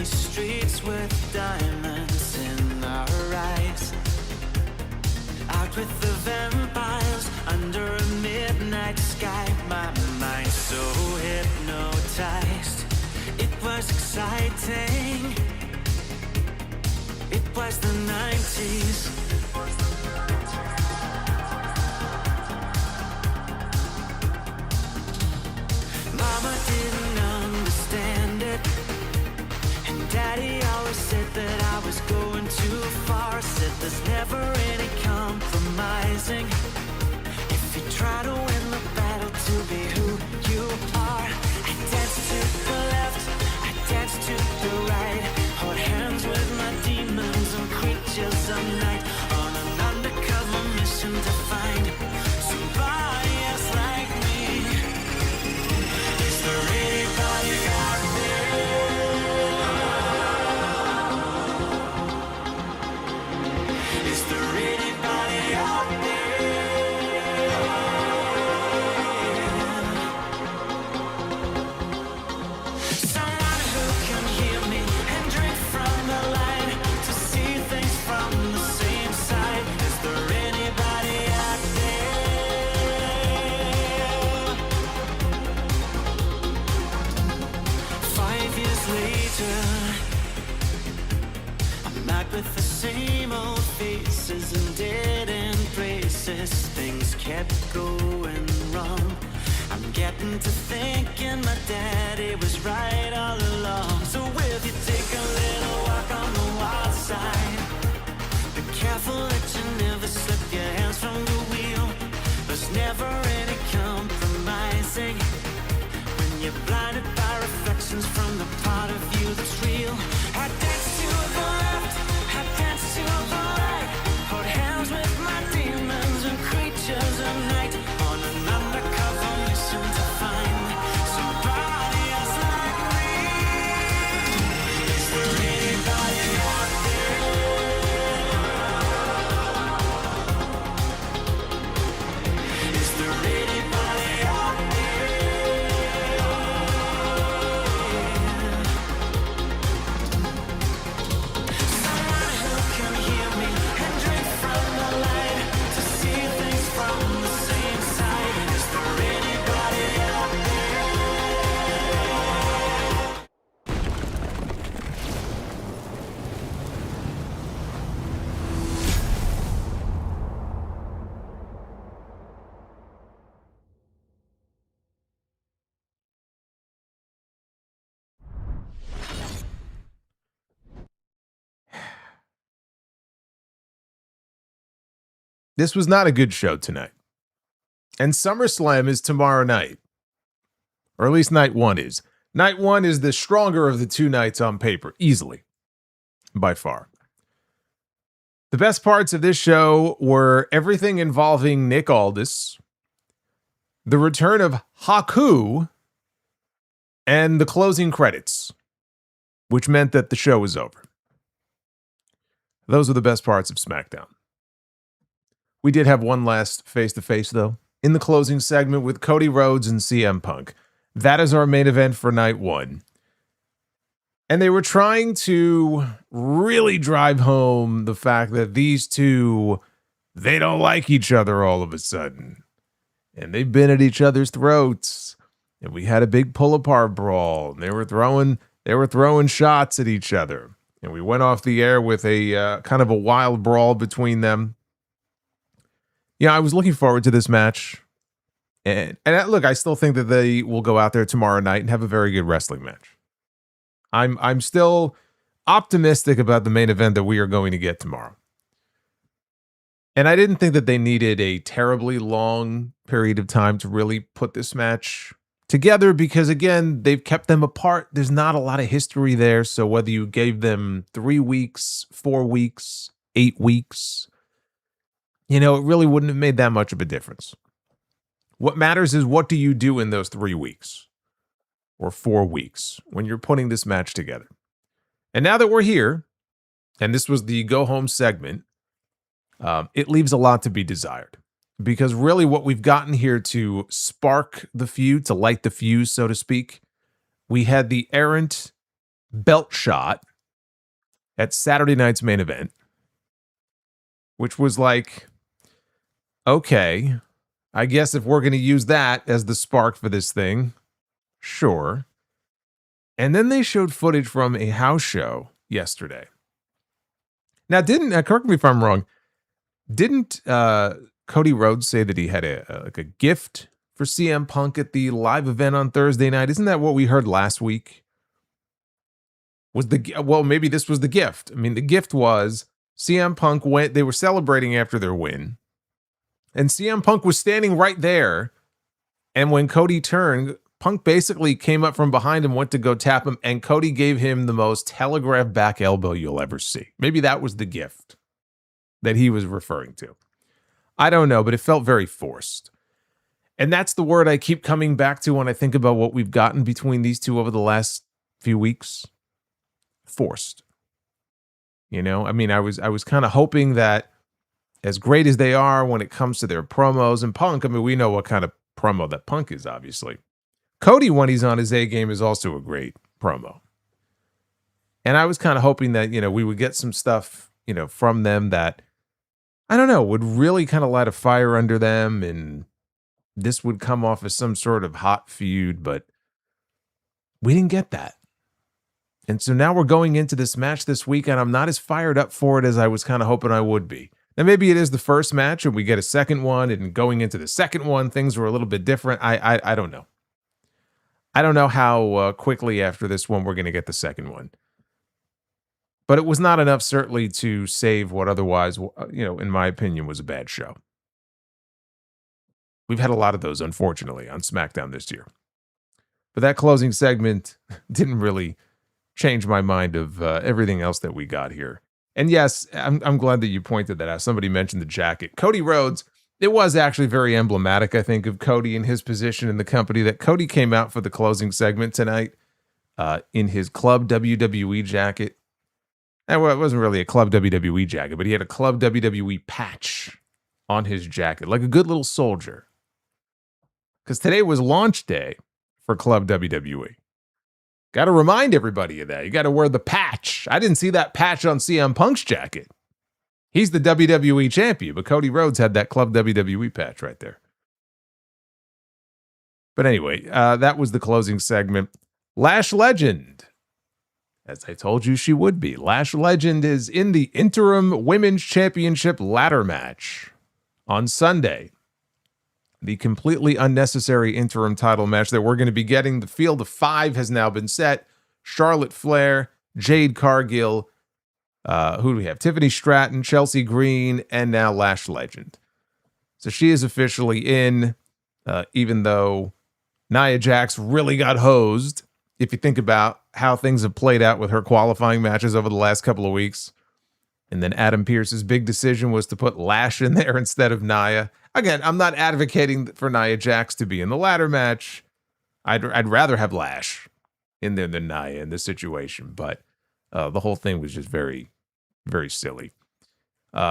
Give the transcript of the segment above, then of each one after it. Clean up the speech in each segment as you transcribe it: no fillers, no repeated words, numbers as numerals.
these streets with diamonds in our eyes. Out with the vampires under a midnight sky. My mind so hypnotized. It was exciting. It was the 90s. Mama didn't understand it, and Daddy always said that I was going too far. Said there's never any compromising. If you try to win the battle to be who you are. I dance to the left, I dance to the right. Hold hands with my demons and creatures of night. On an undercover mission to find somebody else like me. Is there anybody out there? Is there anybody out there? Someone who can hear me and drink from the light to see things from the same side. Is there anybody out there? 5 years later, I'm back with the same old faces and dead end places. Things kept going wrong. I'm getting to thinking my daddy was right all along. So will you take a little walk on the wild side? Be careful that you never slip your hands from the wheel. There's never any compromising when you're blinded by reflections from the part of you that's real. I dance to the left, I dance to the right. Hold hands with my demons and creatures of night. On an undercover mission to find somebody else like me. Is there anybody out there? Is there anybody out there? Someone who can hear me and drink from the light to see things from the same side. Is there anybody out there? This was not a good show tonight. And SummerSlam is tomorrow night. Or at least night one is. Night one is the stronger of the two nights on paper, easily. By far. The best parts of this show were everything involving Nick Aldis, the return of Haku, and the closing credits, which meant that the show was over. Those were the best parts of SmackDown. We did have one last face-to-face, though, in the closing segment with Cody Rhodes and CM Punk. That is our main event for night one. And they were trying to really drive home the fact that these two, they don't like each other all of a sudden. And they've been at each other's throats. And we had a big pull-apart brawl. And they were throwing shots at each other. And we went off the air with a kind of a wild brawl between them. Yeah, I was looking forward to this match. And look, I still think that they will go out there tomorrow night and have a very good wrestling match. I'm still optimistic about the main event that we are going to get tomorrow. And I didn't think that they needed a terribly long period of time to really put this match together because, again, they've kept them apart. There's not a lot of history there. So whether you gave them 3 weeks, 4 weeks, 8 weeks, it really wouldn't have made that much of a difference. What matters is what do you do in those 3 weeks or 4 weeks when you're putting this match together. And now that we're here, and this was the go home segment, it leaves a lot to be desired. Because really what we've gotten here to spark the feud, to light the fuse, so to speak, we had the errant belt shot at Saturday night's main event, which was like, okay, I guess if we're going to use that as the spark for this thing, sure. And then they showed footage from a house show yesterday. Now, correct me if I'm wrong, didn't Cody Rhodes say that he had a gift for CM Punk at the live event on Thursday night? Isn't that what we heard last week? Maybe this was the gift. I mean, the gift was CM Punk they were celebrating after their win, and CM Punk was standing right there. And when Cody turned, Punk basically came up from behind him, went to go tap him, and Cody gave him the most telegraphed back elbow you'll ever see. Maybe that was the gift that he was referring to. I don't know, but it felt very forced. And that's the word I keep coming back to when I think about what we've gotten between these two over the last few weeks. Forced. You know, I mean, I was kind of hoping that as great as they are when it comes to their promos and Punk, I mean, we know what kind of promo that Punk is, obviously. Cody, when he's on his A game, is also a great promo. And I was kind of hoping that, you know, we would get some stuff, you know, from them that, I don't know, would really kind of light a fire under them, and this would come off as some sort of hot feud, but we didn't get that. And so now we're going into this match this week, and I'm not as fired up for it as I was kind of hoping I would be. Now, maybe it is the first match, and we get a second one, and going into the second one, things were a little bit different. I don't know. I don't know how quickly after this one we're going to get the second one. But it was not enough, certainly, to save what otherwise, you know, in my opinion, was a bad show. We've had a lot of those, unfortunately, on SmackDown this year. But that closing segment didn't really change my mind of everything else that we got here. And yes, I'm glad that you pointed that out. Somebody mentioned the jacket. Cody Rhodes, it was actually very emblematic, I think, of Cody and his position in the company, that Cody came out for the closing segment tonight in his Club WWE jacket. And well, it wasn't really a Club WWE jacket, but he had a Club WWE patch on his jacket, like a good little soldier. Because today was launch day for Club WWE. Got to remind everybody of that. You got to wear the patch. I didn't see that patch on CM Punk's jacket. He's the WWE champion, but Cody Rhodes had that Club WWE patch right there. But anyway, that was the closing segment. Lash Legend, as I told you she would be. Lash Legend is in the Interim Women's Championship ladder match on Sunday. The completely unnecessary interim title match that we're going to be getting. The field of 5 has now been set. Charlotte Flair, Jade Cargill, who do we have? Tiffany Stratton, Chelsea Green, and now Lash Legend. So she is officially in, even though Nia Jax really got hosed. If you think about how things have played out with her qualifying matches over the last couple of weeks. And then Adam Pearce's big decision was to put Lash in there instead of Nia. Again, I'm not advocating for Nia Jax to be in the ladder match. I'd rather have Lash in there than Nia in this situation. But the whole thing was just very, very silly.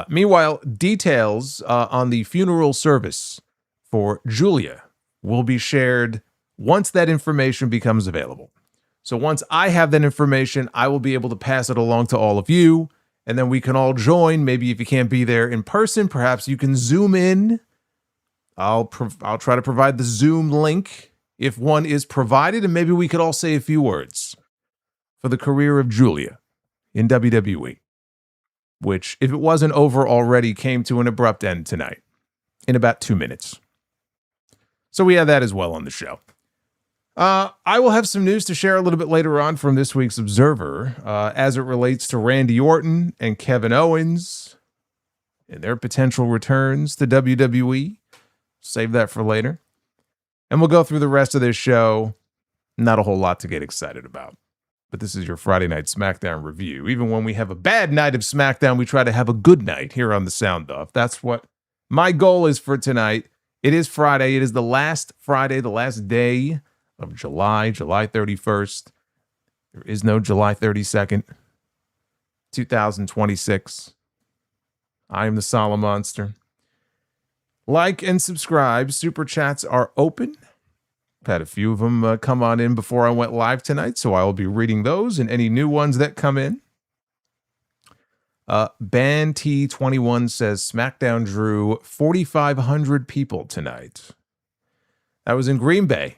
Meanwhile, details on the funeral service for Giulia will be shared once that information becomes available. So once I have that information, I will be able to pass it along to all of you. And then we can all join. Maybe if you can't be there in person, perhaps you can Zoom in. I'll try to provide the Zoom link if one is provided, and maybe we could all say a few words for the career of Giulia in WWE, which, if it wasn't over already, came to an abrupt end tonight in about 2 minutes. So we have that as well on the show. I will have some news to share a little bit later on from this week's Observer as it relates to Randy Orton and Kevin Owens and their potential returns to WWE. Save that for later. And we'll go through the rest of this show. Not a whole lot to get excited about. But this is your Friday Night SmackDown review. Even when we have a bad night of SmackDown, we try to have a good night here on the Sound Off. That's what my goal is for tonight. It is Friday. It is the last Friday, the last day of July 31st. There is no July 32nd, 2026. I am the Solomonster. Like and subscribe. Super chats are open. Had a few of them come on in before I went live tonight, so I will be reading those and any new ones that come in. Ban T21 says SmackDown drew 4,500 people tonight. That was in Green Bay.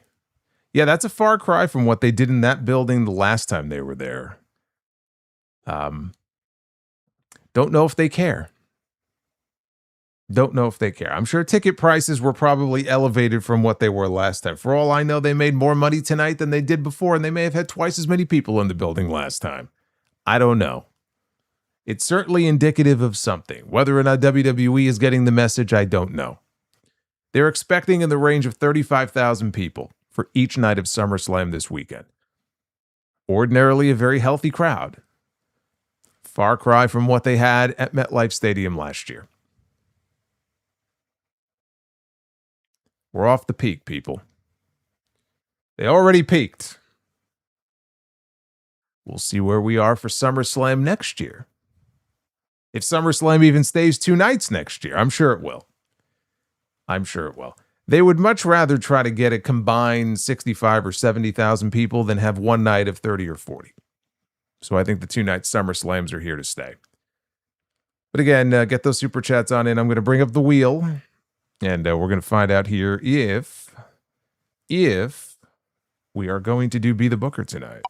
Yeah, that's a far cry from what they did in that building the last time they were there. Don't know if they care. Don't know if they care. I'm sure ticket prices were probably elevated from what they were last time. For all I know, they made more money tonight than they did before, and they may have had twice as many people in the building last time. I don't know. It's certainly indicative of something. Whether or not WWE is getting the message, I don't know. They're expecting in the range of 35,000 people for each night of SummerSlam this weekend. Ordinarily a very healthy crowd. Far cry from what they had at MetLife Stadium last year. We're off the peak, people. They already peaked. We'll see where we are for SummerSlam next year. If SummerSlam even stays 2 nights next year, I'm sure it will. I'm sure it will. They would much rather try to get a combined 65 or 70,000 people than have one night of 30 or 40. So I think the 2-night SummerSlams are here to stay. But again, get those super chats on in. I'm going to bring up the wheel, and we're going to find out here if we are going to do Be the Booker tonight.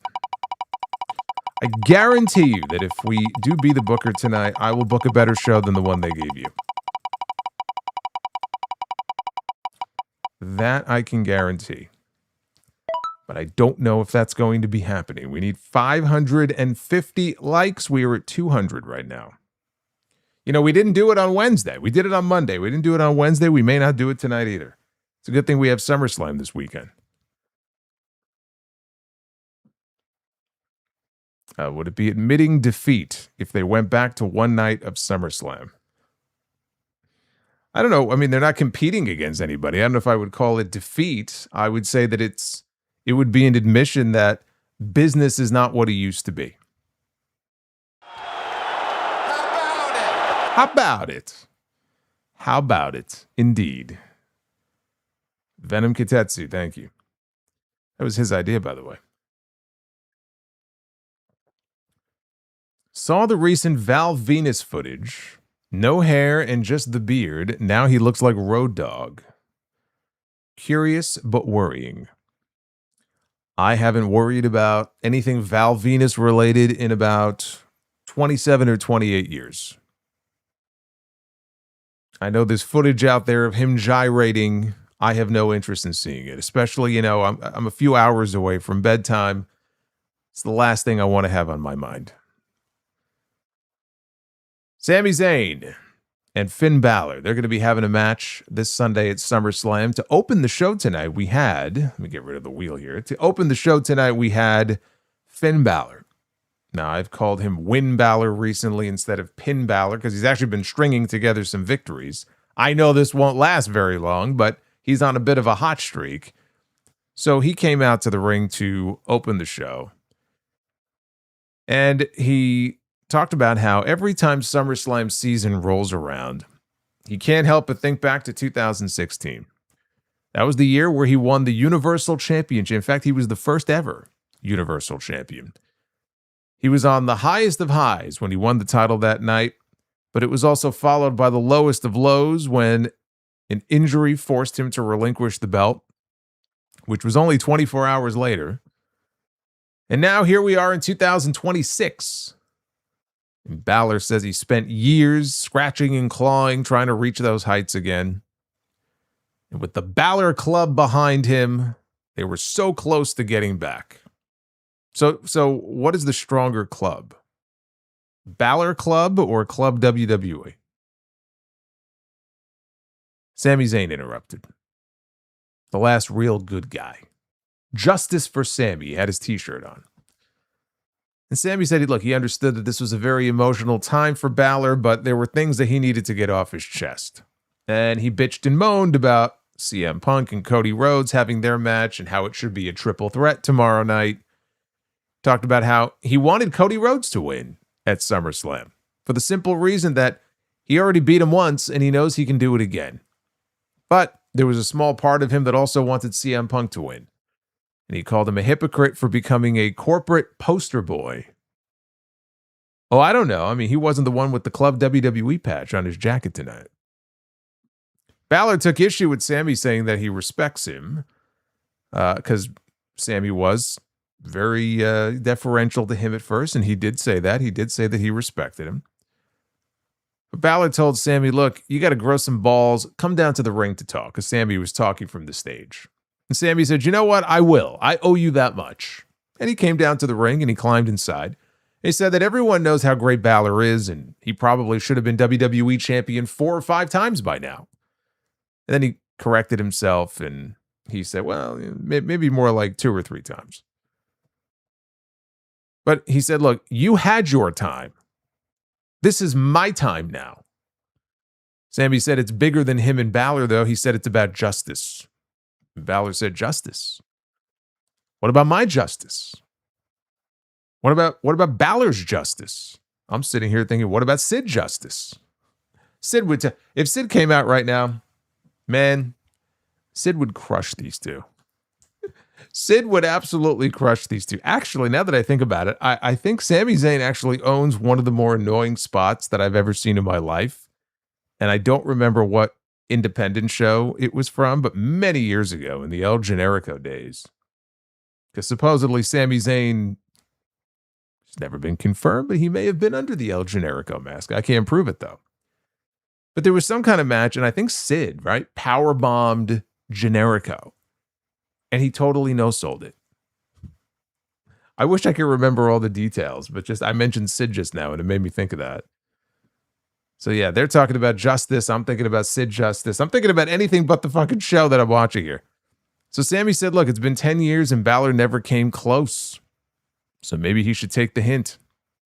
I guarantee you that if we do Be the Booker tonight, I will book a better show than the one they gave you. That I can guarantee. But I don't know if that's going to be happening. We need 550 likes. We are at 200 right now. You know, we didn't do it on Wednesday. We did it on Monday. We didn't do it on Wednesday. We may not do it tonight either. It's a good thing we have SummerSlam this weekend. Would it be admitting defeat if they went back to one night of SummerSlam? I don't know. I mean, they're not competing against anybody. I don't know if I would call it defeat. I would say that it would be an admission that business is not what it used to be. How about it? How about it? Indeed. Venom Kitetsu, thank you. That was his idea, by the way. Saw the recent Val Venus footage. No hair and just the beard. Now he looks like Road Dogg. Curious but worrying. I haven't worried about anything Val Venus related in about 27 or 28 years. I know there's footage out there of him gyrating. I have no interest in seeing it, especially, you know, I'm a few hours away from bedtime. It's the last thing I want to have on my mind. Sami Zayn and Finn Balor, they're going to be having a match this Sunday at SummerSlam. To open the show tonight, we had, let me get rid of the wheel here. To open the show tonight, we had Finn Balor. Now, I've called him Win Balor recently instead of Pin Balor because he's actually been stringing together some victories. I know this won't last very long, but he's on a bit of a hot streak. So he came out to the ring to open the show. And he talked about how every time SummerSlam season rolls around, he can't help but think back to 2016. That was the year where he won the Universal Championship. In fact, he was the first ever Universal Champion. He was on the highest of highs when he won the title that night, but it was also followed by the lowest of lows when an injury forced him to relinquish the belt, which was only 24 hours later. And now here we are in 2026. And Balor says he spent years scratching and clawing, trying to reach those heights again. And with the Balor Club behind him, they were so close to getting back. So what is the stronger club? Balor Club or Club WWE? Sami Zayn interrupted. The last real good guy. Justice for Sami. He had his t-shirt on. And Sami said, he understood that this was a very emotional time for Balor, but there were things that he needed to get off his chest. And he bitched and moaned about CM Punk and Cody Rhodes having their match and how it should be a triple threat tomorrow night. Talked about how he wanted Cody Rhodes to win at SummerSlam for the simple reason that he already beat him once and he knows he can do it again. But there was a small part of him that also wanted CM Punk to win. And he called him a hypocrite for becoming a corporate poster boy. Oh, I don't know. I mean, he wasn't the one with the Club WWE patch on his jacket tonight. Balor took issue with Sammy saying that he respects him because Sammy was very deferential to him at first, and he did say that. He did say that he respected him. But Balor told Sammy, look, you got to grow some balls. Come down to the ring to talk, because Sammy was talking from the stage. And Sammy said, you know what? I will. I owe you that much. And he came down to the ring, and he climbed inside. He said that everyone knows how great Balor is, and he probably should have been WWE champion 4 or 5 times by now. And then he corrected himself, and he said, well, maybe more like 2 or 3 times. But he said, look, you had your time. This is my time now. Sammy said it's bigger than him and Balor, though. He said it's about justice. And Balor said, justice? What about my justice? What about Balor's justice? I'm sitting here thinking, what about Sid justice? Sid would if Sid came out right now, man, Sid would crush these two. Sid would absolutely crush these two. Actually, now that I think about it, I think Sami Zayn actually owns one of the more annoying spots that I've ever seen in my life. And I don't remember what independent show it was from, but many years ago in the El Generico days. Because supposedly Sami Zayn, it's never been confirmed, but he may have been under the El Generico mask. I can't prove it, though. But there was some kind of match, and I think Sid, right, powerbombed Generico. And he totally no-sold it. I wish I could remember all the details, but I mentioned Sid just now, and it made me think of that. So yeah, they're talking about justice. I'm thinking about Sid justice. I'm thinking about anything but the fucking show that I'm watching here. So Sammy said, look, it's been 10 years and Balor never came close. So maybe he should take the hint.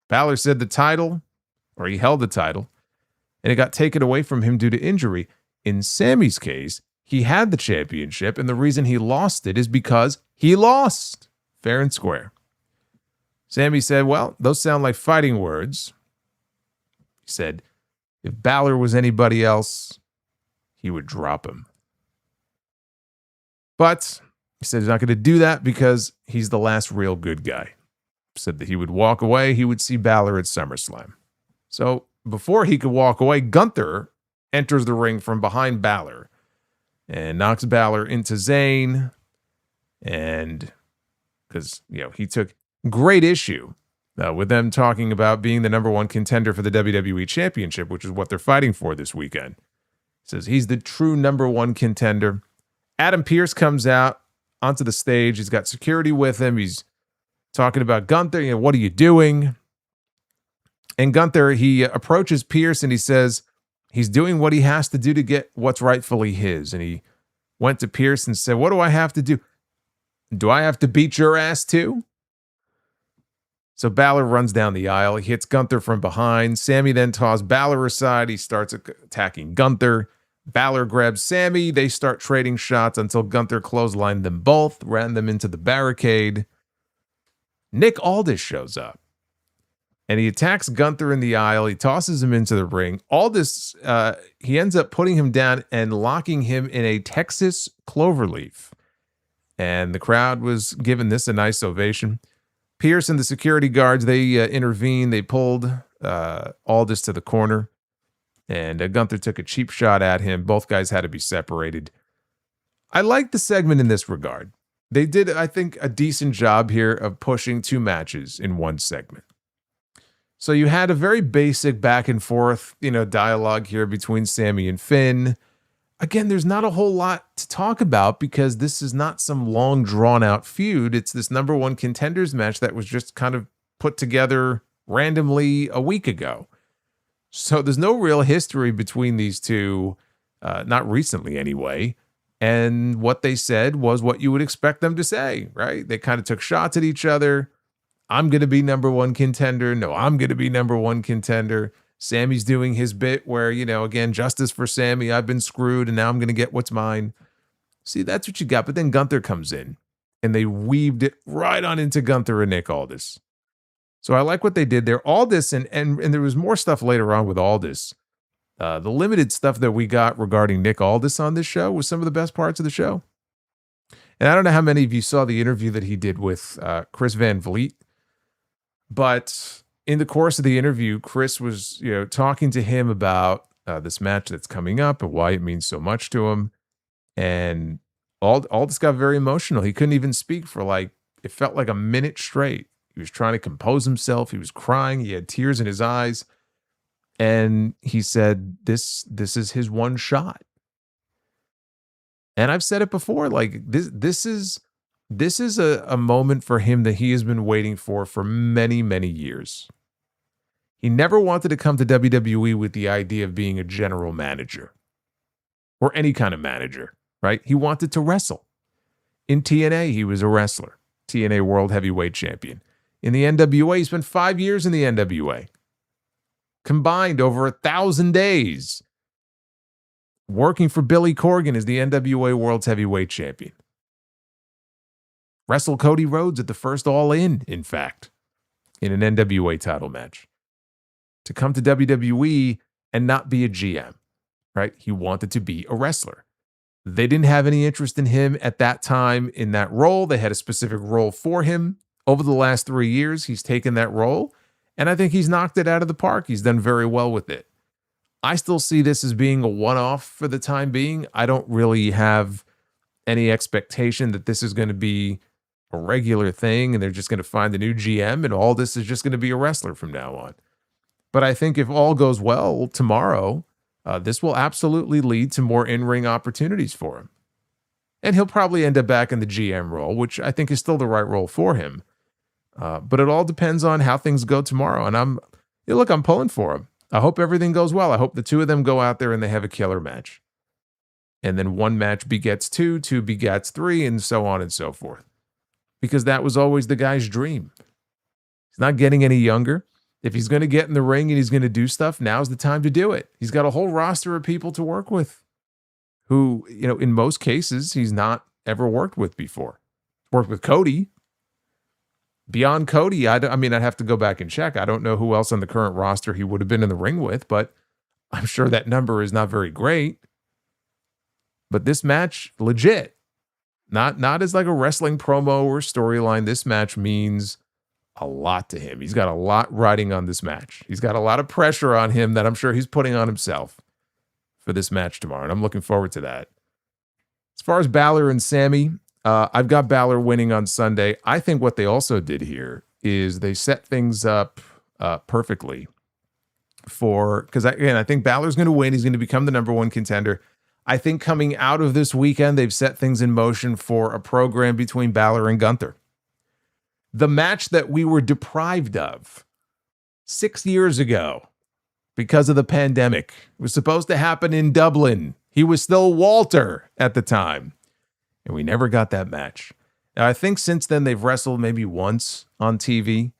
Balor said the title, or he held the title, and it got taken away from him due to injury. In Sammy's case, he had the championship, and the reason he lost it is because he lost. Fair and square. Sammy said, well, those sound like fighting words. He said, if Balor was anybody else, he would drop him. But he said he's not going to do that because he's the last real good guy. He said that he would walk away. He would see Balor at SummerSlam. So before he could walk away, Gunther enters the ring from behind Balor and knocks Balor into Zayn. And because, he took great issue with them talking about being the number 1 contender for the WWE Championship, which is what they're fighting for this weekend. He says he's the true number 1 contender. Adam Pearce comes out onto the stage. He's got security with him. He's talking about Gunther. What are you doing? And Gunther, he approaches Pearce and he says he's doing what he has to do to get what's rightfully his. And he went to Pearce and said, what do I have to do? Do I have to beat your ass too? So Balor runs down the aisle. He hits Gunther from behind. Sammy then tosses Balor aside. He starts attacking Gunther. Balor grabs Sammy. They start trading shots until Gunther clotheslined them both, ran them into the barricade. Nick Aldis shows up. And he attacks Gunther in the aisle. He tosses him into the ring. Aldis, he ends up putting him down and locking him in a Texas cloverleaf. And the crowd was giving this a nice ovation. Pearce and the security guards, they intervened. They pulled Aldis to the corner. And Gunther took a cheap shot at him. Both guys had to be separated. I like the segment in this regard. They did, I think, a decent job here of pushing 2 matches in one segment. So you had a very basic back and forth, dialogue here between Sammy and Finn. Again, there's not a whole lot to talk about because this is not some long drawn out feud. It's this number 1 contenders match that was just kind of put together randomly a week ago. So there's no real history between these two, not recently anyway. And what they said was what you would expect them to say, right? They kind of took shots at each other. I'm going to be number 1 contender. No, I'm going to be number 1 contender. Sammy's doing his bit where, again, justice for Sammy. I've been screwed and now I'm going to get what's mine. See, that's what you got. But then Gunther comes in and they weaved it right on into Gunther and Nick Aldis. So I like what they did there. Aldis, and there was more stuff later on with Aldis. The limited stuff that we got regarding Nick Aldis on this show was some of the best parts of the show. And I don't know how many of you saw the interview that he did with Chris Van Vliet, but in the course of the interview, Chris was, talking to him about this match that's coming up and why it means so much to him. And Aldis got very emotional. He couldn't even speak for it felt like a minute straight. He was trying to compose himself. He was crying. He had tears in his eyes. And he said, this is his one shot. And I've said it before, this is a moment for him that he has been waiting for many, many years. He never wanted to come to WWE with the idea of being a general manager or any kind of manager, right? He wanted to wrestle. In TNA, he was a wrestler, TNA World Heavyweight Champion. In the NWA, he spent 5 years in the NWA. Combined over 1,000 days working for Billy Corgan as the NWA World's Heavyweight Champion. Wrestled Cody Rhodes at the first All In fact, in an NWA title match. To come to WWE and not be a GM, right? He wanted to be a wrestler. They didn't have any interest in him at that time in that role. They had a specific role for him. Over the last 3 years, he's taken that role, and I think he's knocked it out of the park. He's done very well with it. I still see this as being a one-off for the time being. I don't really have any expectation that this is going to be a regular thing and they're just going to find a new GM and all this is just going to be a wrestler from now on. But I think if all goes well tomorrow, this will absolutely lead to more in-ring opportunities for him. And he'll probably end up back in the GM role, which I think is still the right role for him. But it all depends on how things go tomorrow. And I'm pulling for him. I hope everything goes well. I hope the two of them go out there and they have a killer match. And then one match begets two, two begets three, and so on and so forth. Because that was always the guy's dream. He's not getting any younger. If he's going to get in the ring and he's going to do stuff, now's the time to do it. He's got a whole roster of people to work with who, in most cases, he's not ever worked with before. Worked with Cody. Beyond Cody, I'd have to go back and check. I don't know who else on the current roster he would have been in the ring with, but I'm sure that number is not very great. But this match, legit. Not as like a wrestling promo or storyline. This match means a lot to him. He's got a lot riding on this match. He's got a lot of pressure on him that I'm sure he's putting on himself for this match tomorrow, and I'm looking forward to that. As far as Balor and Sammy, I've got Balor winning on Sunday. I think what they also did here is they set things up perfectly because I think Balor's going to win. He's going to become the number one contender. I think coming out of this weekend, they've set things in motion for a program between Balor and Gunther. The match that we were deprived of 6 years ago because of the pandemic. It was supposed to happen in Dublin. He was still Walter at the time. And we never got that match. Now, I think since then they've wrestled maybe once on TV.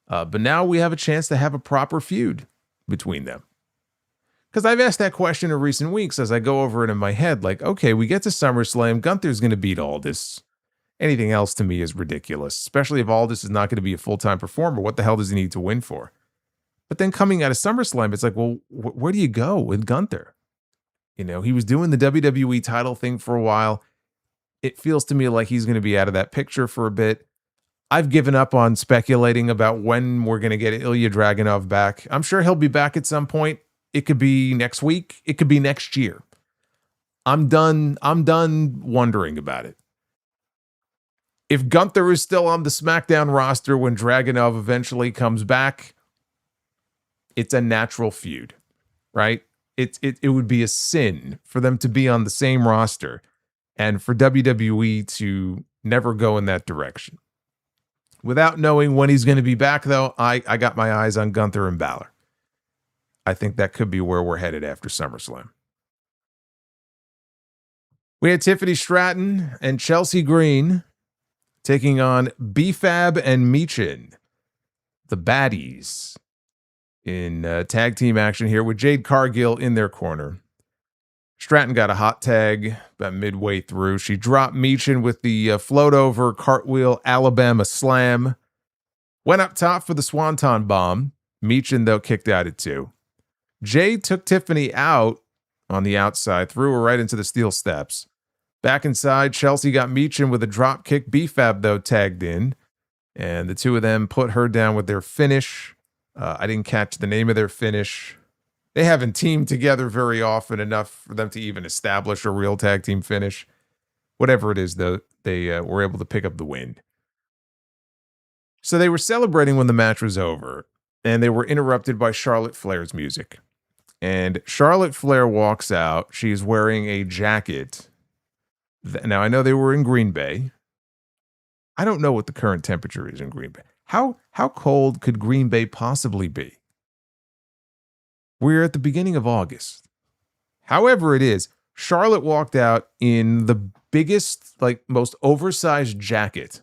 But now we have a chance to have a proper feud between them. Because I've asked that question in recent weeks as I go over it in my head. Like, okay, we get to SummerSlam. Gunther's going to beat Aldis. Anything else to me is ridiculous. Especially if Aldis is not going to be a full-time performer. What the hell does he need to win for? But then coming out of SummerSlam, it's like, well, where do you go with Gunther? He was doing the WWE title thing for a while. It feels to me like he's going to be out of that picture for a bit. I've given up on speculating about when we're going to get Ilya Dragunov back. I'm sure he'll be back at some point. It could be next week. It could be next year. I'm done wondering about it. If Gunther is still on the SmackDown roster when Dragunov eventually comes back, it's a natural feud, right? It would be a sin for them to be on the same roster and for WWE to never go in that direction. Without knowing when he's going to be back, though, I got my eyes on Gunther and Balor. I think that could be where we're headed after SummerSlam. We had Tiffany Stratton and Chelsea Green taking on B-Fab and Michin, the baddies, in tag team action here with Jade Cargill in their corner. Stratton got a hot tag about midway through. She dropped Michin with the float over cartwheel Alabama slam. Went up top for the Swanton bomb. Michin, though, kicked out at 2. Jade took Tiffany out on the outside, threw her right into the steel steps. Back inside, Chelsea got Meechin with a drop kick. B-Fab, though, tagged in. And the two of them put her down with their finish. I didn't catch the name of their finish. They haven't teamed together very often enough for them to even establish a real tag team finish. Whatever it is, though, they were able to pick up the win. So they were celebrating when the match was over, and they were interrupted by Charlotte Flair's music. And Charlotte Flair walks out. She's wearing a jacket. Now, I know they were in Green Bay. I don't know what the current temperature is in Green Bay. How cold could Green Bay possibly be? We're at the beginning of August. However it is, Charlotte walked out in the biggest, most oversized jacket.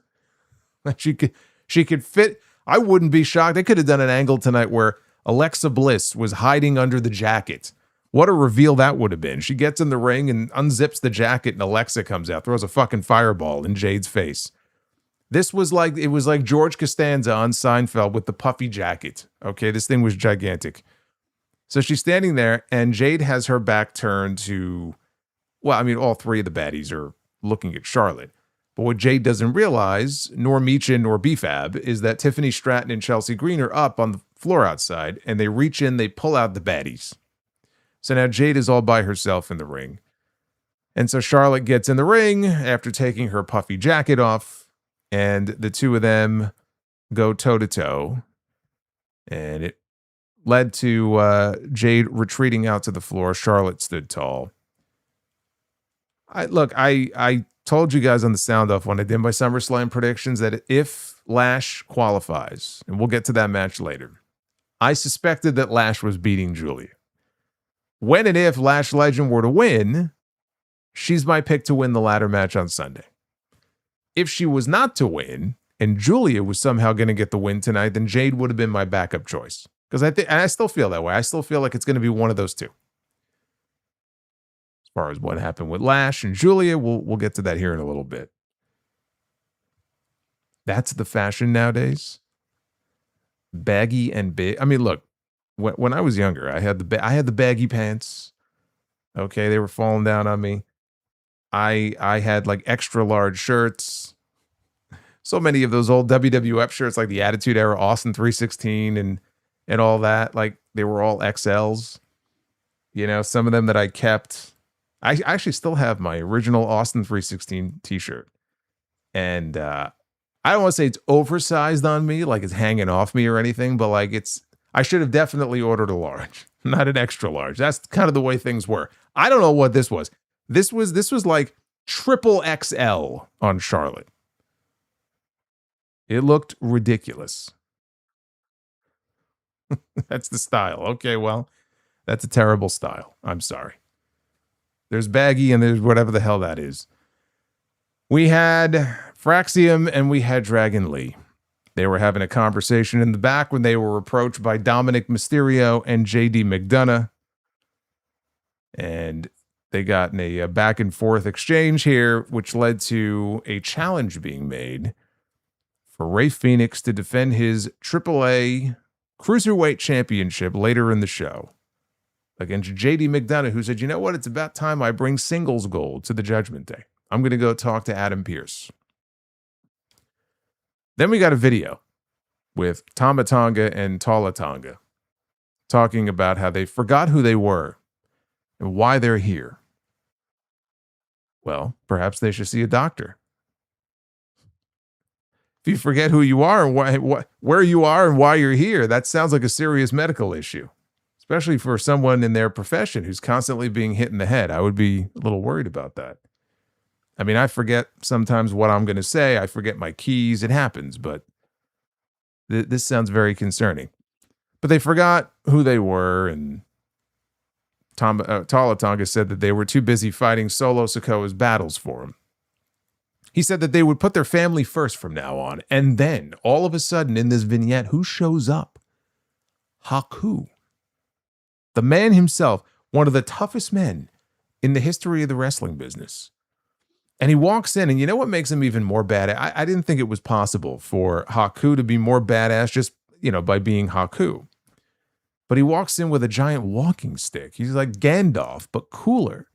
She could fit. I wouldn't be shocked. They could have done an angle tonight where Alexa Bliss was hiding under the jacket. What a reveal that would have been. She gets in the ring and unzips the jacket, and Alexa comes out, throws a fucking fireball in Jade's face. It was like George Costanza on Seinfeld with the puffy jacket. Okay, this thing was gigantic. So she's standing there, and Jade has her back turned to, all three of the baddies are looking at Charlotte. But what Jade doesn't realize, nor Meechin nor B-Fab, is that Tiffany Stratton and Chelsea Green are up on the floor outside, and they reach in, they pull out the baddies. So now Jade is all by herself in the ring. And so Charlotte gets in the ring after taking her puffy jacket off, and the two of them go toe-to-toe. And it led to Jade retreating out to the floor. Charlotte stood tall. I told you guys on the sound off when I did my SummerSlam predictions that if Lash qualifies, and we'll get to that match later, I suspected that Lash was beating Giulia. When and if Lash Legend were to win, she's my pick to win the ladder match on Sunday. If she was not to win, and Giulia was somehow going to get the win tonight, then Jade would have been my backup choice. Because I still feel that way. I still feel like it's going to be one of those two. As far as what happened with Lash and Giulia, we'll get to that here in a little bit. That's the fashion nowadays. Baggy and big. Look, when I was younger, I had the baggy pants. Okay, they were falling down on me. I had extra large shirts. So many of those old WWF shirts, like the Attitude Era, Austin 316 and all that, they were all XLs. Some of them that I kept. I actually still have my original Austin 316 t-shirt. And I don't want to say it's oversized on me, like it's hanging off me or anything, but I should have definitely ordered a large, not an extra large. That's kind of the way things were. I don't know what this was. This was like triple XL on Charlotte. It looked ridiculous. That's the style. Okay, well, that's a terrible style. I'm sorry. There's baggy and there's whatever the hell that is. We had Fraxium and we had Dragon Lee. They were having a conversation in the back when they were approached by Dominic Mysterio and JD McDonough. And they got in a back and forth exchange here, which led to a challenge being made for Rey Fenix to defend his AAA Cruiserweight Championship later in the show against JD McDonough, who said, you know what? It's about time I bring singles gold to the Judgment Day. I'm going to go talk to Adam Pearce. Then we got a video with Tama Tonga and Tala Tonga talking about how they forgot who they were and why they're here. Well, perhaps they should see a doctor. If you forget who you are and where you are and why you're here, that sounds like a serious medical issue, especially for someone in their profession who's constantly being hit in the head. I would be a little worried about that. I forget sometimes what I'm going to say. I forget my keys. It happens, but this sounds very concerning. But they forgot who they were, and Tala Tonga said that they were too busy fighting Solo Sikoa's battles for him. He said that they would put their family first from now on. And then, all of a sudden, in this vignette, who shows up? Haku. The man himself, one of the toughest men in the history of the wrestling business. And he walks in, and you know what makes him even more badass? I didn't think it was possible for Haku to be more badass just, by being Haku. But he walks in with a giant walking stick. He's like Gandalf, but cooler.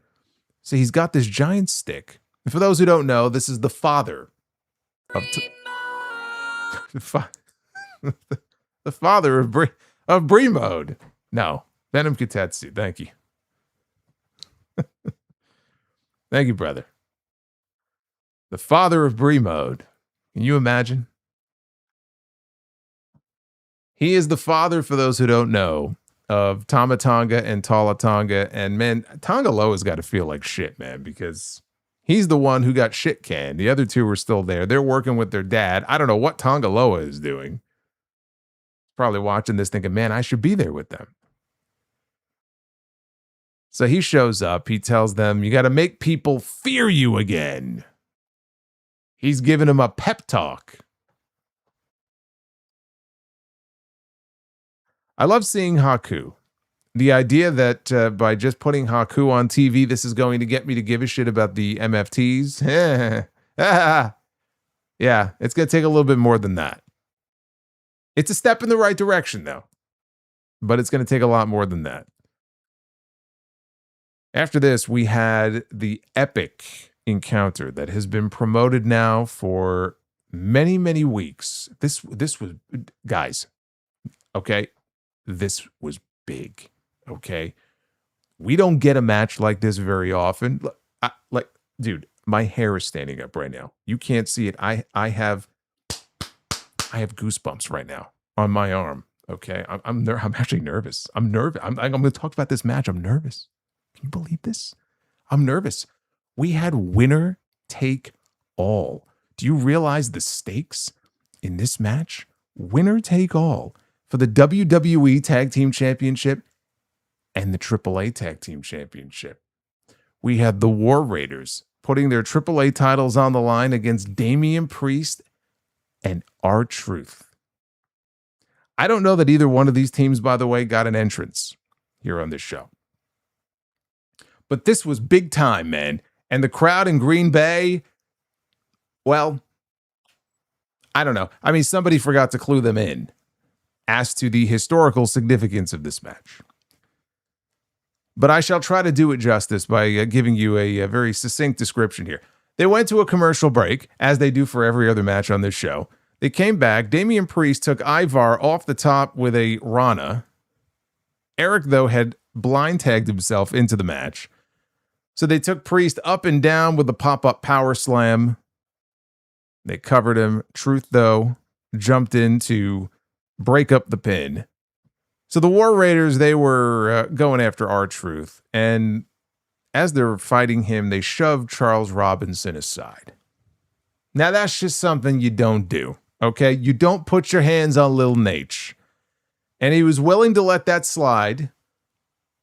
So he's got this giant stick. And for those who don't know, this is the father of the father of Brie Mode. No, Venom Kitetsu. Thank you. Thank you, brother. The father of Brie Mode. Can you imagine? He is the father, for those who don't know, of Tama Tonga and Tala Tonga. And man, Tonga Loa's got to feel like shit, man, because he's the one who got shit canned. The other two are still there. They're working with their dad. I don't know what Tonga Loa is doing. Probably watching this thinking, man, I should be there with them. So he shows up. He tells them, you got to make people fear you again. He's giving them a pep talk. I love seeing Haku. The idea that by just putting Haku on TV, this is going to get me to give a shit about the MFTs. Yeah, it's going to take a little bit more than that. It's a step in the right direction, though. But it's going to take a lot more than that. After this, we had the epic encounter that has been promoted now for many, many weeks. This was, guys, okay? This was big, okay? We don't get a match like this very often. Dude, my hair is standing up right now. You can't see it. I have goosebumps right now on my arm, okay? I'm actually nervous. I'm nervous. I'm going to talk about this match. I'm nervous. Can you believe this? I'm nervous. We had winner take all. Do you realize the stakes in this match? Winner take all for the WWE Tag Team Championship and the AAA Tag Team Championship. We had the War Raiders putting their AAA titles on the line against Damian Priest and R-Truth. I don't know that either one of these teams, by the way, got an entrance here on this show. But this was big time, man. And the crowd in Green Bay, well, I don't know. I mean, somebody forgot to clue them in as to the historical significance of this match. But I shall try to do it justice by giving you a very succinct description here. They went to a commercial break, as they do for every other match on this show. They came back. Damian Priest took Ivar off the top with a Rana. Eric, though, had blind tagged himself into the match. So they took Priest up and down with the pop-up power slam. They covered him. Truth, though, jumped in to break up the pin. So the War Raiders, they were going after R-Truth. And as they were fighting him, they shoved Charles Robinson aside. Now, that's just something you don't do, okay? You don't put your hands on Lil Nate. And he was willing to let that slide.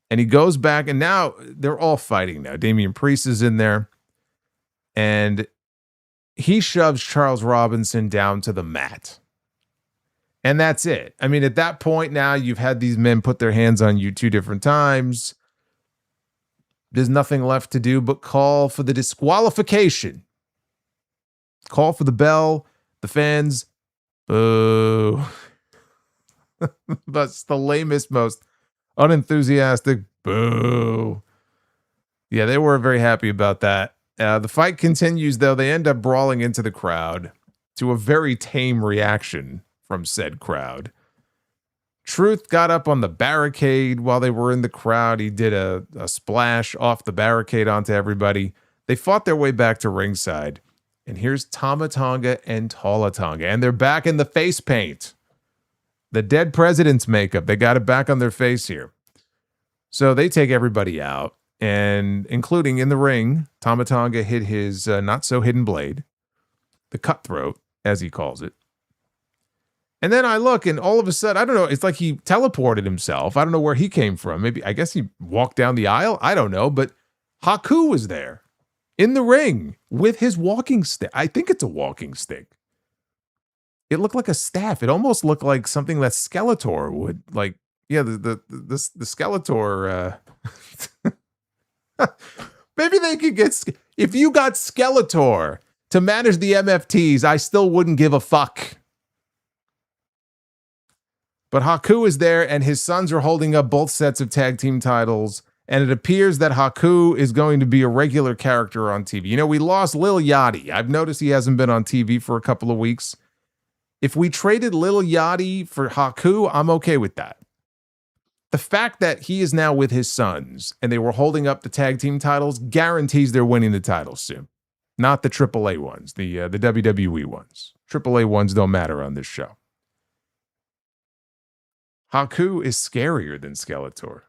And he goes back, and now they're all fighting now. Damian Priest is in there. And he shoves Charles Robinson down to the mat. And that's it. I mean, at that point now, you've had these men put their hands on you 2 different times. There's nothing left to do but call for the disqualification. Call for the bell. The fans, boo. That's the lamest, most unenthusiastic boo. Yeah, they weren't very happy about that. The fight continues, though. They end up brawling into the crowd to a very tame reaction from said crowd. Truth got up on the barricade while they were in the crowd. He did a splash off the barricade onto everybody. They fought their way back to ringside. And here's Tama Tonga and Tala Tonga. And they're back in the face paint. The dead president's makeup. They got it back on their face here. So they take everybody out. And including in the ring, Tama Tonga hit his not-so-hidden blade. The cutthroat, as he calls it. And then I look, and all of a sudden, I don't know, it's like he teleported himself. I don't know where he came from. Maybe, I guess he walked down the aisle. I don't know. But Haku was there in the ring with his walking stick. I think it's a walking stick. It looked like a staff. It almost looked like something that Skeletor would, like, yeah, the Skeletor. Maybe they could get, if you got Skeletor to manage the MFTs, I still wouldn't give a fuck. But Haku is there, and his sons are holding up both sets of tag team titles, and it appears that Haku is going to be a regular character on TV. You know, we lost Lil Yachty. I've noticed he hasn't been on TV for a couple of weeks. If we traded Lil Yachty for Haku, I'm okay with that. The fact that he is now with his sons, and they were holding up the tag team titles, guarantees they're winning the titles soon. Not the AAA ones, the WWE ones. AAA ones don't matter on this show. Haku is scarier than Skeletor.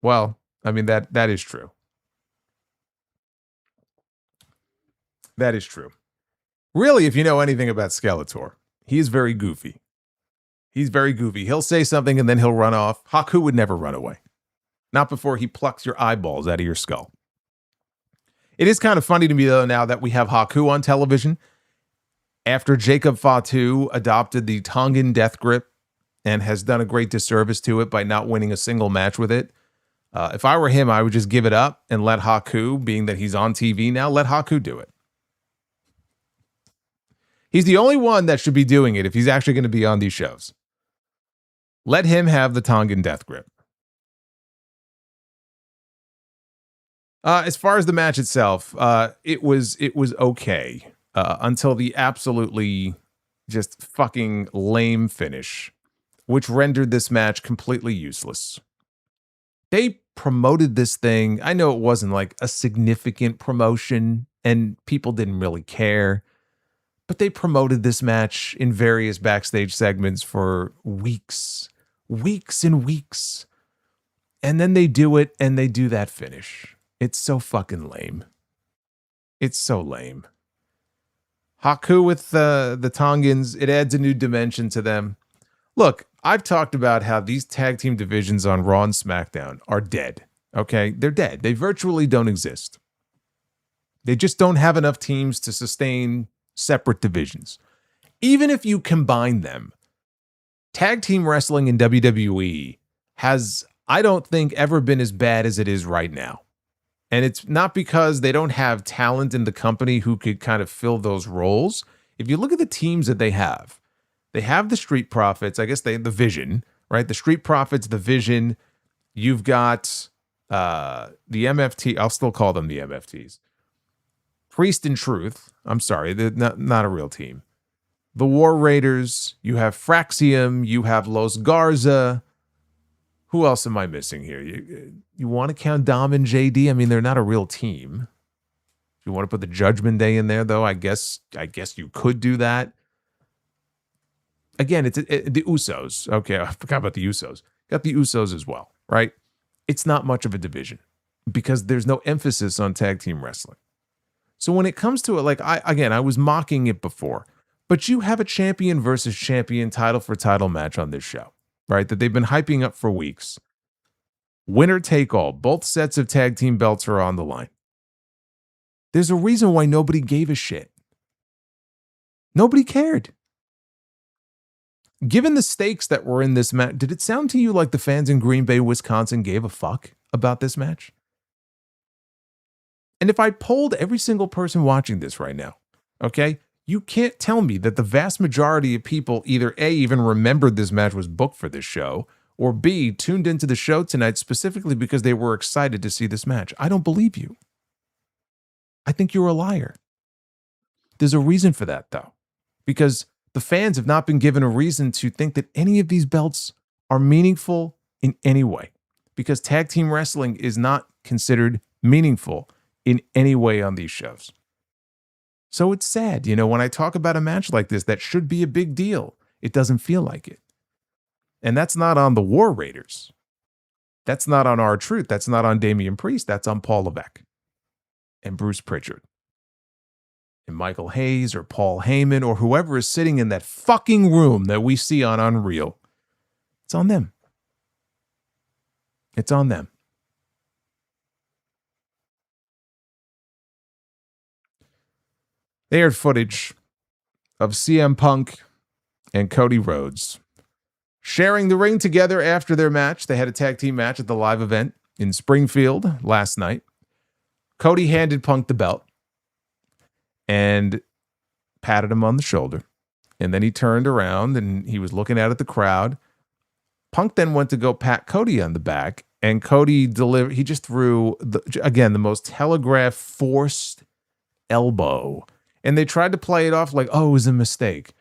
Well, I mean, that is true. That is true. Really, if you know anything about Skeletor, he is very goofy. He's very goofy. He'll say something and then he'll run off. Haku would never run away. Not before he plucks your eyeballs out of your skull. It is kind of funny to me, though, now that we have Haku on television, after Jacob Fatu adopted the Tongan death grip and has done a great disservice to it by not winning a single match with it. If I were him, I would just give it up and let Haku, being that he's on TV now, let Haku do it. He's the only one that should be doing it if he's actually going to be on these shows. Let him have the Tongan death grip. As far as the match itself, it was okay until the absolutely just fucking lame finish, which rendered this match completely useless. They promoted this thing. I know it wasn't like a significant promotion and people didn't really care, but they promoted this match in various backstage segments for weeks and weeks. And then they do it and they do that finish. It's so fucking lame. It's so lame. Haku with the Tongans, it adds a new dimension to them. Look, I've talked about how these tag team divisions on Raw and SmackDown are dead. Okay? They're dead. They virtually don't exist. They just don't have enough teams to sustain separate divisions. Even if you combine them, tag team wrestling in WWE has, I don't think, ever been as bad as it is right now. And it's not because they don't have talent in the company who could kind of fill those roles. If you look at the teams that they have the Street Profits, I guess the Vision, right? The Street Profits, the Vision. You've got the MFT. I'll still call them the MFTs. Priest and Truth. I'm sorry, they're not a real team. The War Raiders. You have Fraxium. You have Los Garza. Who else am I missing here? You want to count Dom and JD? I mean, they're not a real team. If you want to put the Judgment Day in there, though, I guess you could do that. Again, it's the Usos. Okay, I forgot about the Usos. Got the Usos as well, right? It's not much of a division because there's no emphasis on tag team wrestling. So when it comes to it, like I was mocking it before, but you have a champion versus champion title for title match on this show, right? That they've been hyping up for weeks. Winner take all. Both sets of tag team belts are on the line. There's a reason why nobody gave a shit. Nobody cared. Given the stakes that were in this match, did it sound to you like the fans in Green Bay, Wisconsin gave a fuck about this match? And if I polled every single person watching this right now, okay, you can't tell me that the vast majority of people either A, even remembered this match was booked for this show, or B, tuned into the show tonight specifically because they were excited to see this match. I don't believe you. I think you're a liar. There's a reason for that, though, because the fans have not been given a reason to think that any of these belts are meaningful in any way, because tag team wrestling is not considered meaningful in any way on these shows. So it's sad, when I talk about a match like this that should be a big deal, it doesn't feel like it. And that's not on the War Raiders. That's not on R-Truth. That's not on Damian Priest. That's on Paul Levesque and Bruce Pritchard and Michael Hayes or Paul Heyman or whoever is sitting in that fucking room that we see on Unreal. It's on them. It's on them. They aired footage of CM Punk and Cody Rhodes sharing the ring together after their match. They had a tag team match at the live event in Springfield last night. Cody handed Punk the belt and patted him on the shoulder. And then he turned around and he was looking out at the crowd. Punk then went to go pat Cody on the back, and Cody delivered. He just threw, the most telegraphed, forced elbow. And they tried to play it off like, oh, it was a mistake.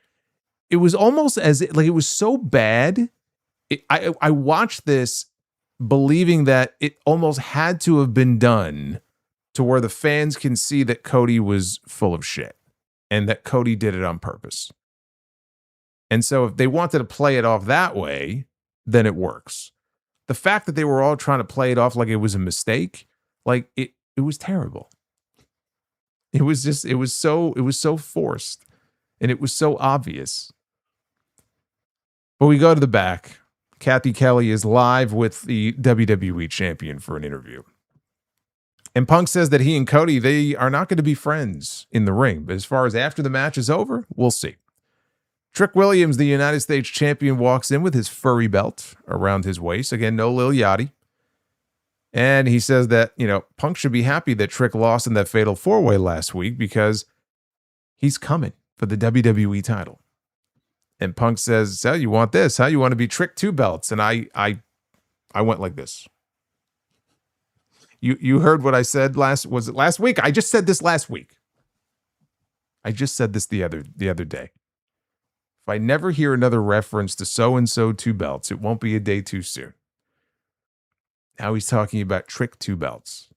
It was almost as it was so bad. I watched this believing that it almost had to have been done to where the fans can see that Cody was full of shit and that Cody did it on purpose. And so if they wanted to play it off that way, then it works. The fact that they were all trying to play it off like it was a mistake, like it was terrible. It was so forced and it was so obvious. But we go to the back. Kathy Kelly is live with the WWE champion for an interview. And Punk says that he and Cody, they are not going to be friends in the ring. But as far as after the match is over, we'll see. Trick Williams, the United States champion, walks in with his furry belt around his waist. Again, no Lil Yachty. And he says that, Punk should be happy that Trick lost in that fatal four-way last week because he's coming for the WWE title. And Punk says, so you want this, huh? You want to be Trick 2 belts? And I went like this. You heard what I said was it last week? I just said this last week. I just said this the other day. If I never hear another reference to so-and-so 2 belts, it won't be a day too soon. Now he's talking about Trick 2 belts.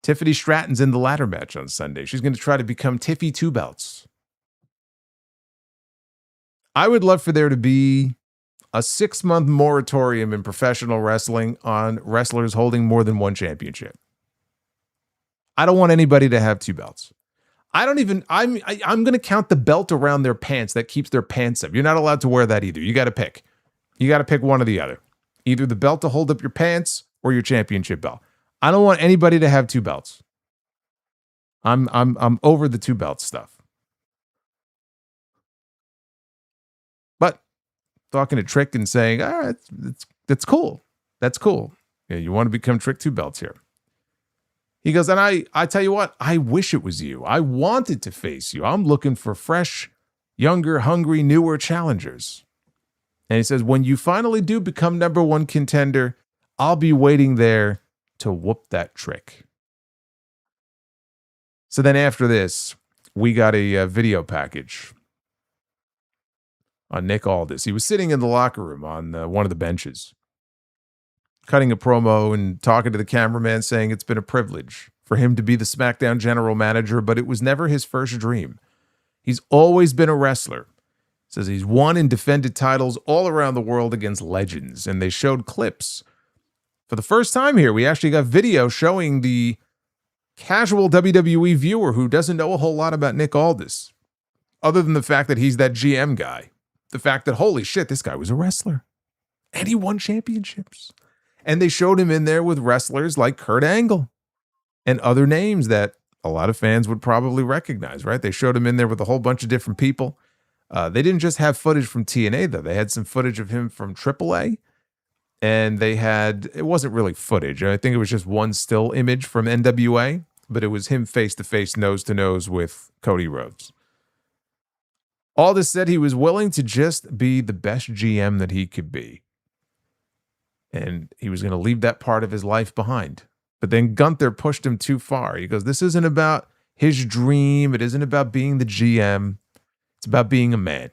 Tiffany Stratton's in the ladder match on Sunday. She's going to try to become Tiffy 2 belts. I would love for there to be a 6-month moratorium in professional wrestling on wrestlers holding more than one championship. I don't want anybody to have 2 belts. I'm going to count the belt around their pants that keeps their pants up. You're not allowed to wear that either. You got to pick. You got to pick one or the other. Either the belt to hold up your pants or your championship belt. I don't want anybody to have 2 belts. I'm over the 2 belt stuff. But talking to Trick and saying, that's cool. That's cool. Yeah, you want to become Trick 2 belts here. He goes, and I tell you what, I wish it was you. I wanted to face you. I'm looking for fresh, younger, hungry, newer challengers. And he says, when you finally do become number 1 contender, I'll be waiting there to whoop that Trick. So then after this, we got a video package on Nick Aldis. He was sitting in the locker room on one of the benches, cutting a promo and talking to the cameraman, saying it's been a privilege for him to be the SmackDown general manager, but it was never his first dream. He's always been a wrestler. Says he's won and defended titles all around the world against legends, and they showed clips. For the first time here, we actually got video showing the casual WWE viewer who doesn't know a whole lot about Nick Aldis, other than the fact that he's that GM guy. The fact that, holy shit, this guy was a wrestler. And he won championships. And they showed him in there with wrestlers like Kurt Angle and other names that a lot of fans would probably recognize, right? They showed him in there with a whole bunch of different people. They didn't just have footage from TNA, though. They had some footage of him from AAA. And it wasn't really footage. I think it was just one still image from NWA, but it was him face-to-face, nose-to-nose with Cody Rhodes. Aldis said he was willing to just be the best GM that he could be. And he was going to leave that part of his life behind. But then Gunther pushed him too far. He goes, this isn't about his dream. It isn't about being the GM. It's about being a man.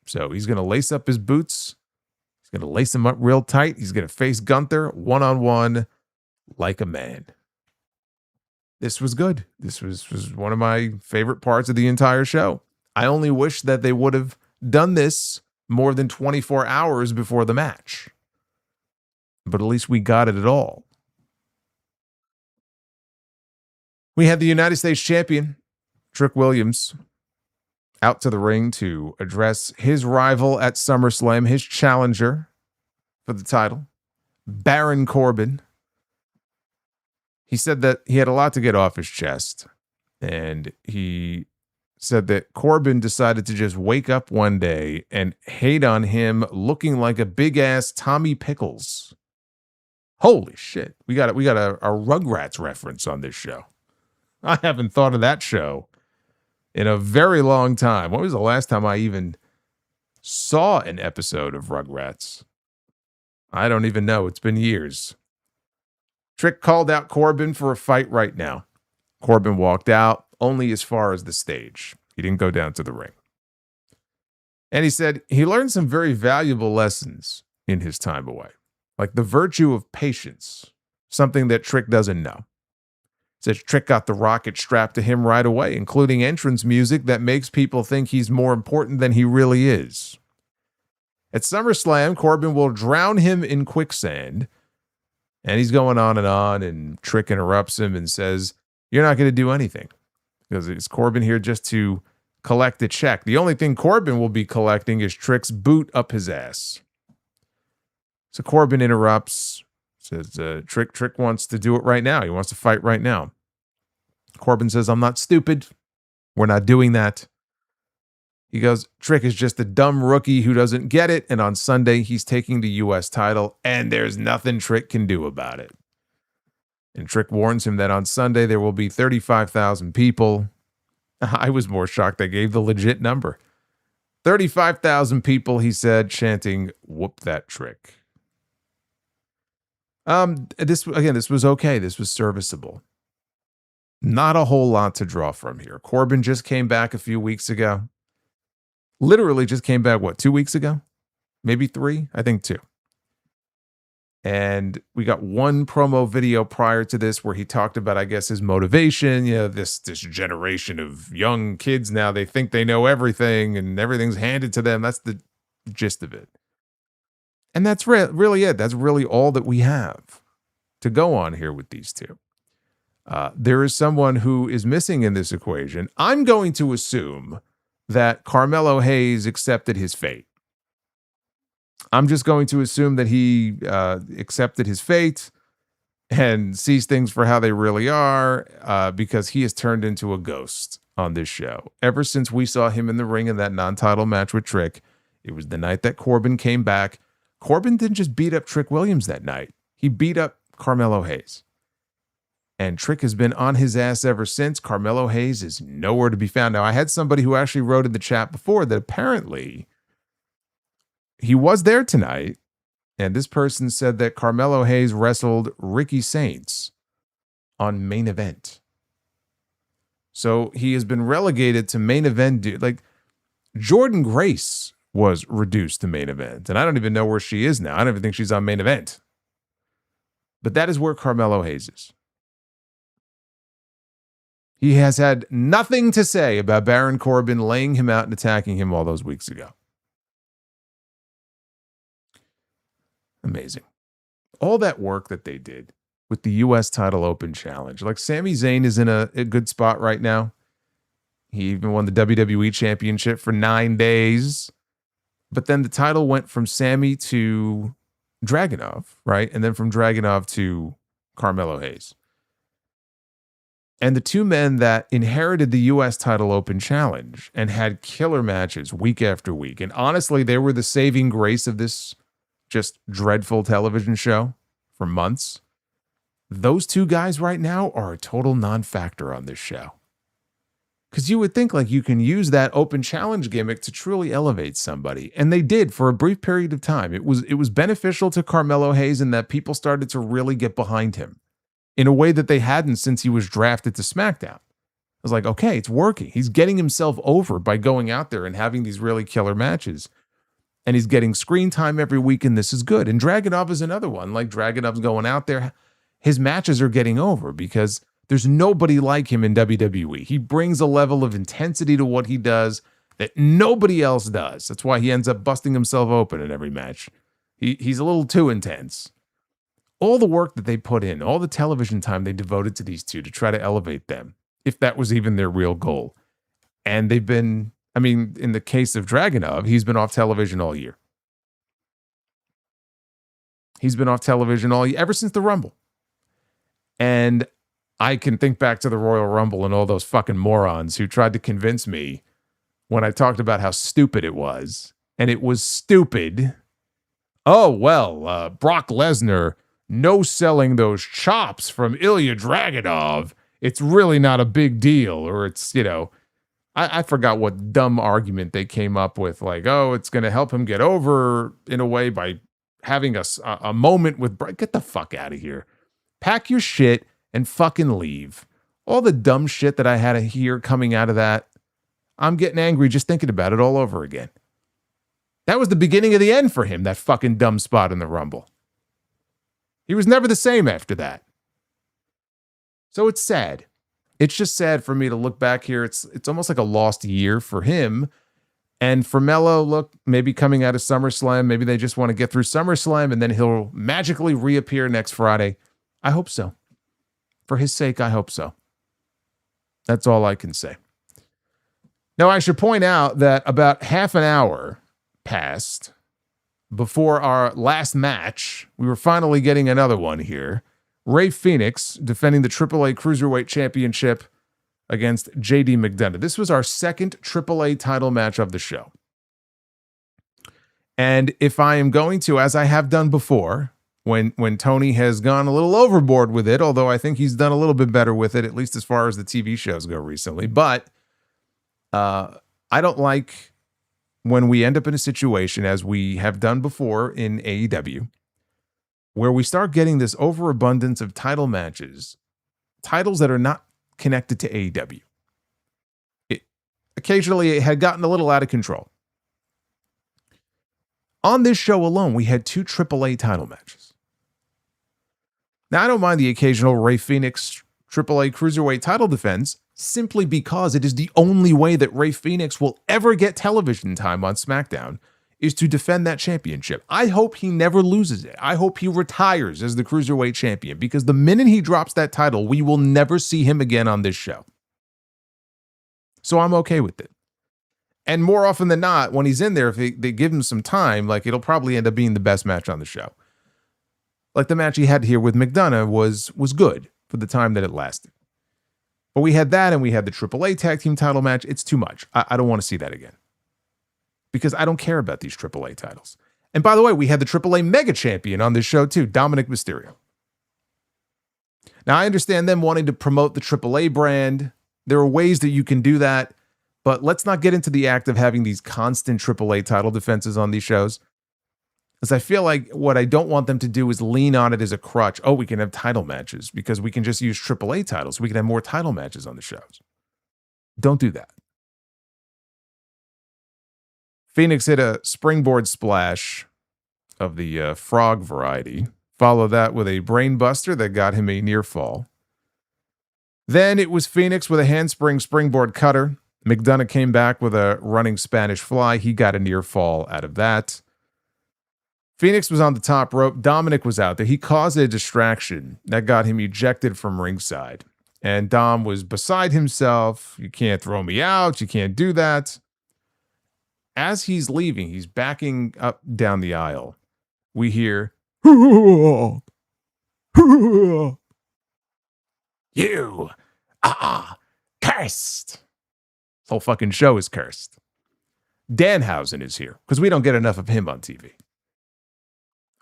So he's going to lace up his boots. He's going to lace them up real tight. He's going to face Gunther one-on-one like a man. This was good. This was one of my favorite parts of the entire show. I only wish that they would have done this more than 24 hours before the match. But at least we got it at all. We had the United States champion, Trick Williams, out to the ring to address his rival at SummerSlam, his challenger for the title, Baron Corbin. He said that he had a lot to get off his chest, and he said that Corbin decided to just wake up one day and hate on him looking like a big-ass Tommy Pickles. Holy shit. We got a Rugrats reference on this show. I haven't thought of that show in a very long time. When was the last time I even saw an episode of Rugrats? I don't even know. It's been years. Trick called out Corbin for a fight right now. Corbin walked out only as far as the stage. He didn't go down to the ring. And he said he learned some very valuable lessons in his time away, like the virtue of patience, something that Trick doesn't know. Says Trick got the rocket strapped to him right away, including entrance music that makes people think he's more important than he really is. At SummerSlam, Corbin will drown him in quicksand. And he's going on, and Trick interrupts him and says, "You're not going to do anything." Because it's Corbin here just to collect a check. The only thing Corbin will be collecting is Trick's boot up his ass. So Corbin interrupts, says Trick wants to do it right now. He wants to fight right now. Corbin says, "I'm not stupid. We're not doing that." He goes, "Trick is just a dumb rookie who doesn't get it, and on Sunday he's taking the U.S. title, and there's nothing Trick can do about it." And Trick warns him that on Sunday there will be 35,000 people. I was more shocked they gave the legit number. 35,000 people, he said, chanting, "Whoop that Trick." This was okay. This was serviceable. Not a whole lot to draw from here. Corbin just came back a few weeks ago. Literally just came back, 2 weeks ago? Maybe 3? I think 2. And we got one promo video prior to this where he talked about, I guess, his motivation. This generation of young kids now, they think they know everything and everything's handed to them. That's the gist of it. And that's really it. That's really all that we have to go on here with these two. There is someone who is missing in this equation. I'm going to assume that Carmelo Hayes accepted his fate. I'm just going to assume that he accepted his fate and sees things for how they really are, because he has turned into a ghost on this show. Ever since we saw him in the ring in that non-title match with Trick, it was the night that Corbin came back. Corbin didn't just beat up Trick Williams that night. He beat up Carmelo Hayes. And Trick has been on his ass ever since. Carmelo Hayes is nowhere to be found. Now, I had somebody who actually wrote in the chat before that apparently he was there tonight, and this person said that Carmelo Hayes wrestled Ricky Saints on Main Event. So he has been relegated to Main Event. Like, Jordan Grace was reduced to Main Event, and I don't even know where she is now. I don't even think she's on Main Event. But that is where Carmelo Hayes is. He has had nothing to say about Baron Corbin laying him out and attacking him all those weeks ago. Amazing. All that work that they did with the U.S. Title Open Challenge. Like, Sami Zayn is in a good spot right now. He even won the WWE Championship for 9 days. But then the title went from Sami to Dragunov, right? And then from Dragunov to Carmelo Hayes. And the two men that inherited the U.S. Title Open Challenge and had killer matches week after week. And honestly, they were the saving grace of this just dreadful television show for months. Those two guys right now are a total non-factor on this show. Because you would think like you can use that open challenge gimmick to truly elevate somebody. And they did for a brief period of time. It was beneficial to Carmelo Hayes in that people started to really get behind him in a way that they hadn't since he was drafted to SmackDown. I was like, okay, it's working. He's getting himself over by going out there and having these really killer matches. And he's getting screen time every week, and this is good. And Dragunov is another one. Like, Dragunov's going out there. His matches are getting over because there's nobody like him in WWE. He brings a level of intensity to what he does that nobody else does. That's why he ends up busting himself open in every match. He's a little too intense. All the work that they put in, all the television time they devoted to these two to try to elevate them, if that was even their real goal. And they've been, I mean, in the case of Dragunov, he's been off television all year. He's been off television all year, ever since the Rumble. And I can think back to the Royal Rumble and all those fucking morons who tried to convince me when I talked about how stupid it was. And it was stupid. Oh, well, Brock Lesnar no-selling those chops from Ilya Dragunov. It's really not a big deal. Or it's, I forgot what dumb argument they came up with. Like, oh, it's going to help him get over in a way by having a moment with Bray. Get the fuck out of here. Pack your shit and fucking leave. All the dumb shit that I had to hear coming out of that, I'm getting angry just thinking about it all over again. That was the beginning of the end for him, that fucking dumb spot in the Rumble. He was never the same after that. So it's sad. It's just sad for me to look back here. It's almost like a lost year for him. And for Melo, look, maybe coming out of SummerSlam, maybe they just want to get through SummerSlam and then he'll magically reappear next Friday. I hope so. For his sake, I hope so. That's all I can say. Now, I should point out that about half an hour passed before our last match. We were finally getting another one here. Rey Fenix defending the AAA Cruiserweight Championship against JD McDonough. This was our second AAA title match of the show. And if I am going to, as I have done before, when Tony has gone a little overboard with it, although I think he's done a little bit better with it, at least as far as the TV shows go recently. But I don't like when we end up in a situation, as we have done before in AEW, where we start getting this overabundance of title matches, titles that are not connected to AEW. Occasionally, it had gotten a little out of control. On this show alone, we had 2 AAA title matches. Now, I don't mind the occasional Rey Fenix AAA Cruiserweight title defense, simply because it is the only way that Rey Fenix will ever get television time on SmackDown, is to defend that championship. I hope he never loses it. I hope he retires as the Cruiserweight champion, because the minute he drops that title, we will never see him again on this show. So I'm okay with it. And more often than not, when he's in there, if they give him some time, like, it'll probably end up being the best match on the show. Like the match he had here with McDonough was good for the time that it lasted. But we had that, and we had the AAA Tag Team title match. It's too much. I don't want to see that again, because I don't care about these AAA titles. And by the way, we had the AAA Mega Champion on this show too, Dominic Mysterio. Now, I understand them wanting to promote the AAA brand. There are ways that you can do that, but let's not get into the act of having these constant AAA title defenses on these shows, because I feel like what I don't want them to do is lean on it as a crutch. Oh, we can have title matches because we can just use AAA titles. We can have more title matches on the shows. Don't do that. Phoenix hit a springboard splash of the frog variety. Follow that with a brain buster that got him a near fall. Then it was Phoenix with a handspring springboard cutter. McDonough came back with a running Spanish fly. He got a near fall out of that. Phoenix was on the top rope. Dominic was out there. He caused a distraction that got him ejected from ringside. And Dom was beside himself. You can't throw me out. You can't do that. As he's leaving, he's backing up down the aisle. We hear, "You are cursed." This whole fucking show is cursed. Danhausen is here, because we don't get enough of him on TV.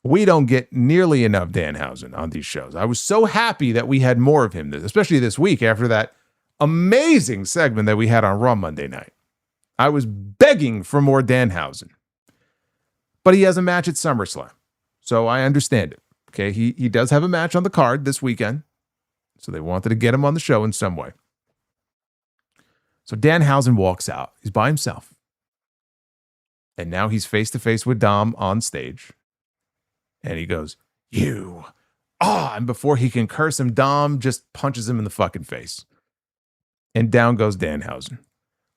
We don't get nearly enough Danhausen on these shows. I was so happy that we had more of him, especially this week after that amazing segment that we had on Raw Monday night. I was begging for more Danhausen. But he has a match at SummerSlam, so I understand it. Okay, he does have a match on the card this weekend, so they wanted to get him on the show in some way. So Danhausen walks out. He's by himself. And now he's face-to-face with Dom on stage. And he goes, "You are," and before he can curse him, Dom just punches him in the fucking face. And down goes Danhausen.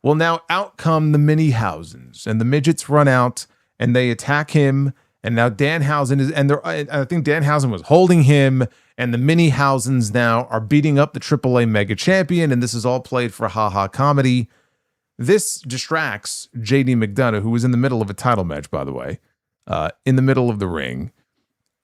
Well, now out come the Mini-Hausens, and the midgets run out, and they attack him, and now Danhausen is, and I think Danhausen was holding him, and the Mini-Hausens now are beating up the AAA Mega Champion, and this is all played for ha-ha comedy. This distracts JD McDonough, who was in the middle of a title match, by the way, in the middle of the ring.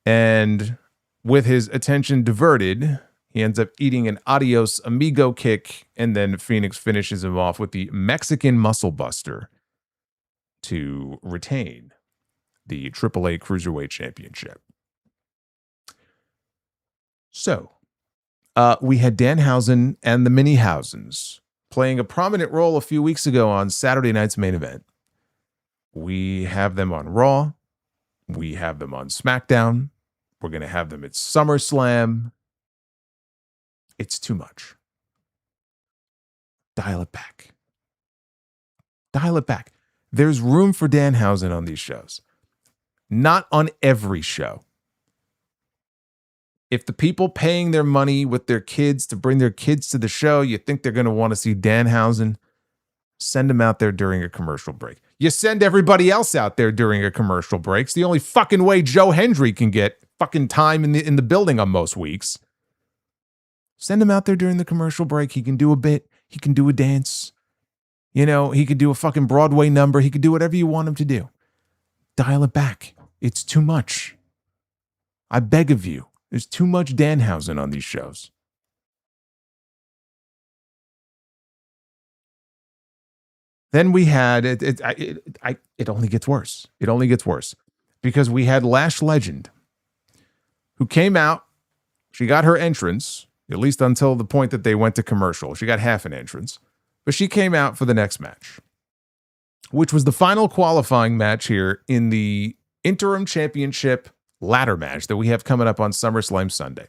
And with his attention diverted, he ends up eating an adios amigo kick, and then Phoenix finishes him off with the Mexican Muscle Buster to retain the AAA Cruiserweight Championship. So, we had Danhausen and the Mini-Hausens playing a prominent role a few weeks ago on Saturday night's main event. We have them on Raw. We have them on SmackDown. We're going to have them at SummerSlam. It's too much. Dial it back. Dial it back. There's room for Danhausen on these shows. Not on every show. If the people paying their money with their kids to bring their kids to the show, you think they're going to want to see Danhausen, send them out there during a commercial break. You send everybody else out there during a commercial break. It's the only fucking way Joe Hendry can get fucking time in the building on most weeks. Send him out there during the commercial break. He can do a bit. He can do a dance. You know, he could do a fucking Broadway number. He could do whatever you want him to do. Dial it back. It's too much. I beg of you. There's too much Danhausen on these shows. Then we had, it only gets worse. It only gets worse. Because we had Lash Legend, who came out. She got her entrance, at least until the point that they went to commercial. She got half an entrance. But she came out for the next match, which was the final qualifying match here in the Interim Championship ladder match that we have coming up on SummerSlam Sunday.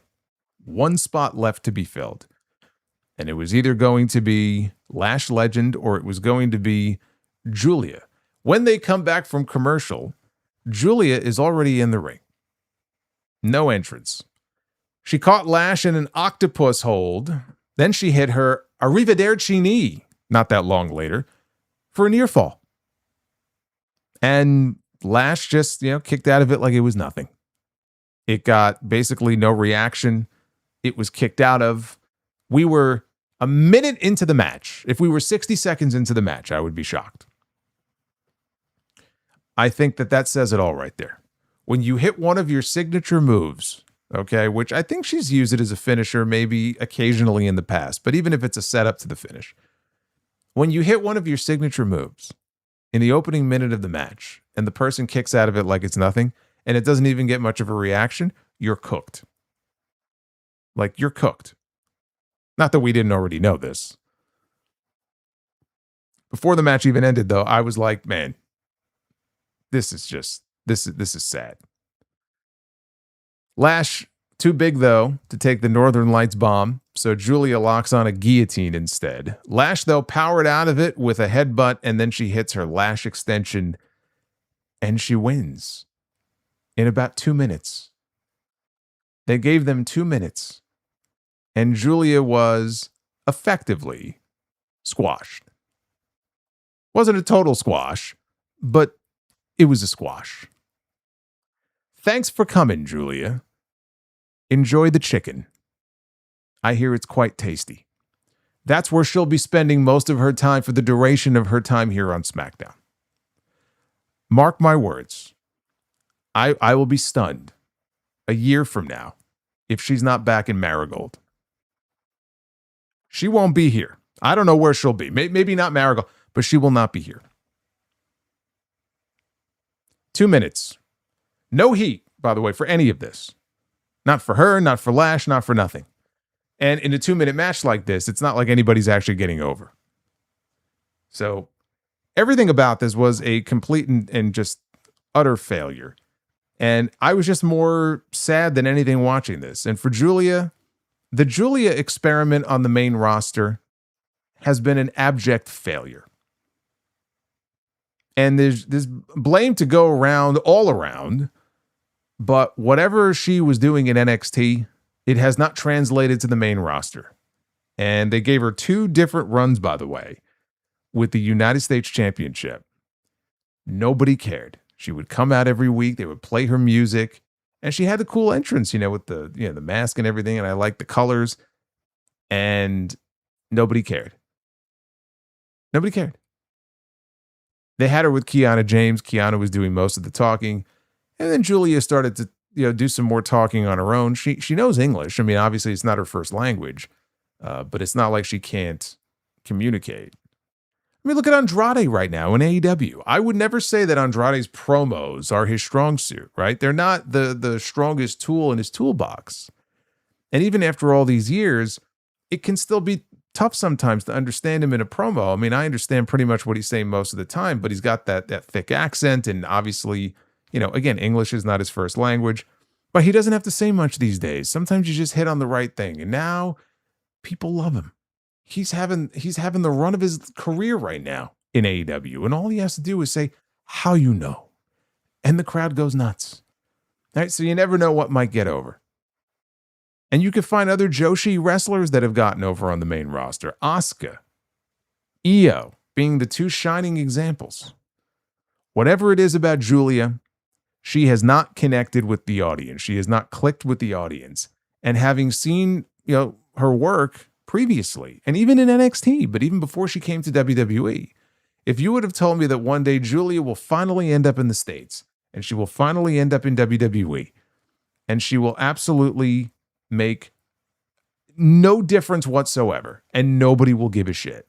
One spot left to be filled. And it was either going to be Lash Legend or it was going to be Giulia. When they come back from commercial, Giulia is already in the ring. No entrance. She caught Lash in an octopus hold. Then she hit her arrivederci knee, not that long later, for a near fall. And Lash just, kicked out of it like it was nothing. It got basically no reaction. It was kicked out of. We were a minute into the match. If we were 60 seconds into the match, I would be shocked. I think that says it all right there. When you hit one of your signature moves, okay, which I think she's used it as a finisher maybe occasionally in the past, but even if it's a setup to the finish, when you hit one of your signature moves in the opening minute of the match and the person kicks out of it like it's nothing and it doesn't even get much of a reaction, you're cooked. Like, you're cooked. Not that we didn't already know this. Before the match even ended, though, I was like, man, this is sad. Lash, too big, though, to take the Northern Lights bomb, so Giulia locks on a guillotine instead. Lash, though, powered out of it with a headbutt, and then she hits her Lash extension, and she wins in about 2 minutes. They gave them 2 minutes, and Giulia was effectively squashed. Wasn't a total squash, but it was a squash. Thanks for coming, Giulia. Enjoy the chicken. I hear it's quite tasty. That's where she'll be spending most of her time for the duration of her time here on SmackDown. Mark my words. I will be stunned a year from now if she's not back in Marigold. She won't be here. I don't know where she'll be. Maybe not Marigold, but she will not be here. 2 minutes. No heat, by the way, for any of this. Not for her, not for Lash, not for nothing. And in a 2-minute match like this, it's not like anybody's actually getting over. So everything about this was a complete and just utter failure. And I was just more sad than anything watching this. And for Giulia, the Giulia experiment on the main roster has been an abject failure. And there's blame to go around all around, but whatever she was doing in NXT, it has not translated to the main roster. And they gave her 2 different runs, by the way, with the United States Championship. Nobody cared. She would come out every week, they would play her music, and she had the cool entrance, with the the mask and everything, and I liked the colors, and nobody cared. Nobody cared. They had her with Kiana James. Kiana was doing most of the talking. And then Giulia started to do some more talking on her own. She knows English. I mean, obviously it's not her first language, but it's not like she can't communicate. I mean, look at Andrade right now in AEW. I would never say that Andrade's promos are his strong suit, right? They're not the strongest tool in his toolbox. And even after all these years, it can still be tough sometimes to understand him in a promo. I mean, I understand pretty much what he's saying most of the time, but he's got that thick accent, and obviously, Again, English is not his first language, but he doesn't have to say much these days. Sometimes you just hit on the right thing. And now people love him. He's having the run of his career right now in AEW. And all he has to do is say, how you know. And the crowd goes nuts. All right, so you never know what might get over. And you can find other Joshi wrestlers that have gotten over on the main roster. Asuka, Io being the two shining examples. Whatever it is about Giulia, she has not connected with the audience. She has not clicked with the audience. And having seen, her work previously, and even in NXT, but even before she came to WWE, if you would have told me that one day Giulia will finally end up in the States, and she will finally end up in WWE, and she will absolutely make no difference whatsoever, and nobody will give a shit,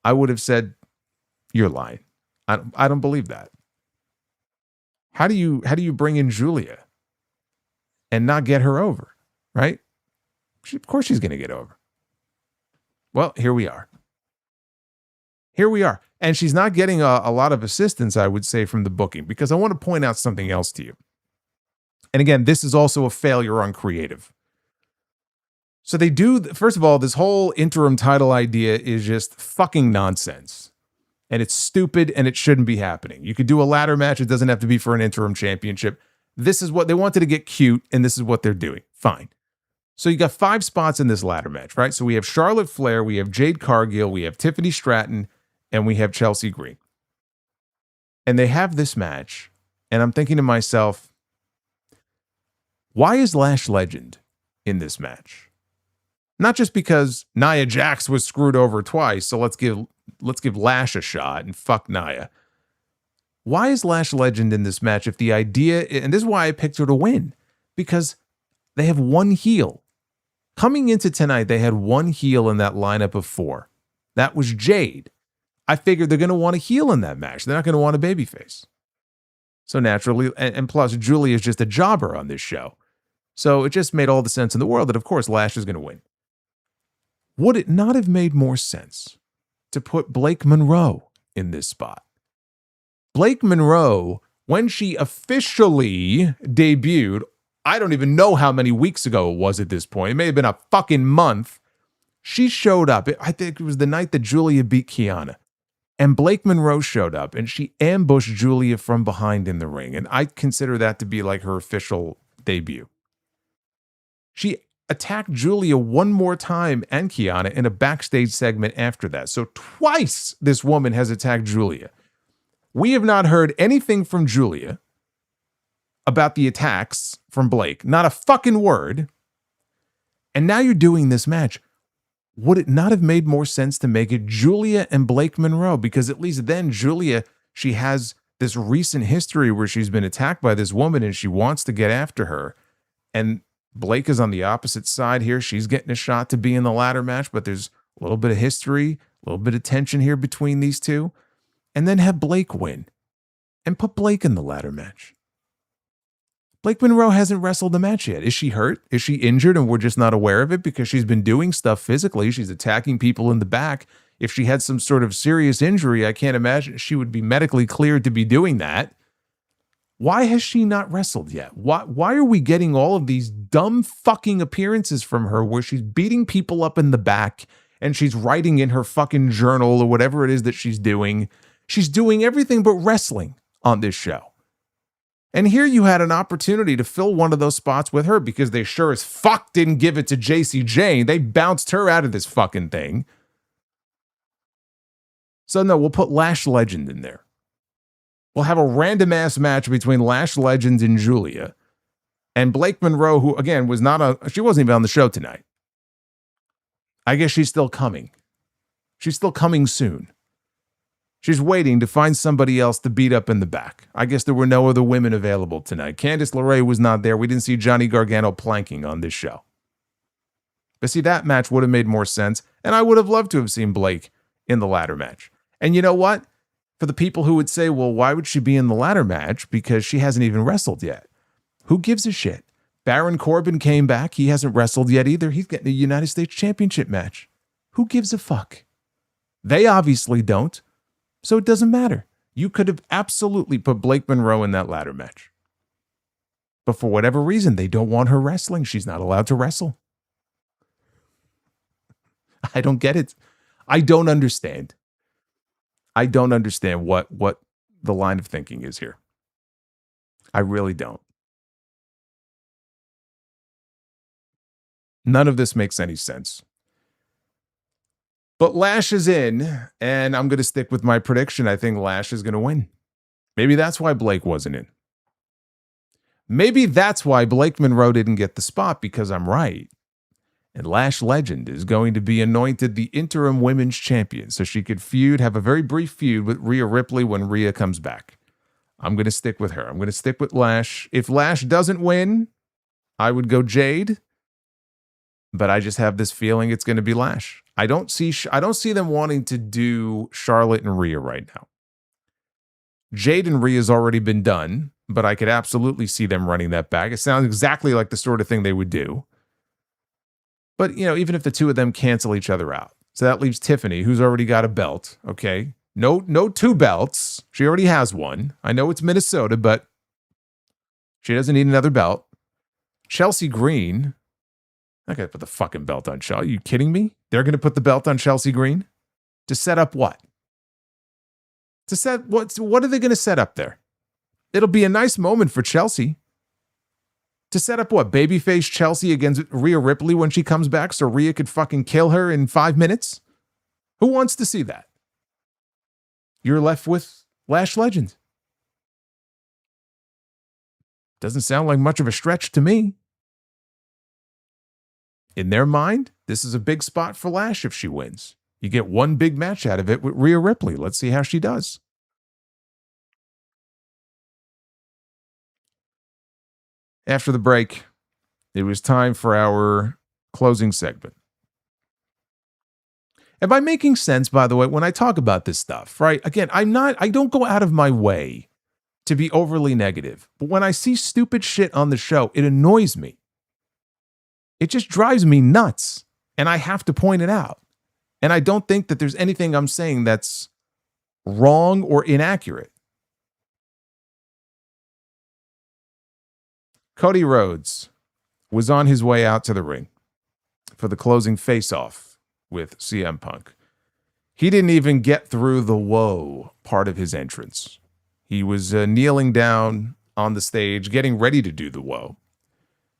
I would have said, you're lying. I don't believe that. How do you bring in Giulia and not get her over, right? Of course she's going to get over. Well, here we are. And she's not getting a lot of assistance, I would say, from the booking, because I want to point out something else to you. And again, this is also a failure on creative. So they do, first of all, this whole interim title idea is just fucking nonsense. And it's stupid and it shouldn't be happening. You could do a ladder match. It doesn't have to be for an interim championship. This is what they wanted to get cute, and this is what they're doing. Fine. So you got 5 spots in this ladder match, right? So we have Charlotte Flair, we have Jade Cargill, we have Tiffany Stratton, and we have Chelsea Green. And they have this match, and I'm thinking to myself, why is Lash Legend in this match? Not just because Nia Jax was screwed over twice, so let's give Lash a shot and fuck Nia. Why is Lash Legend in this match if the idea, and this is why I picked her to win, because they have one heel. Coming into tonight, they had one heel in that lineup of 4. That was Jade. I figured they're going to want a heel in that match. They're not going to want a babyface. So naturally, and plus, Giulia is just a jobber on this show. So it just made all the sense in the world that, of course, Lash is going to win. Would it not have made more sense to put Blake Monroe in this spot? Blake Monroe, when she officially debuted, I don't even know how many weeks ago it was at this point. It may have been a fucking month. She showed up. I think it was the night that Giulia beat Kiana. And Blake Monroe showed up and she ambushed Giulia from behind in the ring. And I consider that to be like her official debut. She attacked Giulia one more time and Kiana in a backstage segment after that. So twice this woman has attacked Giulia. We have not heard anything from Giulia about the attacks from Blake. Not a fucking word. And now you're doing this match. Would it not have made more sense to make it Giulia and Blake Monroe? Because at least then Giulia, she has this recent history where she's been attacked by this woman and she wants to get after her. And Blake is on the opposite side here. She's getting a shot to be in the ladder match, but there's a little bit of history, a little bit of tension here between these two. And then have Blake win and put Blake in the ladder match. Blake Monroe hasn't wrestled the match yet. Is she hurt? Is she injured and we're just not aware of it because she's been doing stuff physically? She's attacking people in the back. If she had some sort of serious injury, I can't imagine she would be medically cleared to be doing that. Why has she not wrestled yet? Why are we getting all of these dumb fucking appearances from her where she's beating people up in the back and she's writing in her fucking journal or whatever it is that she's doing? She's doing everything but wrestling on this show. And here you had an opportunity to fill one of those spots with her because they sure as fuck didn't give it to JC Jane. They bounced her out of this fucking thing. So no, we'll put Lash Legend in there. We'll have a random ass match between Lash Legend and Giulia. And Blake Monroe, who again she wasn't even on the show tonight. I guess she's still coming. She's still coming soon. She's waiting to find somebody else to beat up in the back. I guess there were no other women available tonight. Candice LeRae was not there. We didn't see Johnny Gargano planking on this show. But see, that match would have made more sense, and I would have loved to have seen Blake in the ladder match. And you know what? For the people who would say, well, why would she be in the ladder match? Because she hasn't even wrestled yet. Who gives a shit? Baron Corbin came back. He hasn't wrestled yet either. He's getting a United States Championship match. Who gives a fuck? They obviously don't. So it doesn't matter. You could have absolutely put Blake Monroe in that ladder match. But for whatever reason, they don't want her wrestling. She's not allowed to wrestle. I don't get it. I don't understand. I don't understand what the line of thinking is here. I really don't. None of this makes any sense. But Lash is in, and I'm going to stick with my prediction. I think Lash is going to win. Maybe that's why Blake wasn't in. Maybe that's why Blake Monroe didn't get the spot, because I'm right. And Lash Legend is going to be anointed the interim women's champion, so she could have a very brief feud with Rhea Ripley when Rhea comes back. I'm going to stick with her. I'm going to stick with Lash. If Lash doesn't win, I would go Jade. But I just have this feeling it's going to be Lash. I don't see them wanting to do Charlotte and Rhea right now. Jade and Rhea's already been done, but I could absolutely see them running that back. It sounds exactly like the sort of thing they would do. But, even if the two of them cancel each other out. So that leaves Tiffany, who's already got a belt, okay? No 2 belts. She already has one. I know it's Minnesota, but she doesn't need another belt. Chelsea Green. I gotta put the fucking belt on Chelsea. Are you kidding me? They're gonna put the belt on Chelsea Green? To set up what? What are they gonna set up there? It'll be a nice moment for Chelsea. To set up what? Babyface Chelsea against Rhea Ripley when she comes back so Rhea could fucking kill her in 5 minutes? Who wants to see that? You're left with Lash Legend. Doesn't sound like much of a stretch to me. In their mind, this is a big spot for Lash if she wins. You get one big match out of it with Rhea Ripley. Let's see how she does. After the break, it was time for our closing segment. Am I making sense, by the way, when I talk about this stuff, right? Again, I don't go out of my way to be overly negative. But when I see stupid shit on the show, it annoys me. It just drives me nuts. And I have to point it out. And I don't think that there's anything I'm saying that's wrong or inaccurate. Cody Rhodes was on his way out to the ring for the closing face-off with CM Punk. He didn't even get through the whoa part of his entrance. He was kneeling down on the stage, getting ready to do the whoa.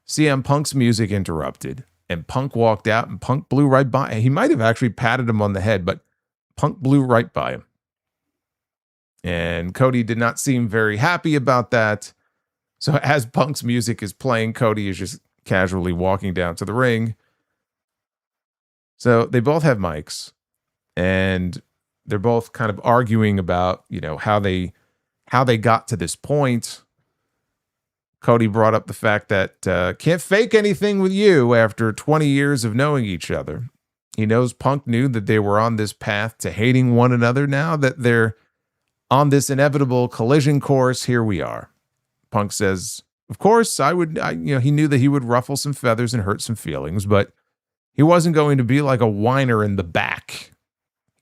CM Punk's music interrupted, and Punk walked out, and Punk blew right by him. He might have actually patted him on the head, but Punk blew right by him. And Cody did not seem very happy about that. So as Punk's music is playing, Cody is just casually walking down to the ring. So they both have mics, and they're both kind of arguing about, how they got to this point. Cody brought up the fact that can't fake anything with you after 20 years of knowing each other. He knows Punk knew that they were on this path to hating one another. Now that they're on this inevitable collision course, here we are. Punk says, of course, he knew that he would ruffle some feathers and hurt some feelings, but he wasn't going to be like a whiner in the back.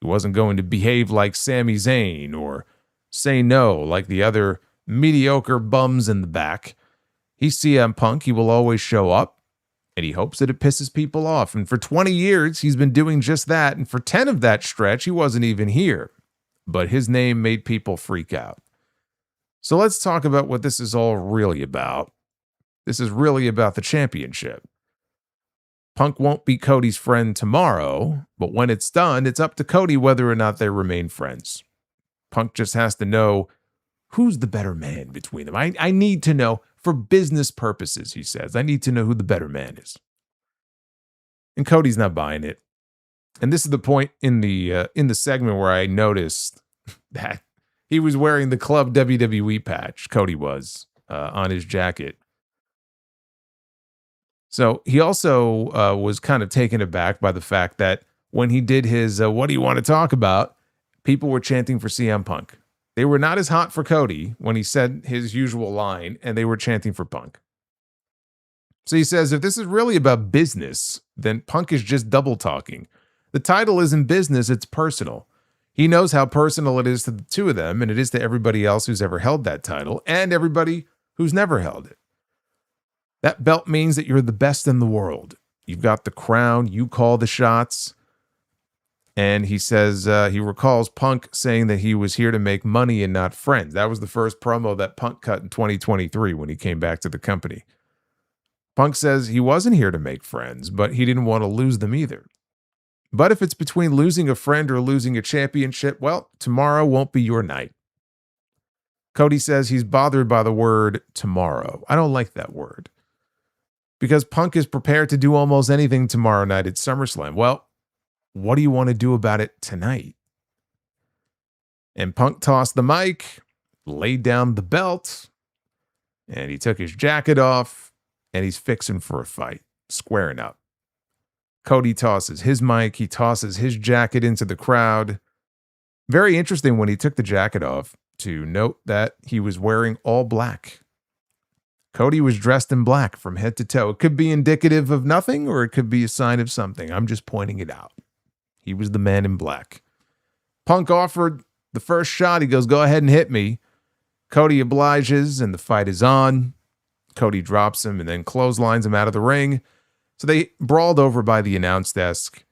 He wasn't going to behave like Sami Zayn or say no like the other mediocre bums in the back. He's CM Punk. He will always show up, and he hopes that it pisses people off. And for 20 years, he's been doing just that. And for 10 of that stretch, he wasn't even here. But his name made people freak out. So let's talk about what this is all really about. This is really about the championship. Punk won't be Cody's friend tomorrow, but when it's done, it's up to Cody whether or not they remain friends. Punk just has to know who's the better man between them. I need to know, for business purposes, he says. I need to know who the better man is. And Cody's not buying it. And this is the point in the segment where I noticed that he was wearing the Club WWE patch, Cody was, on his jacket. So he also was kind of taken aback by the fact that when he did his what do you want to talk about, people were chanting for CM Punk. They were not as hot for Cody when he said his usual line, and they were chanting for Punk. So he says, if this is really about business, then Punk is just double talking. The title isn't business, it's personal. He knows how personal it is to the two of them, and it is to everybody else who's ever held that title and everybody who's never held it. That belt means that you're the best in the world. You've got the crown, you call the shots. And he says he recalls Punk saying that he was here to make money and not friends. That was the first promo that Punk cut in 2023 when he came back to the company. Punk says he wasn't here to make friends, but he didn't want to lose them either. But if it's between losing a friend or losing a championship, well, tomorrow won't be your night. Cody says he's bothered by the word tomorrow. I don't like that word. Because Punk is prepared to do almost anything tomorrow night at SummerSlam. Well, what do you want to do about it tonight? And Punk tossed the mic, laid down the belt, and he took his jacket off, and he's fixing for a fight, squaring up. Cody tosses his mic, he tosses his jacket into the crowd. Very interesting when he took the jacket off to note that he was wearing all black. Cody was dressed in black from head to toe. It could be indicative of nothing, or it could be a sign of something. I'm just pointing it out. He was the man in black. Punk offered the first shot. He goes, go ahead and hit me. Cody obliges, and the fight is on. Cody drops him and then clotheslines him out of the ring. So they brawled over by the announce desk,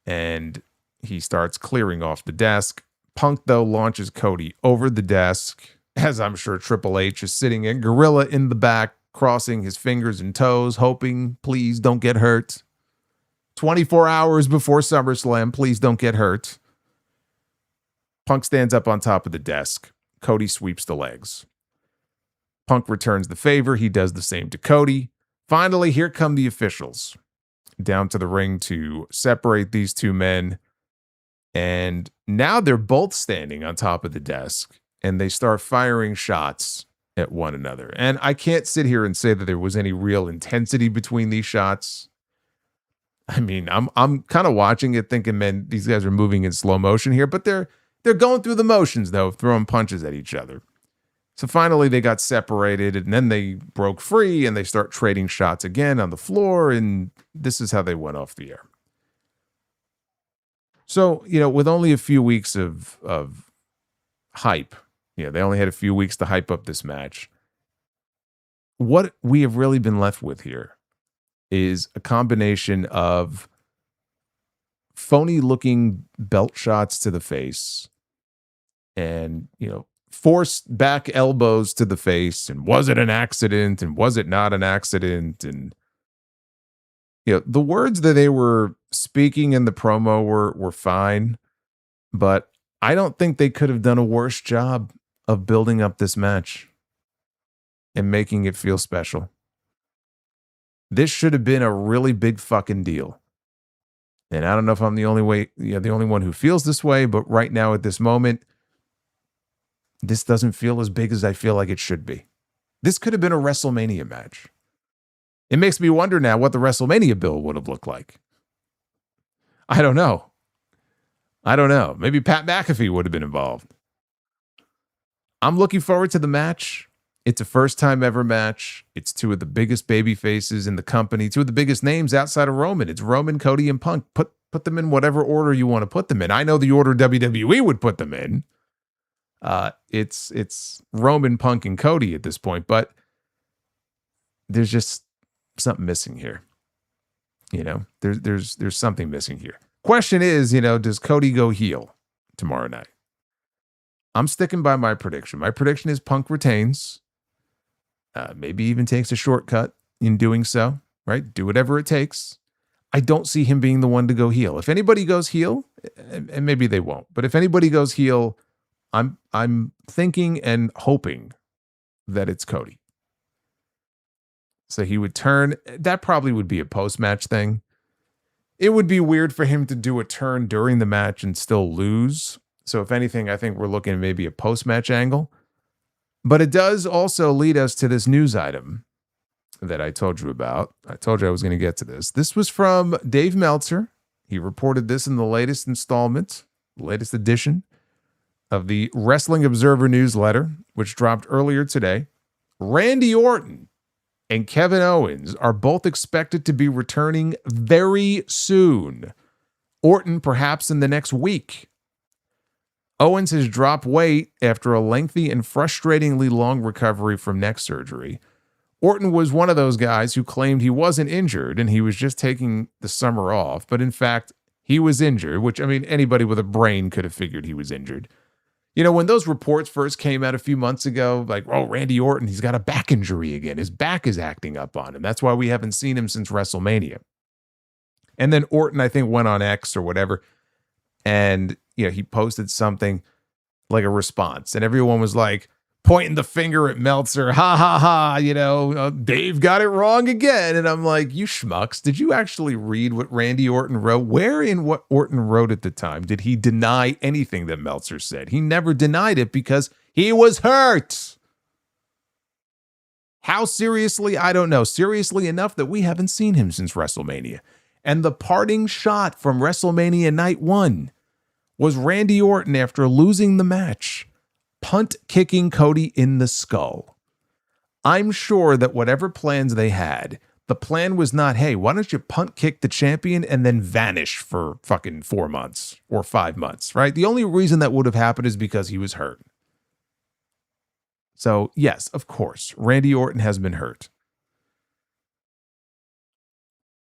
and he starts clearing off the desk. Punk, though, launches Cody over the desk, as I'm sure Triple H is sitting in gorilla in the back, crossing his fingers and toes, hoping, please don't get hurt. 24 hours before SummerSlam, please don't get hurt. Punk stands up on top of the desk. Cody sweeps the legs. Punk returns the favor. He does the same to Cody. Finally, here come the officials down to the ring to separate these two men. And now they're both standing on top of the desk, and they start firing shots at one another. And I can't sit here and say that there was any real intensity between these shots. I mean, I'm kind of watching it thinking, man, these guys are moving in slow motion here, but they're going through the motions, though, throwing punches at each other. So finally they got separated, and then they broke free, and they start trading shots again on the floor, and this is how they went off the air. So, with only a few weeks of hype, they only had a few weeks to hype up this match. What we have really been left with here is a combination of phony-looking belt shots to the face and, forced back elbows to the face, and was it an accident, and was it not an accident, and the words that they were speaking in the promo were fine, but I don't think they could have done a worse job of building up this match and making it feel special. This should have been a really big fucking deal. And I don't know if I'm the only one who feels this way, but right now at this moment, this doesn't feel as big as I feel like it should be. This could have been a WrestleMania match. It makes me wonder now what the WrestleMania bill would have looked like. I don't know. Maybe Pat McAfee would have been involved. I'm looking forward to the match. It's a first time ever match. It's two of the biggest baby faces in the company, two of the biggest names outside of Roman. It's Roman, Cody, and Punk. Put them in whatever order you want to put them in. I know the order WWE would put them in. It's Roman, Punk, and Cody at this point, but there's just something missing here. There's something missing here. Question is, does Cody go heel tomorrow night? I'm sticking by my prediction. My prediction is Punk retains. Maybe even takes a shortcut in doing so, right? Do whatever it takes. I don't see him being the one to go heel. If anybody goes heel, and maybe they won't, but if anybody goes heel, I'm thinking and hoping that it's Cody. So he would turn. That probably would be a post-match thing. It would be weird for him to do a turn during the match and still lose. So if anything, I think we're looking at maybe a post-match angle. But it does also lead us to this news item that I told you about. I told you I was going to get to this. This was from Dave Meltzer. He reported this in the latest installment, latest edition of the Wrestling Observer newsletter, which dropped earlier today. Randy Orton and Kevin Owens are both expected to be returning very soon. Orton perhaps in the next week. Owens has dropped weight after a lengthy and frustratingly long recovery from neck surgery. Orton was one of those guys who claimed he wasn't injured and he was just taking the summer off. But in fact, he was injured, which, I mean, anybody with a brain could have figured he was injured. You know, when those reports first came out a few months ago, like, oh, Randy Orton, he's got a back injury again. His back is acting up on him. That's why we haven't seen him since WrestleMania. And then Orton, I think, went on X or whatever. And, you know, he posted something like a response. And everyone was like, pointing the finger at Meltzer, ha ha ha, you know, Dave got it wrong again. And I'm like, you schmucks, did you actually read what Randy Orton wrote? Where in what Orton wrote at the time did he deny anything that Meltzer said? He never denied it because he was hurt. How seriously? I don't know. Seriously enough that we haven't seen him since WrestleMania. And the parting shot from WrestleMania Night 1 was Randy Orton after losing the match, punt kicking Cody in the skull. I'm sure that whatever plans they had, the plan was not, hey, why don't you punt kick the champion and then vanish for fucking 4 months or 5 months, right? The only reason that would have happened is because he was hurt. So, yes, of course, Randy Orton has been hurt.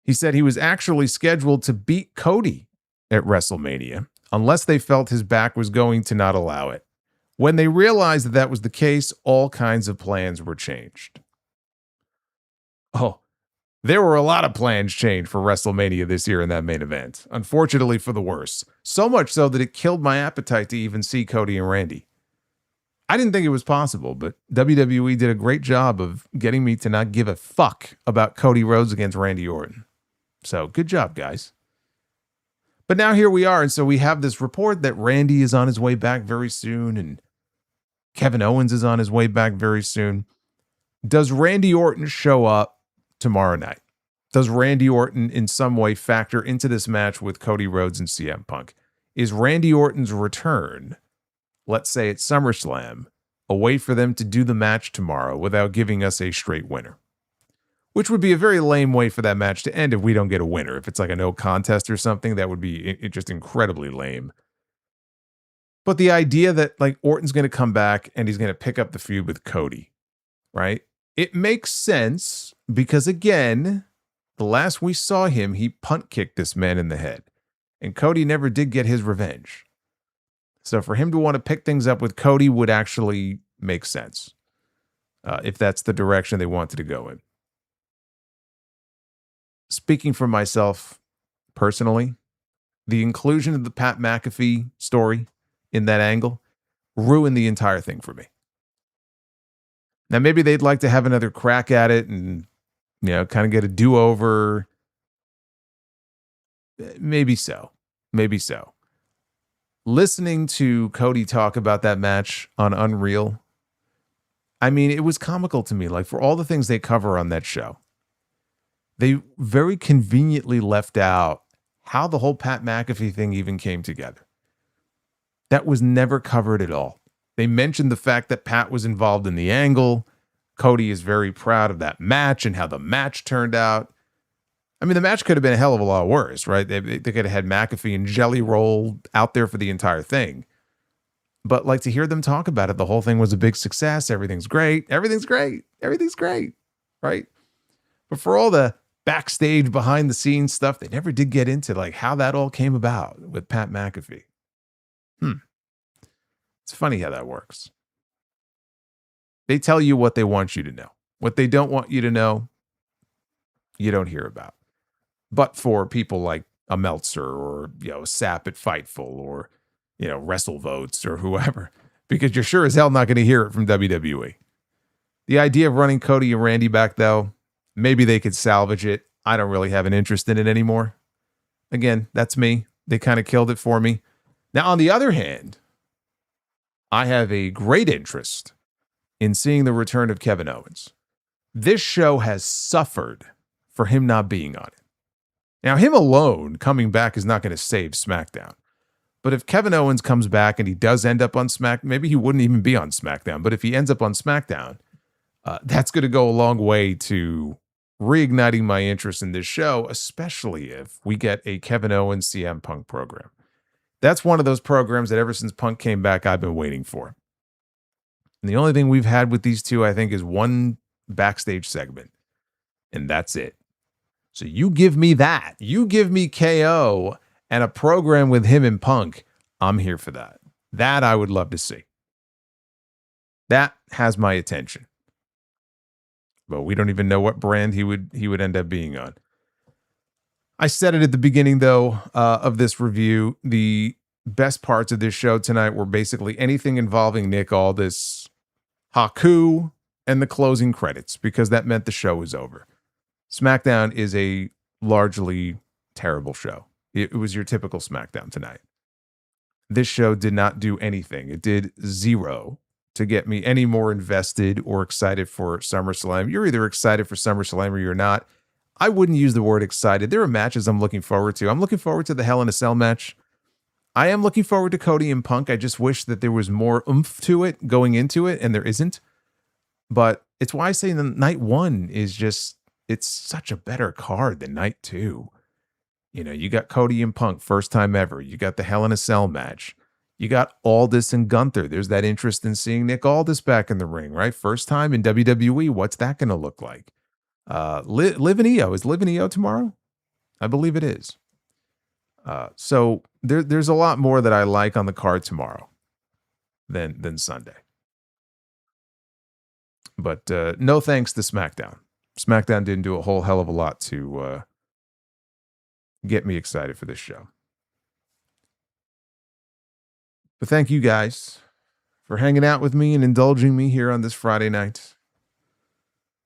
He said he was actually scheduled to beat Cody at WrestleMania, unless they felt his back was going to not allow it. When they realized that that was the case, all kinds of plans were changed. Oh, there were a lot of plans changed for WrestleMania this year in that main event. Unfortunately for the worse. So much so that it killed my appetite to even see Cody and Randy. I didn't think it was possible, but WWE did a great job of getting me to not give a fuck about Cody Rhodes against Randy Orton. So good job, guys. But now here we are, and so we have this report that Randy is on his way back very soon, and Kevin Owens is on his way back very soon. Does Randy Orton show up tomorrow night? Does Randy Orton in some way factor into this match with Cody Rhodes and CM Punk? Is Randy Orton's return, let's say at SummerSlam, a way for them to do the match tomorrow without giving us a straight winner? Which would be a very lame way for that match to end if we don't get a winner. If it's like a no contest or something, that would be just incredibly lame. But the idea that like Orton's going to come back and he's going to pick up the feud with Cody, right? It makes sense because, again, the last we saw him, he punt kicked this man in the head. And Cody never did get his revenge. So for him to want to pick things up with Cody would actually make sense if that's the direction they wanted to go in. Speaking for myself personally, the inclusion of the Pat McAfee story in that angle ruined the entire thing for me. Now, maybe they'd like to have another crack at it and, you know, kind of get a do-over. Maybe so. Maybe so. Listening to Cody talk about that match on Unreal, I mean, it was comical to me. Like, for all the things they cover on that show, they very conveniently left out how the whole Pat McAfee thing even came together. That was never covered at all. They mentioned the fact that Pat was involved in the angle. Cody is very proud of that match and how the match turned out. I mean, the match could have been a hell of a lot worse, right? They could have had McAfee and Jelly Roll out there for the entire thing. But like, to hear them talk about it, the whole thing was a big success. Everything's great. Everything's great. Everything's great, right? But for all the backstage, behind the scenes stuff, they never did get into like how that all came about with Pat McAfee. It's funny how that works. They tell you what they want you to know. What they don't want you to know, you don't hear about. But for people like a Meltzer or, you know, Sap at Fightful or, you know, WrestleVotes or whoever, because you're sure as hell not going to hear it from WWE. The idea of running Cody and Randy back, though, maybe they could salvage it. I don't really have an interest in it anymore. Again, that's me. They kind of killed it for me. Now, on the other hand, I have a great interest in seeing the return of Kevin Owens. This show has suffered for him not being on it. Now, him alone coming back is not going to save SmackDown. But if Kevin Owens comes back and he does end up on SmackDown, maybe he wouldn't even be on SmackDown, but if he ends up on SmackDown, that's going to go a long way to reigniting my interest in this show, especially if we get a Kevin Owens CM Punk program. That's one of those programs that ever since Punk came back, I've been waiting for. And the only thing we've had with these two, I think, is one backstage segment. And that's it. So you give me that. You give me KO and a program with him and Punk. I'm here for that. That I would love to see. That has my attention. But we don't even know what brand he would end up being on. I said it at the beginning, though, of this review. The best parts of this show tonight were basically anything involving Nick Aldis, Haku, and the closing credits, because that meant the show was over. SmackDown is a largely terrible show. It was your typical SmackDown tonight. This show did not do anything. It did zero to get me any more invested or excited for SummerSlam. You're either excited for SummerSlam or you're not. I wouldn't use the word excited. There are matches I'm looking forward to. I'm looking forward to the Hell in a Cell match. I am looking forward to Cody and Punk. I just wish that there was more oomph to it going into it, and there isn't. But it's why I say the night one is just, it's such a better card than night two. You know, you got Cody and Punk, first time ever. You got the Hell in a Cell match. You got Aldis and Gunther. There's that interest in seeing Nick Aldis back in the ring, right? First time in WWE. What's that going to look like? Liv and Io. Is Liv and Io tomorrow? I believe it is. So there's a lot more that I like on the card tomorrow than Sunday. But no thanks to SmackDown. SmackDown didn't do a whole hell of a lot to get me excited for this show. But thank you guys for hanging out with me and indulging me here on this Friday night.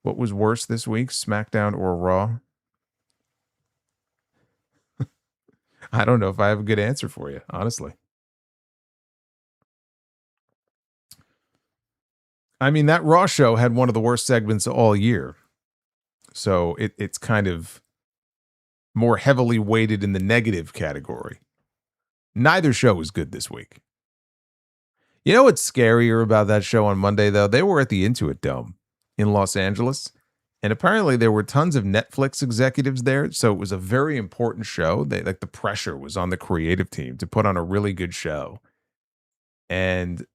What was worse this week, SmackDown or Raw? I don't know if I have a good answer for you, honestly. I mean, that Raw show had one of the worst segments all year. So it's kind of more heavily weighted in the negative category. Neither show was good this week. You know what's scarier about that show on Monday, though? They were at the Intuit Dome in Los Angeles, and apparently there were tons of Netflix executives there, so it was a very important show. The pressure was on the creative team to put on a really good show. And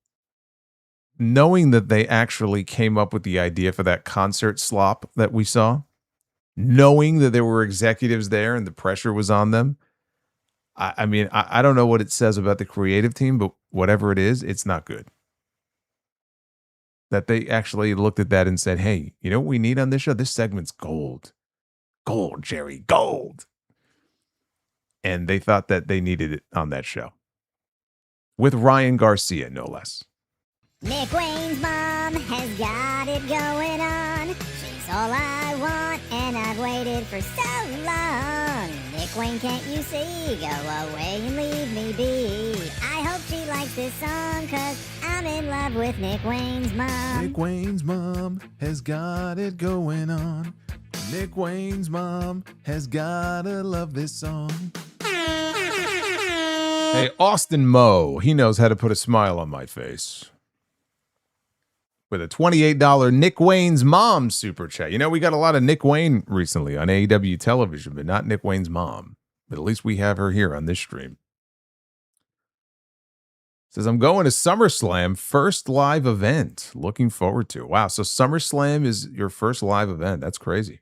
knowing that they actually came up with the idea for that concert slop that we saw, knowing that there were executives there and the pressure was on them, I mean, I don't know what it says about the creative team, but whatever it is, it's not good. That they actually looked at that and said, hey, you know what we need on this show? This segment's gold. Gold, Jerry, gold. And they thought that they needed it on that show. With Ryan Garcia, no less. Nick Wayne's mom has got it going on. She's all I want, and I've waited for so long. Nick Wayne, can't you see? Go away and leave me be. I hope she likes this song, 'cause I'm in love with Nick Wayne's mom. Nick Wayne's mom has got it going on. Nick Wayne's mom has gotta love this song. Hey, Austin Moe, he knows how to put a smile on my face. With a $28 Nick Wayne's mom super chat. You know, we got a lot of Nick Wayne recently on AEW television, but not Nick Wayne's mom. But at least we have her here on this stream. Says, I'm going to SummerSlam, first live event. Looking forward to it. Wow, so SummerSlam is your first live event. That's crazy.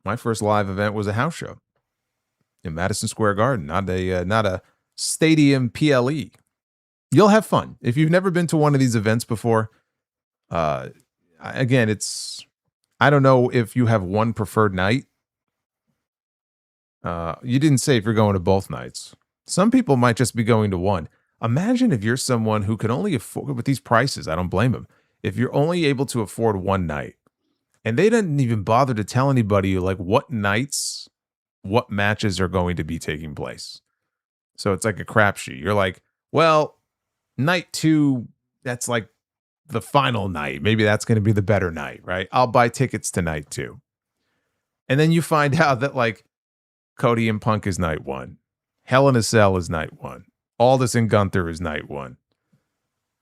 My first live event was a house show in Madison Square Garden, not a stadium PLE. You'll have fun. If you've never been to one of these events before, again, I don't know if you have one preferred night. You didn't say if you're going to both nights. Some people might just be going to one. Imagine if you're someone who can only afford, with these prices, I don't blame them. If you're only able to afford one night, and they didn't even bother to tell anybody like what nights, what matches are going to be taking place. So it's like a crapshoot. You're like, well, night 2, that's like the final night. Maybe that's going to be the better night, right? I'll buy tickets to night 2. And then you find out that like Cody and Punk is night 1. Hell in a Cell is night 1. Aldis and Gunther is night 1.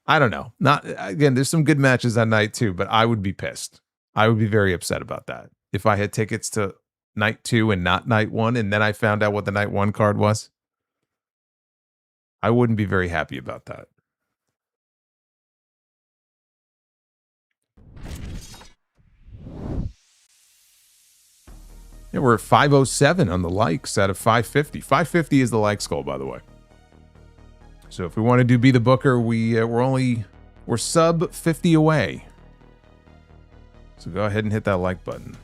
I don't know. There's some good matches on night 2, but I would be pissed. I would be very upset about that. If I had tickets to night 2 and not night 1, and then I found out what the night 1 card was. I wouldn't be very happy about that. Yeah, we're at 507 on the likes out of 550. 550 is the likes goal, by the way. So if we want to do Be the Booker, we're sub 50 away. So go ahead and hit that like button.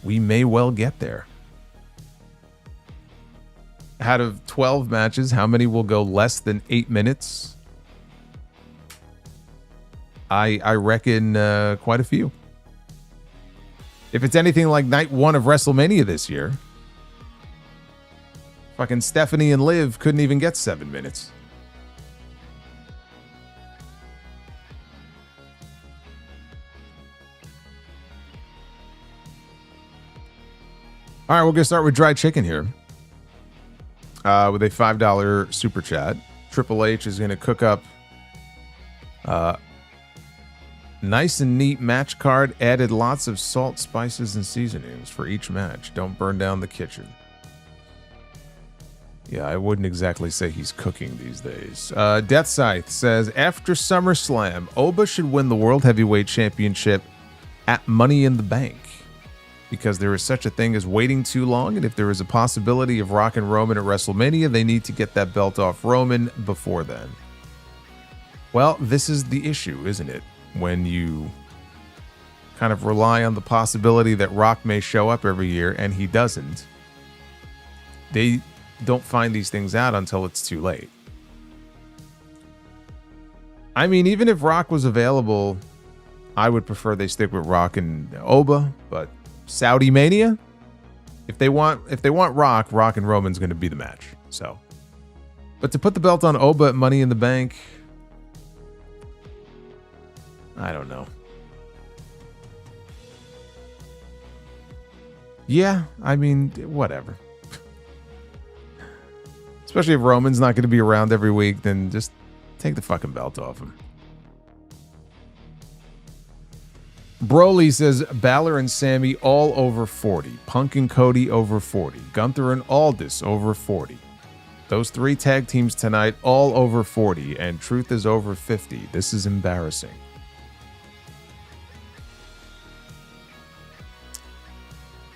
We may well get there. Out of 12 matches, how many will go less than 8 minutes? I reckon quite a few. If it's anything like night 1 of WrestleMania this year, fucking Stephanie and Liv couldn't even get 7 minutes. All right, we're going to start with Dry Chicken here. With a $5 super chat. Triple H is going to cook up nice and neat match card. Added lots of salt, spices, and seasonings for each match. Don't burn down the kitchen. Yeah, I wouldn't exactly say he's cooking these days. Death Scythe says, after SummerSlam, Oba should win the World Heavyweight Championship at Money in the Bank. Because there is such a thing as waiting too long, and if there is a possibility of Rock and Roman at WrestleMania, they need to get that belt off Roman before then. Well, this is the issue, isn't it? When you kind of rely on the possibility that Rock may show up every year, and he doesn't. They don't find these things out until it's too late. I mean, even if Rock was available, I would prefer they stick with Rock and Oba, but Saudi Mania, if they want Rock and Roman's going to be the match. So, but to put the belt on Oba at Money in the Bank, I don't know. Yeah, I mean, whatever. Especially if Roman's not going to be around every week, then just take the fucking belt off him. Broly says Balor and Sammy all over 40. Punk and Cody over 40. Gunther and Aldis over 40. Those 3 tag teams tonight all over 40. And Truth is over 50. This is embarrassing.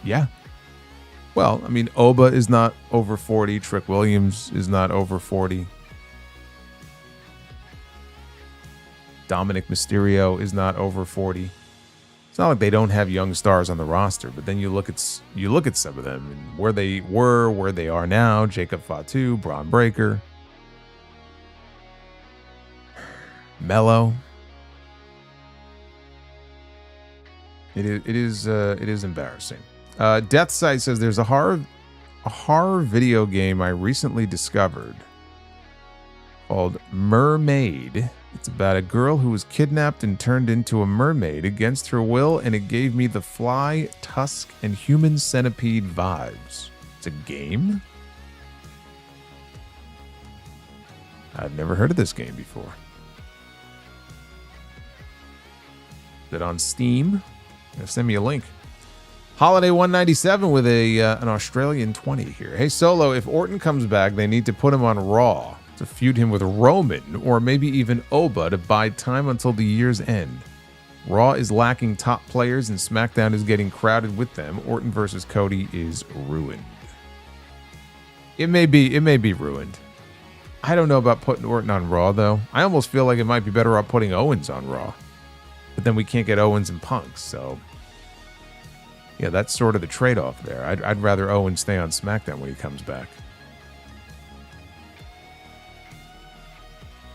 Yeah. Well, I mean, Oba is not over 40. Trick Williams is not over 40. Dominic Mysterio is not over 40. It's not like they don't have young stars on the roster, but then you look at some of them and where they were, where they are now. Jacob Fatu, Braun Breaker, Mello. It is embarrassing. Death Sight says there's a horror video game I recently discovered called Mermaid. It's about a girl who was kidnapped and turned into a mermaid against her will, and it gave me the Fly, Tusk, and Human Centipede vibes. It's a game? I've never heard of this game before. Is it on Steam? Send me a link. Holiday 197 with an Australian 20 here. Hey, Solo, if Orton comes back, they need to put him on Raw to feud him with Roman or maybe even Oba to bide time until the year's end. Raw is lacking top players and SmackDown is getting crowded with them. Orton versus Cody is ruined. It may be ruined. I don't know about putting Orton on Raw, though. I almost feel like it might be better off putting Owens on Raw. But then we can't get Owens and Punk, so... yeah, that's sort of the trade-off there. I'd rather Owens stay on SmackDown when he comes back.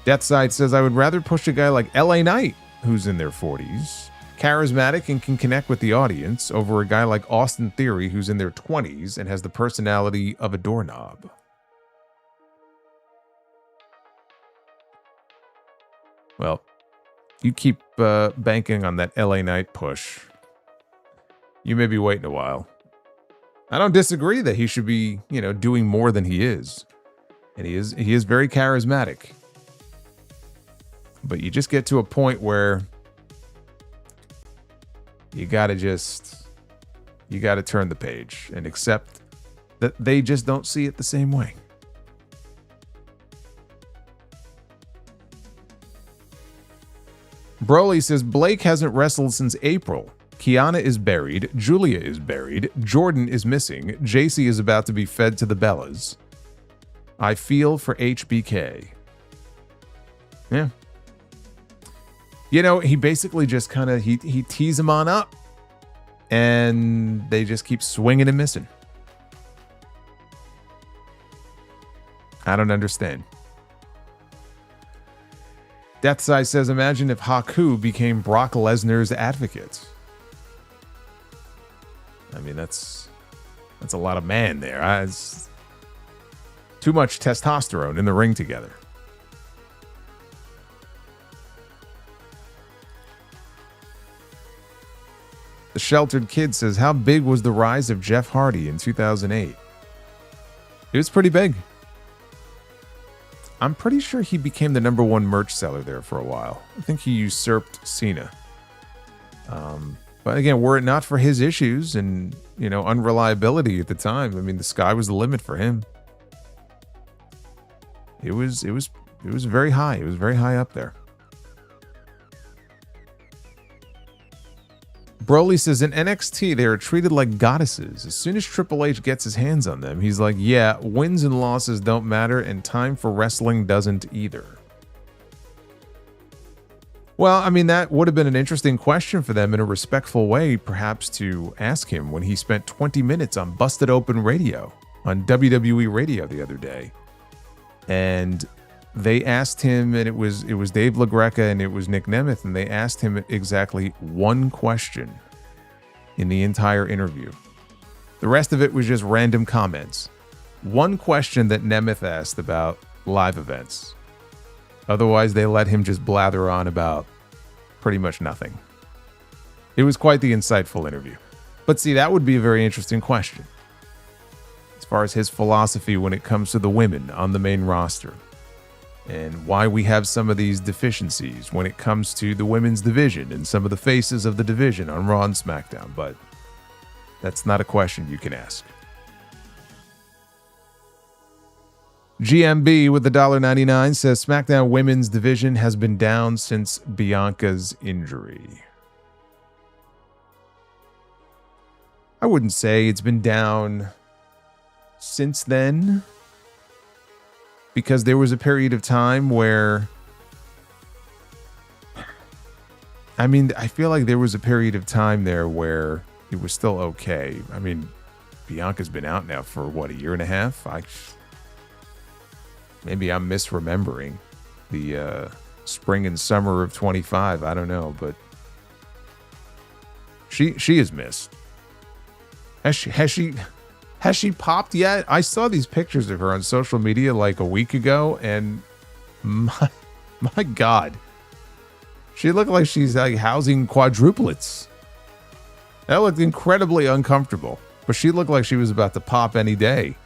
Deathside says, I would rather push a guy like LA Knight, who's in their 40s, charismatic and can connect with the audience, over a guy like Austin Theory, who's in their 20s and has the personality of a doorknob. Well, you keep banking on that LA Knight push. You may be waiting a while. I don't disagree that he should be, doing more than he is. And he is very charismatic. But you just get to a point where you got to turn the page and accept that they just don't see it the same way. Broly says Blake hasn't wrestled since April. Kiana is buried. Giulia is buried. Jordan is missing. JC is about to be fed to the Bellas. I feel for HBK. Yeah. You know, he basically just kind of, he tees him on up. And they just keep swinging and missing. I don't understand. Deathside says, imagine if Haku became Brock Lesnar's advocate. I mean, that's a lot of man there. It's too much testosterone in the ring together. The Sheltered Kid says, how big was the rise of Jeff Hardy in 2008? It was pretty big. I'm pretty sure he became the #1 merch seller there for a while. I think he usurped Cena. But again, were it not for his issues and, you know, unreliability at the time, I mean, the sky was the limit for him. It was very high. It was very high up there. Broly says, in NXT, they are treated like goddesses. As soon as Triple H gets his hands on them, he's like, yeah, wins and losses don't matter, and time for wrestling doesn't either. Well, I mean, that would have been an interesting question for them in a respectful way, perhaps, to ask him when he spent 20 minutes on Busted Open Radio, on WWE Radio the other day. And they asked him, and it was Dave LaGreca and it was Nick Nemeth, and they asked him exactly one question in the entire interview. The rest of it was just random comments. One question that Nemeth asked about live events. Otherwise, they let him just blather on about pretty much nothing. It was quite the insightful interview. But see, that would be a very interesting question. As far as his philosophy when it comes to the women on the main roster. And why we have some of these deficiencies when it comes to the women's division and some of the faces of the division on Raw and SmackDown. But that's not a question you can ask. GMB with the $1.99 says SmackDown women's division has been down since Bianca's injury. I wouldn't say it's been down since then, because there was a period of time where, I mean, I feel like there was a period of time there where it was still okay. I mean, Bianca's been out now for what, a year and a half? Maybe I'm misremembering the spring and summer of 25. I don't know, but she is missed. Has she popped yet? I saw these pictures of her on social media like a week ago, and my God, she looked like she's like housing quadruplets. That looked incredibly uncomfortable, but she looked like she was about to pop any day.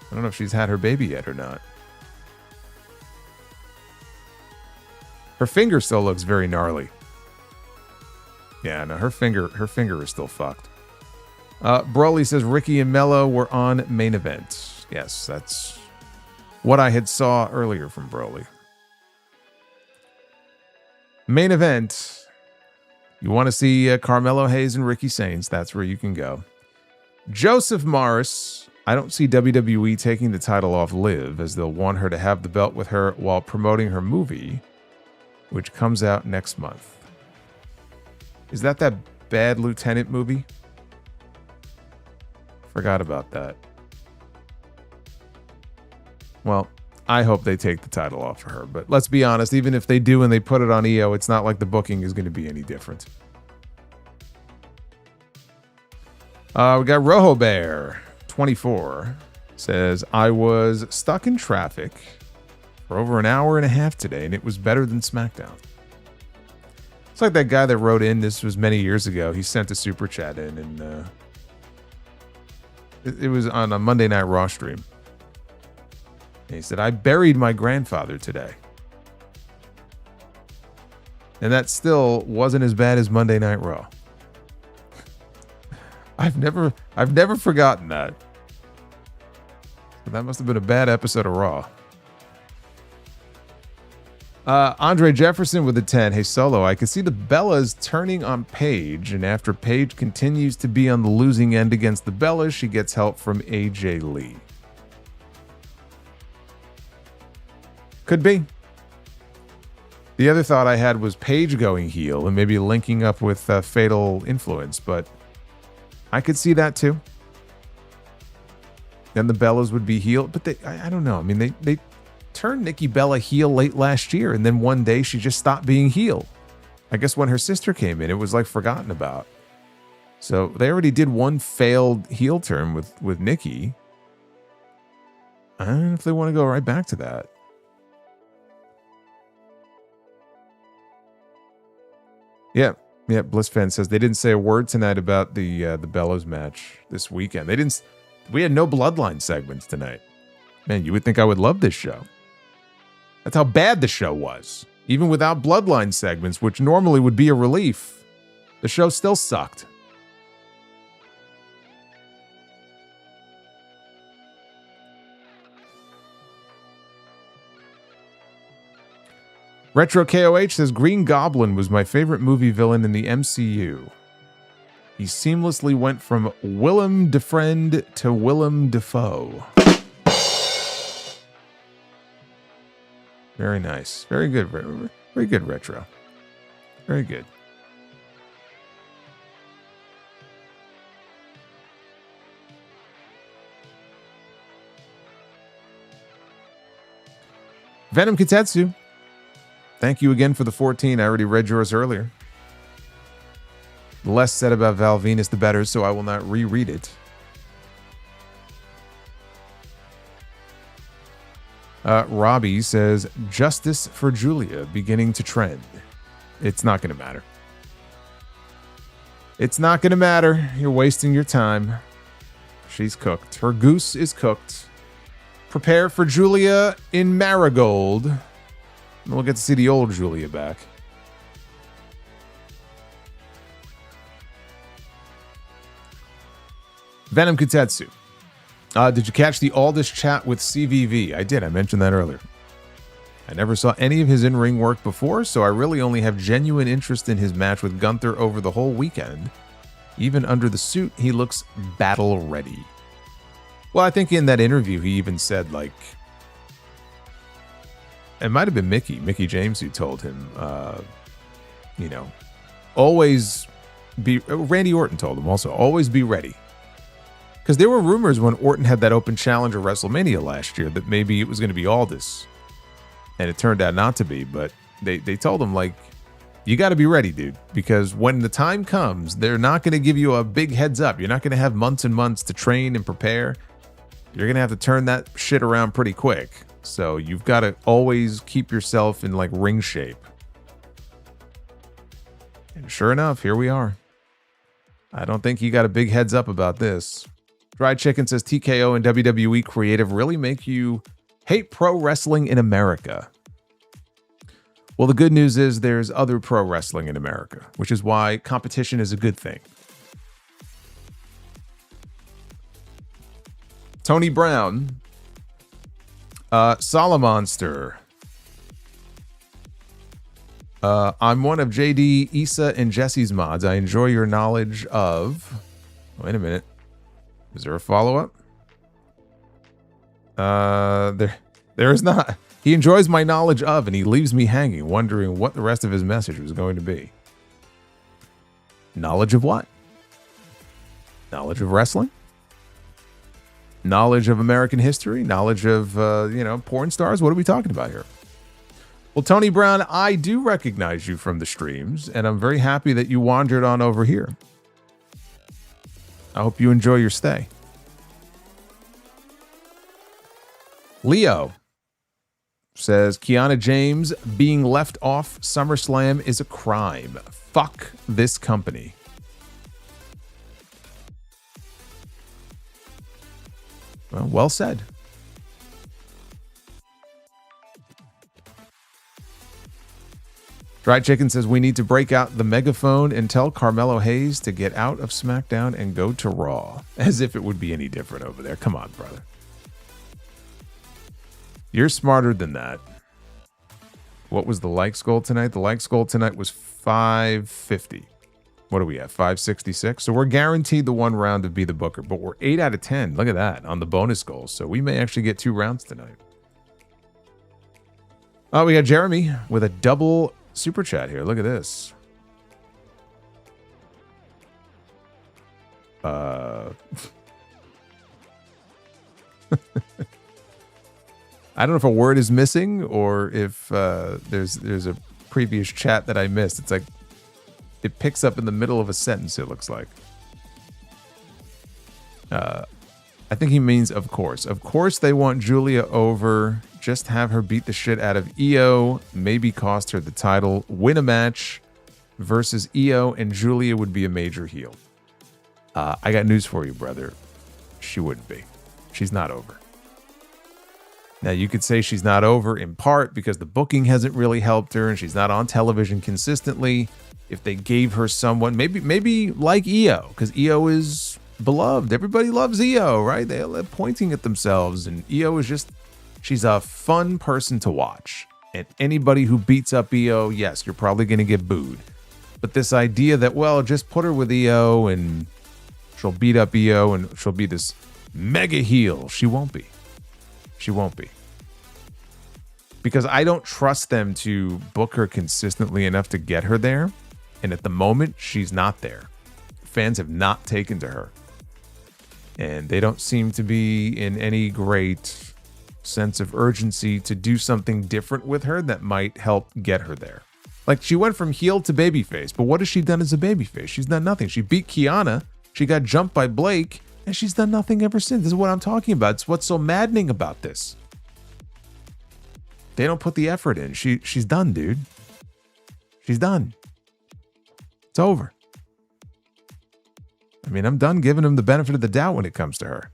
I don't know if she's had her baby yet or not. Her finger still looks very gnarly. Yeah, no, her finger is still fucked. Broly says Ricky and Mello were on main event. Yes, that's what I had saw earlier from Broly. Main event. You want to see Carmelo Hayes and Ricky Sainz, that's where you can go. Joseph Morris. I don't see WWE taking the title off Liv, as they'll want her to have the belt with her while promoting her movie, which comes out next month. Is that Bad Lieutenant movie? Forgot about that. Well, I hope they take the title off of her, but let's be honest, even if they do and they put it on EO, it's not like the booking is going to be any different. We got Rojo Bear 24 says, I was stuck in traffic for over an hour and a half today, and it was better than SmackDown. It's like that guy that wrote in, this was many years ago, he sent a super chat in, and it was on a Monday Night Raw stream. And he said, I buried my grandfather today. And that still wasn't as bad as Monday Night Raw. I've never forgotten that. But that must have been a bad episode of Raw. Andre Jefferson with a 10. Hey, Solo, I can see the Bellas turning on Paige, and after Paige continues to be on the losing end against the Bellas, she gets help from AJ Lee. Could be. The other thought I had was Paige going heel and maybe linking up with Fatal Influence, but I could see that too. Then the Bellas would be heel, but I don't know. I mean, they turned Nikki Bella heel late last year, and then one day she just stopped being heel. I guess when her sister came in, it was like forgotten about. So they already did one failed heel turn with Nikki. I don't know if they want to go right back to that. Yeah, Bliss fan says they didn't say a word tonight about the Bellows match this weekend. We had no Bloodline segments tonight. Man, you would think I would love this show. That's how bad the show was. Even without Bloodline segments, which normally would be a relief, the show still sucked. Retro KOH says Green Goblin was my favorite movie villain in the MCU. He seamlessly went from Willem Defriend to Willem Dafoe. Very nice. Very good. Very good, Retro. Very good. Venom Kitetsu. Thank you again for the 14. I already read yours earlier. The less said about Val Venus, the better, so I will not reread it. Robbie says, justice for Giulia beginning to trend. It's not going to matter. It's not going to matter. You're wasting your time. She's cooked. Her goose is cooked. Prepare for Giulia in Marigold. We'll get to see the old Giulia back. Venom Kutetsu. Did you catch the Aldous chat with CVV? I did. I mentioned that earlier. I never saw any of his in-ring work before, so I really only have genuine interest in his match with Gunther over the whole weekend. Even under the suit, he looks battle ready. Well, I think in that interview, he even said, like, it might have been Mickey James who told him, always be, Randy Orton told him also, always be ready. Because there were rumors when Orton had that open challenge at WrestleMania last year that maybe it was going to be Aldous. And it turned out not to be, but they told him, like, you got to be ready, dude. Because when the time comes, they're not going to give you a big heads up. You're not going to have months and months to train and prepare. You're going to have to turn that shit around pretty quick. So you've got to always keep yourself in, like, ring shape. And sure enough, here we are. I don't think he got a big heads up about this. Dried Chicken says TKO and WWE creative really make you hate pro wrestling in America. Well, the good news is there's other pro wrestling in America, which is why competition is a good thing. Tony Brown. Solomonster. I'm one of JD, Issa, and Jesse's mods. I enjoy your knowledge of... Wait a minute. Is there a follow-up? There is not. He enjoys my knowledge of, and he leaves me hanging, wondering what the rest of his message was going to be. Knowledge of what? Knowledge of wrestling? Knowledge of American history? Knowledge of, porn stars? What are we talking about here? Well, Tony Brown, I do recognize you from the streams, and I'm very happy that you wandered on over here. I hope you enjoy your stay. Leo says, Kiana James being left off SummerSlam is a crime. Fuck this company. Well said. Dried Chicken says we need to break out the megaphone and tell Carmelo Hayes to get out of SmackDown and go to Raw. As if it would be any different over there. Come on, brother. You're smarter than that. What was the likes goal tonight? The likes goal tonight was 550. What do we have? 566. So we're guaranteed the one round to be the booker, but we're 8 out of 10. Look at that on the bonus goals. So we may actually get 2 rounds tonight. Oh, we got Jeremy with a double super chat here. Look at this. I don't know if a word is missing or if there's a previous chat that I missed. It's like it picks up in the middle of a sentence, it looks like. I think he means of course. Of course they want Giulia over. Just have her beat the shit out of Io. Maybe cost her the title. Win a match versus Io, and Giulia would be a major heel. I got news for you, brother. She wouldn't be. She's not over. Now, you could say she's not over in part because the booking hasn't really helped her and she's not on television consistently. If they gave her someone, maybe like Io, because Io is beloved. Everybody loves Io, right? They're pointing at themselves, and Io is just, she's a fun person to watch. And anybody who beats up Io, yes, you're probably going to get booed. But this idea that, well, just put her with Io and she'll beat up Io and she'll be this mega heel. She won't be. She won't be. Because I don't trust them to book her consistently enough to get her there. And at the moment, she's not there. Fans have not taken to her. And they don't seem to be in any great sense of urgency to do something different with her that might help get her there. Like, she went from heel to babyface, but what has she done as a babyface? She's done nothing. She beat Kiana. She got jumped by Blake, and she's done nothing ever since. This is what I'm talking about. It's what's so maddening about this. They don't put the effort in. She's done, dude. She's done. It's over. I mean, I'm done giving him the benefit of the doubt when it comes to her.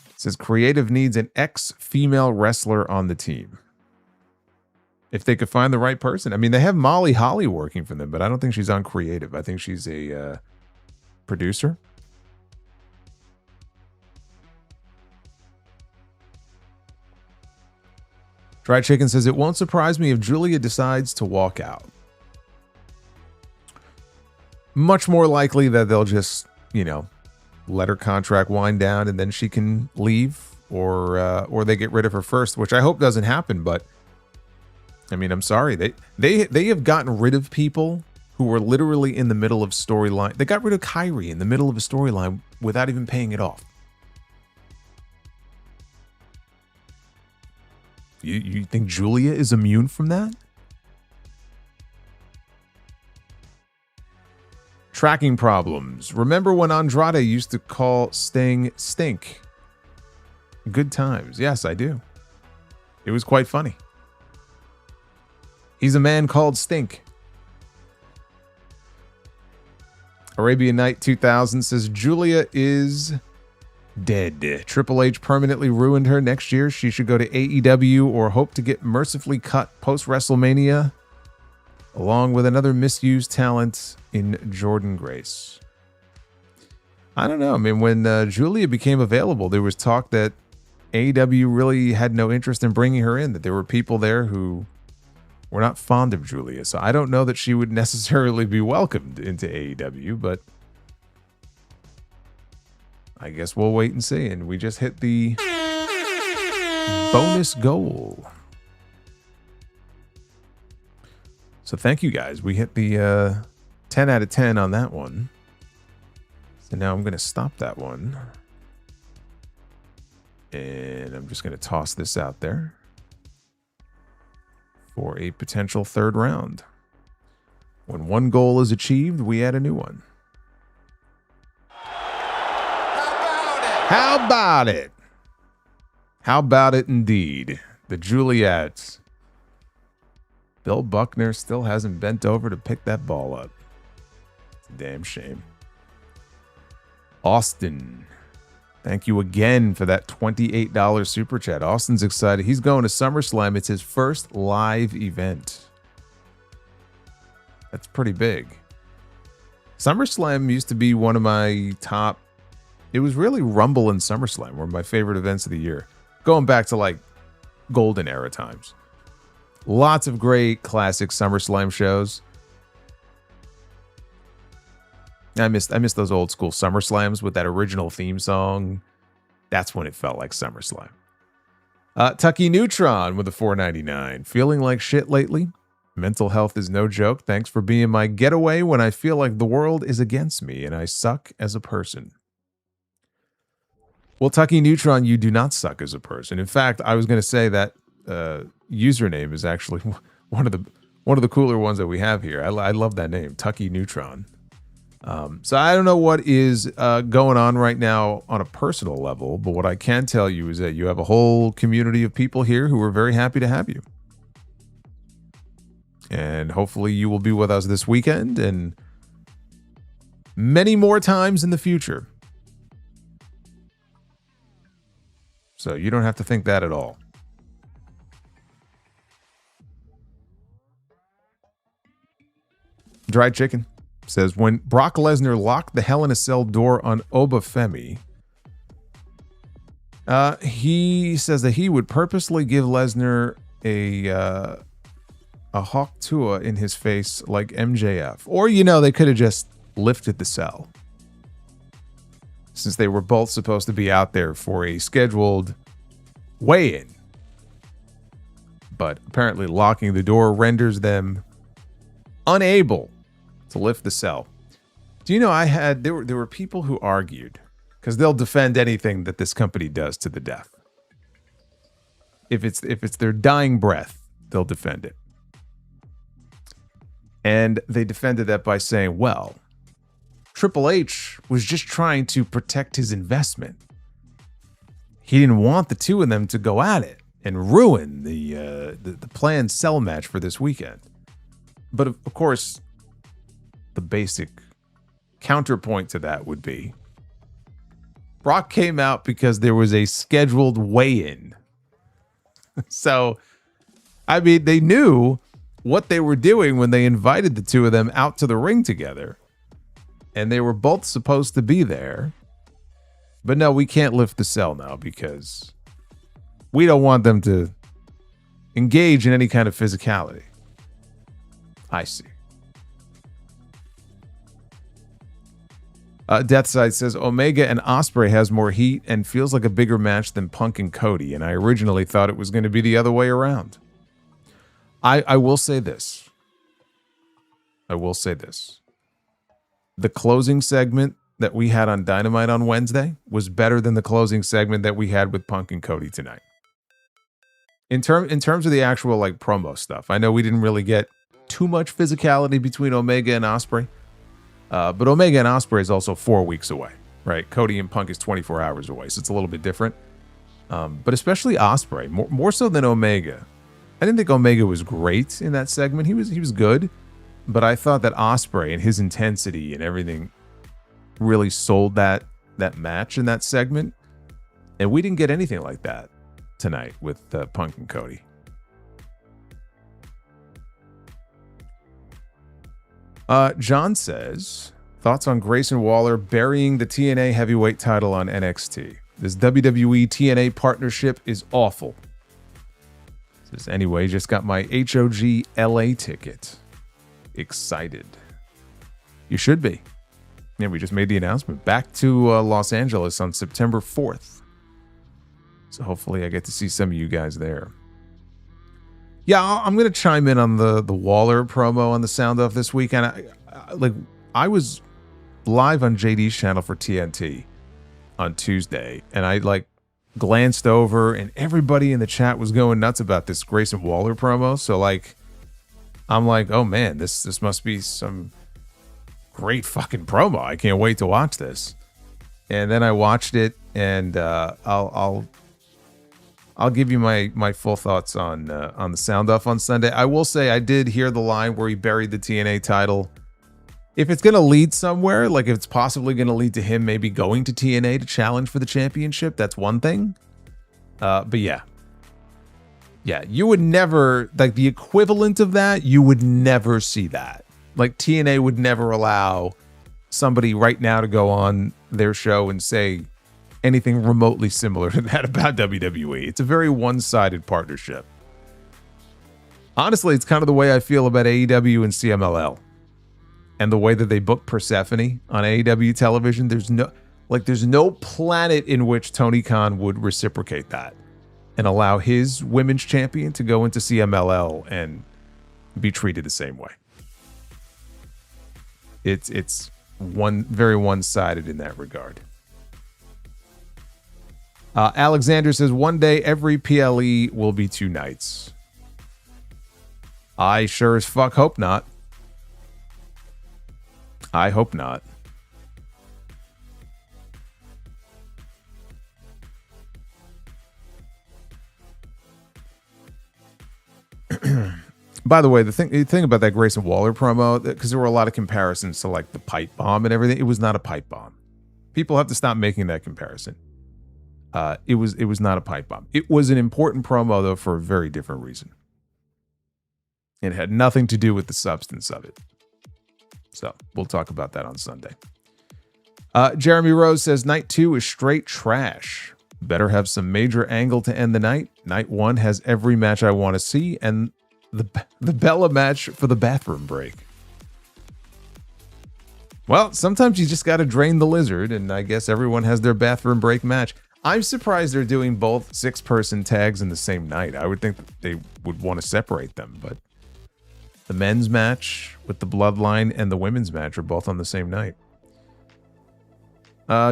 It says creative needs an ex-female wrestler on the team. If they could find the right person. I mean, they have Molly Holly working for them, but I don't think she's on creative. I think she's a producer. Fried Chicken says, it won't surprise me if Giulia decides to walk out. Much more likely that they'll just, let her contract wind down and then she can leave, or they get rid of her first, which I hope doesn't happen. But I mean, I'm sorry. They have gotten rid of people who were literally in the middle of storyline. They got rid of Kyrie in the middle of a storyline without even paying it off. You think Giulia is immune from that? Tracking problems. Remember when Andrade used to call Sting Stink? Good times. Yes, I do. It was quite funny. He's a man called Stink. Arabian Night 2000 says Giulia is dead. Triple H permanently ruined her. Next year, she should go to AEW or hope to get mercifully cut post-WrestleMania, along with another misused talent in Jordan Grace. I don't know. I mean, when Giulia became available, there was talk that AEW really had no interest in bringing her in, that there were people there who were not fond of Giulia. So I don't know that she would necessarily be welcomed into AEW, but I guess we'll wait and see. And we just hit the bonus goal. So thank you guys. We hit the 10 out of 10 on that one. So now I'm going to stop that one. And I'm just going to toss this out there for a potential third round. When one goal is achieved, we add a new one. How about it? How about it indeed? The Juliets. Bill Buckner still hasn't bent over to pick that ball up. It's a damn shame. Austin. Thank you again for that $28 super chat. Austin's excited. He's going to SummerSlam. It's his first live event. That's pretty big. SummerSlam used to be one of my top it was really Rumble and SummerSlam were my favorite events of the year. Going back to like golden era times. Lots of great classic SummerSlam shows. I missed those old school SummerSlams with that original theme song. That's when it felt like SummerSlam. Tucky Neutron with a $4.99. Feeling like shit lately? Mental health is no joke. Thanks for being my getaway when I feel like the world is against me and I suck as a person. Well, Tucky Neutron, you do not suck as a person. In fact, I was going to say that username is actually one of the cooler ones that we have here. I love that name, Tucky Neutron. So I don't know what is going on right now on a personal level, but what I can tell you is that you have a whole community of people here who are very happy to have you. And hopefully you will be with us this weekend and many more times in the future. So you don't have to think that at all. Dried Chicken says, when Brock Lesnar locked the Hell in a Cell door on Obafemi, he says that he would purposely give Lesnar a hawk tua in his face like MJF. Or, they could have just lifted the cell. Since they were both supposed to be out there for a scheduled weigh-in. But apparently locking the door renders them unable to lift the cell. Do you know there were people who argued, because they'll defend anything that this company does to the death. If it's their dying breath, they'll defend it. And they defended that by saying, well, Triple H was just trying to protect his investment. He didn't want the two of them to go at it and ruin the planned cell match for this weekend. But of course, the basic counterpoint to that would be Brock came out because there was a scheduled weigh-in. So, I mean, they knew what they were doing when they invited the two of them out to the ring together. And they were both supposed to be there. But no, we can't lift the cell now because we don't want them to engage in any kind of physicality. I see. Deathside says, Omega and Ospreay has more heat and feels like a bigger match than Punk and Cody. And I originally thought it was going to be the other way around. I will say this. The closing segment that we had on Dynamite on Wednesday was better than the closing segment that we had with Punk and Cody tonight. In terms of the actual like promo stuff, I know we didn't really get too much physicality between Omega and Ospreay, but Omega and Ospreay is also 4 weeks away, right? Cody and Punk is 24 hours away, so it's a little bit different. But especially Ospreay, more so than Omega. I didn't think Omega was great in that segment. He was good, but I thought that Ospreay and his intensity and everything really sold that match in that segment. And we didn't get anything like that tonight with Punk and Cody. John says, thoughts on Grayson Waller burying the TNA heavyweight title on NXT. This WWE TNA partnership is awful. Says, anyway, just got my HOG LA ticket. Excited. You should be. Yeah, we just made the announcement. Back to Los Angeles on September 4th. So hopefully I get to see some of you guys there. Yeah, I'm going to chime in on the Waller promo on the Sound Off this weekend. I was live on JD's channel for TNT on Tuesday, and I glanced over, and everybody in the chat was going nuts about this Grayson Waller promo. So I'm like, oh man, this must be some great fucking promo. I can't wait to watch this. And then I watched it, and I'll give you my full thoughts on the Sound Off on Sunday. I will say I did hear the line where he buried the TNA title. If it's going to lead somewhere, like if it's possibly going to lead to him maybe going to TNA to challenge for the championship, that's one thing. But yeah, you would never, like the equivalent of that, you would never see that. Like TNA would never allow somebody right now to go on their show and say anything remotely similar to that about WWE. It's a very one-sided partnership. Honestly, it's kind of the way I feel about AEW and CMLL. And the way that they book Persephone on AEW television, there's no planet in which Tony Khan would reciprocate that and allow his women's champion to go into CMLL and be treated the same way. It's very one-sided in that regard. Alexander says, one day every PLE will be 2 nights. I sure as fuck hope not. I hope not. By the way, the thing about that Grayson Waller promo, because there were a lot of comparisons to like the pipe bomb and everything, it was not a pipe bomb. People have to stop making that comparison. It was not a pipe bomb. It was an important promo though for a very different reason. It had nothing to do with the substance of it. So we'll talk about that on Sunday. Jeremy Rose says night 2 is straight trash. Better have some major angle to end the night. Night 1 has every match I want to see, and the Bella match for the bathroom break. Well, sometimes you just got to drain the lizard, and I guess everyone has their bathroom break match. I'm surprised they're doing both 6-person tags in the same night. I would think that they would want to separate them, but the men's match with the Bloodline and the women's match are both on the same night.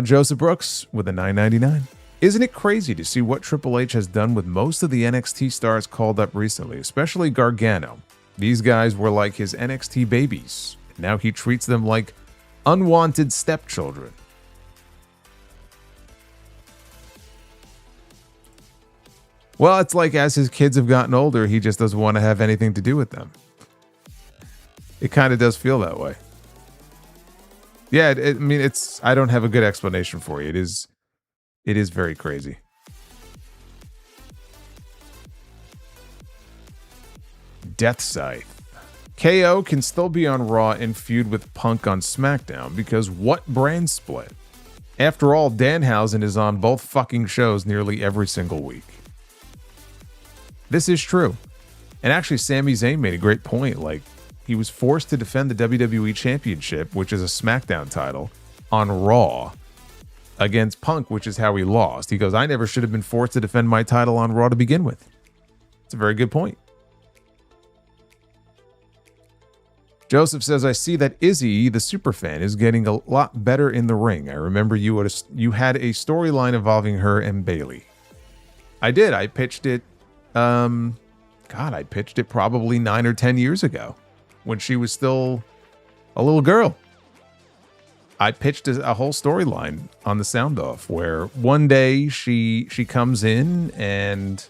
Joseph Brooks with a $9.99. Isn't it crazy to see what Triple H has done with most of the NXT stars called up recently, especially Gargano? These guys were like his NXT babies. Now he treats them like unwanted stepchildren. Well, it's like as his kids have gotten older, he just doesn't want to have anything to do with them. It kind of does feel that way. Yeah, I don't have a good explanation for you. It is very crazy. Death Scythe. KO can still be on Raw and feud with Punk on SmackDown because what brand split? After all, Danhausen is on both fucking shows nearly every single week. This is true. And actually, Sami Zayn made a great point. Like, he was forced to defend the WWE Championship, which is a SmackDown title, on Raw against Punk, which is how he lost. He goes, I never should have been forced to defend my title on Raw to begin with. It's a very good point. Joseph says, I see that Izzy, the superfan, is getting a lot better in the ring. I remember you had a storyline involving her and Bayley. I did. I pitched it. I pitched it probably 9 or 10 years ago when she was still a little girl. I pitched a whole storyline on the Sound Off where one day she comes in and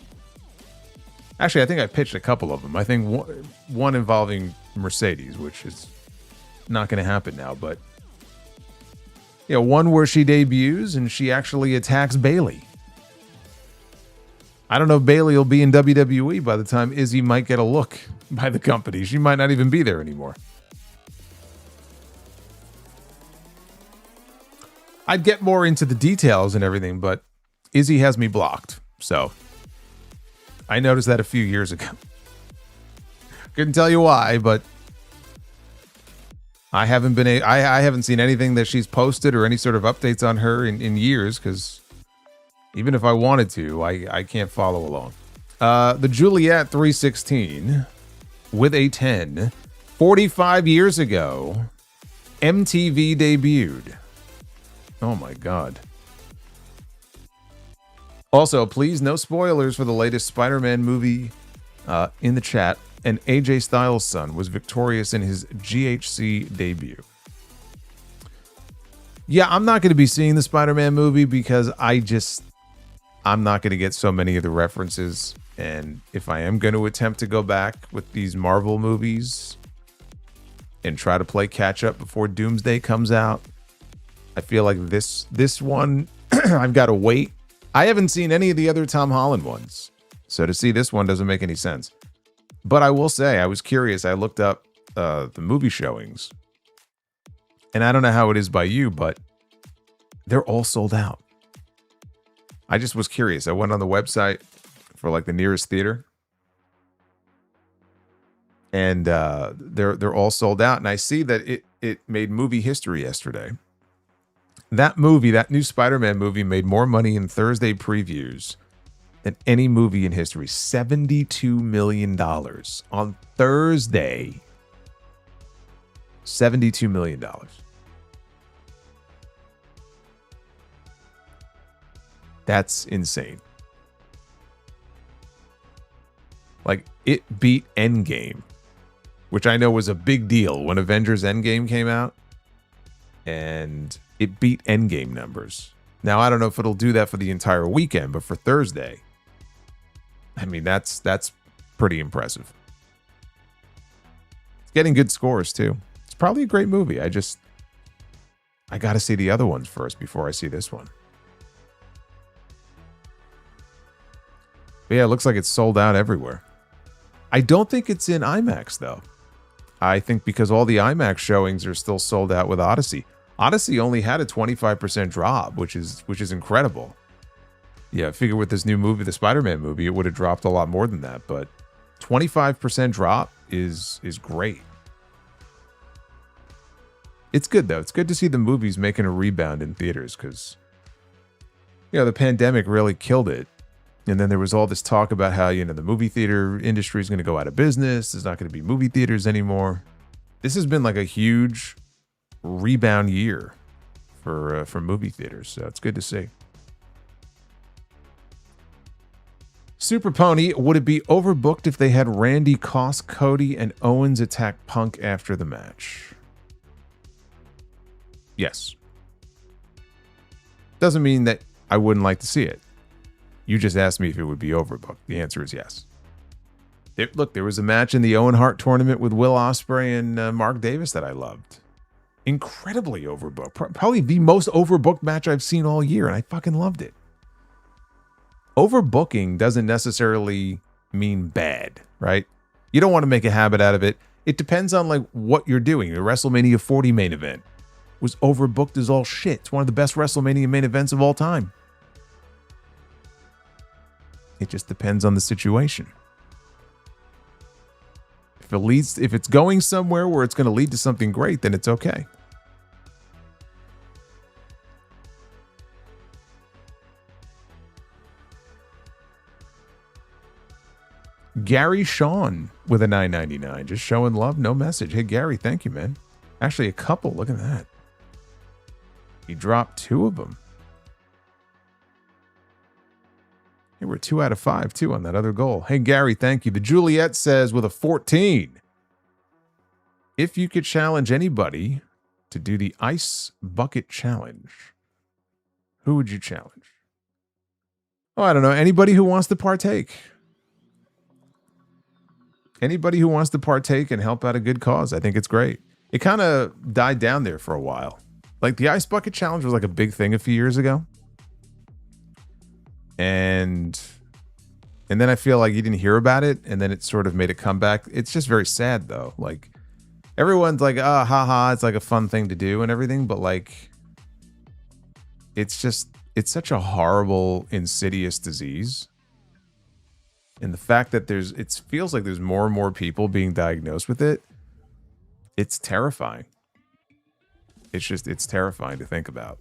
actually I think I pitched a couple of them. I think one involving Mercedes, which is not going to happen now, but one where she debuts and she actually attacks Bayley. I don't know if Bayley will be in WWE by the time Izzy might get a look by the company. She might not even be there anymore. I'd get more into the details and everything, but Izzy has me blocked. So I noticed that a few years ago. Couldn't tell you why, but I haven't seen anything that she's posted or any sort of updates on her in years, because even if I wanted to, I can't follow along. The Juliet 316 with a 10. 45 years ago, MTV debuted. Oh my God. Also, please, no spoilers for the latest Spider-Man movie in the chat. And AJ Styles' son was victorious in his GHC debut. Yeah, I'm not going to be seeing the Spider-Man movie because I'm not going to get so many of the references. And if I am going to attempt to go back with these Marvel movies and try to play catch up before Doomsday comes out, I feel like this one, I've got to wait. I haven't seen any of the other Tom Holland ones, so to see this one doesn't make any sense. But I will say, I was curious. I looked up the movie showings And I don't know how it is by you, but they're all sold out. I just was curious. I went on the website for like the nearest theater, and they're all sold out. And I see that it made movie history yesterday. That movie, that new Spider-Man movie, made more money in Thursday previews than any movie in history. $72 million on Thursday. $72 million. That's insane. Like, it beat Endgame, which I know was a big deal when Avengers Endgame came out. And it beat Endgame numbers. Now, I don't know if it'll do that for the entire weekend, but for Thursday, I mean, that's pretty impressive. It's getting good scores, too. It's probably a great movie. I got to see the other ones first before I see this one. But yeah, it looks like it's sold out everywhere. I don't think it's in IMAX, though. I think because all the IMAX showings are still sold out with Odyssey. Odyssey only had a 25% drop, which is incredible. Yeah, I figure with this new movie, the Spider-Man movie, it would have dropped a lot more than that. But 25% drop is great. It's good, though. It's good to see the movies making a rebound in theaters because, the pandemic really killed it. And then there was all this talk about how, the movie theater industry is going to go out of business. There's not going to be movie theaters anymore. This has been like a huge rebound year for movie theaters. So it's good to see. Super Pony, would it be overbooked if they had Randy cost Cody and Owens attack Punk after the match? Yes. Doesn't mean that I wouldn't like to see it. You just asked me if it would be overbooked. The answer is yes. There was a match in the Owen Hart tournament with Will Ospreay and Mark Davis that I loved. Incredibly overbooked. Probably the most overbooked match I've seen all year, and I fucking loved it. Overbooking doesn't necessarily mean bad, right? You don't want to make a habit out of it. It depends on like what you're doing. The WrestleMania 40 main event was overbooked as all shit. It's one of the best WrestleMania main events of all time. It just depends on the situation. If it's going somewhere where it's going to lead to something great, then it's okay. Gary Sean with a $9.99. Just showing love, no message. Hey, Gary, thank you, man. Actually, a couple. Look at that. He dropped 2 of them. Hey, we're 2 out of 5, too, on that other goal. Hey, Gary, thank you. The Juliet says with a 14, if you could challenge anybody to do the ice bucket challenge, who would you challenge? Oh, I don't know. Anybody who wants to partake. Anybody who wants to partake and help out a good cause. I think it's great. It kind of died down there for a while. Like the ice bucket challenge was like a big thing a few years ago. And then I feel like you didn't hear about it, and then it sort of made a comeback. It's just very sad, though. Like, everyone's like, oh, haha, it's like a fun thing to do and everything, but like, it's such a horrible, insidious disease. And the fact that it feels like there's more and more people being diagnosed with it, it's terrifying. It's terrifying to think about.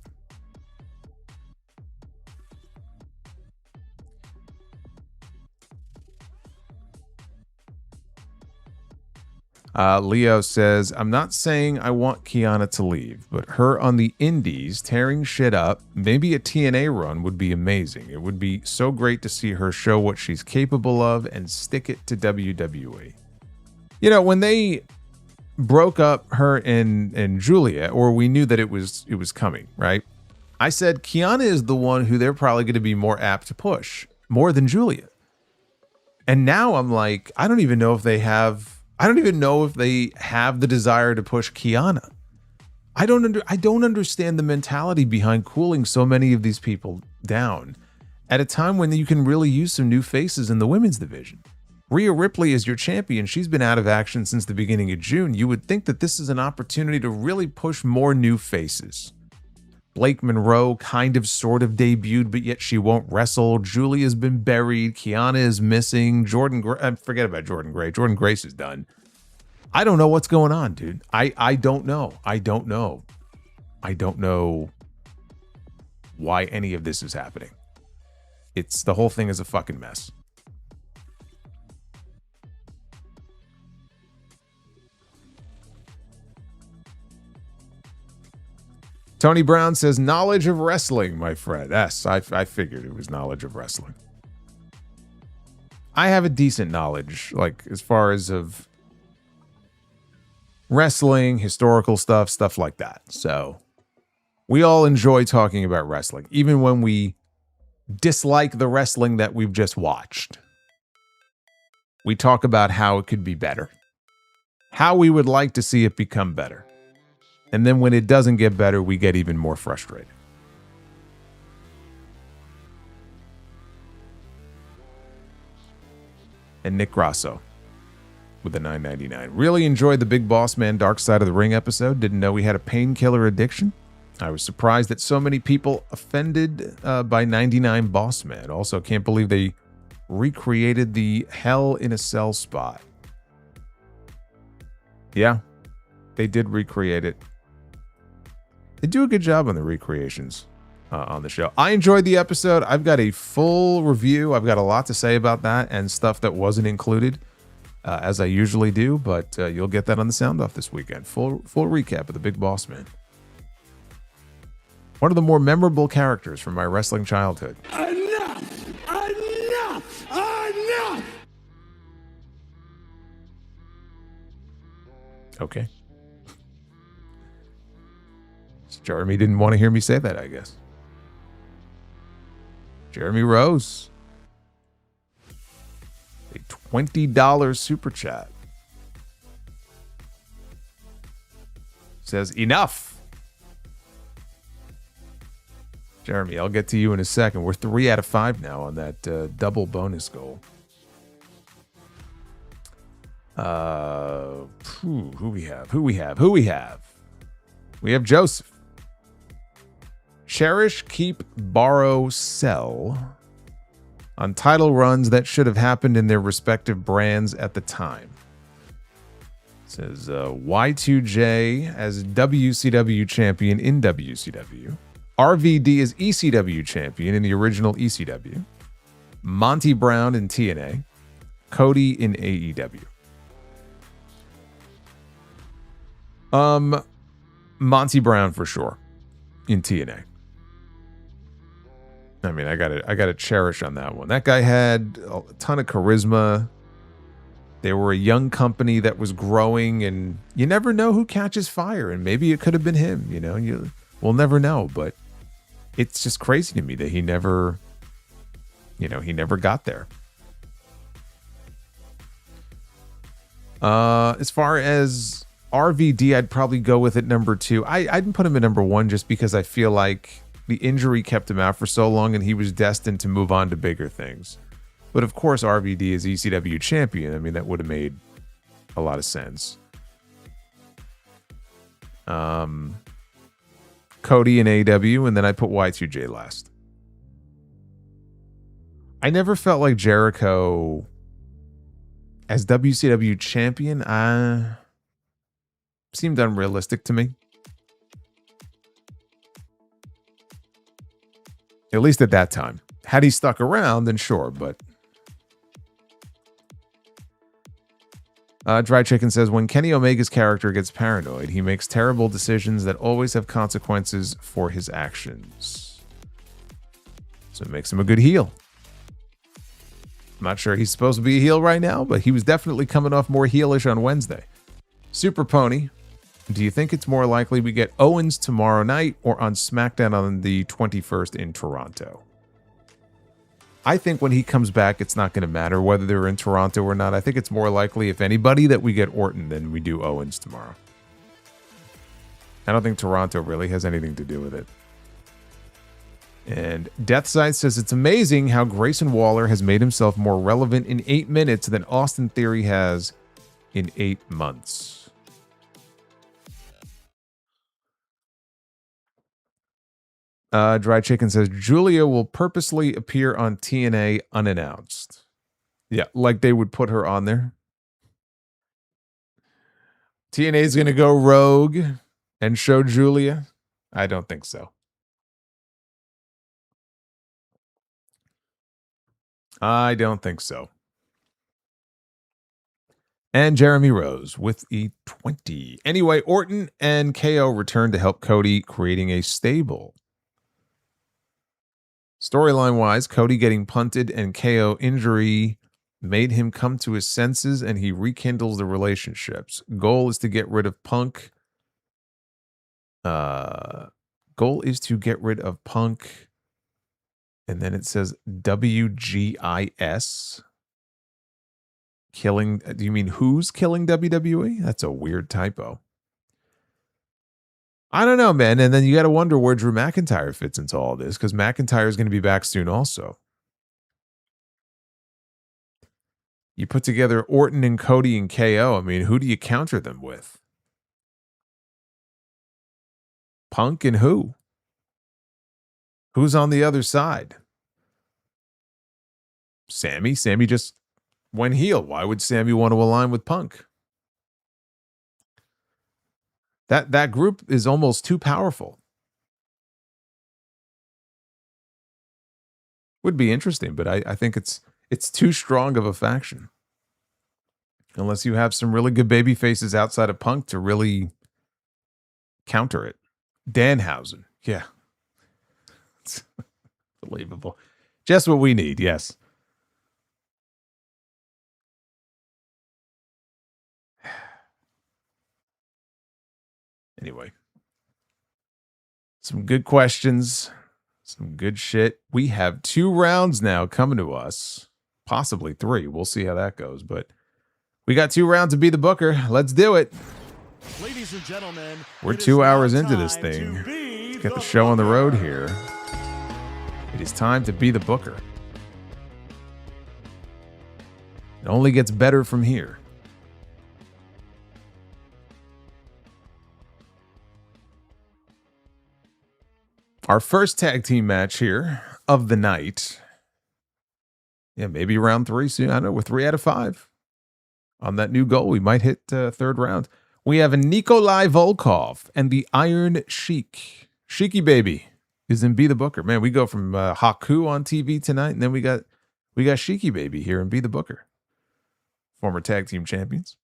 Leo says, I'm not saying I want Kiana to leave, but her on the indies tearing shit up, maybe a TNA run would be amazing. It would be so great to see her show what she's capable of and stick it to WWE. When they broke up her and Giulia, or we knew that it was coming, right? I said Kiana is the one who they're probably going to be more apt to push, more than Giulia. And now I'm like, I don't even know if they have the desire to push Kiana. I don't understand the mentality behind cooling so many of these people down at a time when you can really use some new faces in the women's division. Rhea Ripley is your champion. She's been out of action since the beginning of June. You would think that this is an opportunity to really push more new faces. Blake Monroe kind of sort of debuted, but yet she won't wrestle. Giulia's been buried. Kiana is missing. Forget about Jordan Gray. Jordan Grace is done. I don't know what's going on, dude. I don't know. I don't know why any of this is happening. The whole thing is a fucking mess. Tony Brown says, knowledge of wrestling, my friend. Yes, I figured it was knowledge of wrestling. I have a decent knowledge, like as far as of wrestling, historical stuff like that. So we all enjoy talking about wrestling, even when we dislike the wrestling that we've just watched. We talk about how it could be better, how we would like to see it become better. And then when it doesn't get better, we get even more frustrated. And Nick Grasso with the $9.99. Really enjoyed the Big Boss Man Dark Side of the Ring episode. Didn't know he had a painkiller addiction. I was surprised that so many people offended by 99 Boss Man. Also, can't believe they recreated the Hell in a Cell spot. Yeah, they did recreate it. They do a good job on the recreations on the show. I enjoyed the episode. I've got a full review. I've got a lot to say about that and stuff that wasn't included, as I usually do. But you'll get that on the Sound Off this weekend. Full recap of the Big Boss Man. One of the more memorable characters from my wrestling childhood. Enough! Enough! Enough! Okay. Jeremy didn't want to hear me say that, I guess. Jeremy Rose. A $20 super chat. Says, enough. Jeremy, I'll get to you in a second. We're 3 out of 5 now on that double bonus goal. Who we have? We have Joseph. Cherish, keep, borrow, sell on title runs that should have happened in their respective brands at the time. It says Y2J as WCW champion in WCW. RVD as ECW champion in the original ECW. Monty Brown in TNA. Cody in AEW. Monty Brown for sure in TNA. I mean, I gotta cherish on that one. That guy had a ton of charisma. They were a young company that was growing, and you never know who catches fire. And maybe it could have been him. You know, we'll never know. But it's just crazy to me that he never got there. As far as RVD, I'd probably go with it number 2. I didn't put him at number 1 just because I feel like the injury kept him out for so long and he was destined to move on to bigger things. But of course, RVD is ECW champion. I mean, that would have made a lot of sense. Cody in AEW, and then I put Y2J last. I never felt like Jericho as WCW champion seemed unrealistic to me. At least at that time. Had he stuck around, then sure, but... Dry Chicken says, when Kenny Omega's character gets paranoid, he makes terrible decisions that always have consequences for his actions. So it makes him a good heel. I'm not sure he's supposed to be a heel right now, but he was definitely coming off more heelish on Wednesday. Super Pony, do you think it's more likely we get Owens tomorrow night or on SmackDown on the 21st in Toronto? I think when he comes back, it's not going to matter whether they're in Toronto or not. I think it's more likely, if anybody, that we get Orton than we do Owens tomorrow. I don't think Toronto really has anything to do with it. And Deathside says it's amazing how Grayson Waller has made himself more relevant in 8 minutes than Austin Theory has in 8 months. Dry Chicken says Giulia will purposely appear on TNA unannounced. Yeah, like they would put her on there. TNA is going to go rogue and show Giulia? I don't think so. I don't think so. And Jeremy Rose with a 20. Anyway, Orton and KO return to help Cody, creating a stable. Storyline-wise, Cody getting punted and KO injury made him come to his senses, and he rekindles the relationships. Goal is to get rid of Punk. Goal is to get rid of Punk. And then it says WGIS. Killing, do you mean who's killing WWE? That's a weird typo. I don't know, man. And then you got to wonder where Drew McIntyre fits into all this, because McIntyre is going to be back soon also. You put together Orton and Cody and KO. I mean, who do you counter them with? Punk and who? Who's on the other side? Sammy? Sammy just went heel. Why would Sammy want to align with Punk? That group is almost too powerful. Would be interesting, but I think it's too strong of a faction. Unless you have some really good baby faces outside of Punk to really counter it. Danhausen. Yeah. It's believable. Just what we need, yes. Anyway. Some good questions. Some good shit. We have 2 rounds now coming to us. Possibly 3. We'll see how that goes. But we got 2 rounds to be the booker. Let's do it. Ladies and gentlemen, we're 2 hours into this thing. Let's get the show on the road here. It is time to be the booker. It only gets better from here. Our first tag team match here of the night. Yeah, maybe round 3 soon. I don't know. We're 3 out of 5. On that new goal, we might hit 3rd round. We have Nikolai Volkov and the Iron Sheik. Sheiky Baby is in Be the Booker. Man, we go from Haku on TV tonight, and then we got Sheiky Baby here in Be the Booker. Former tag team champions.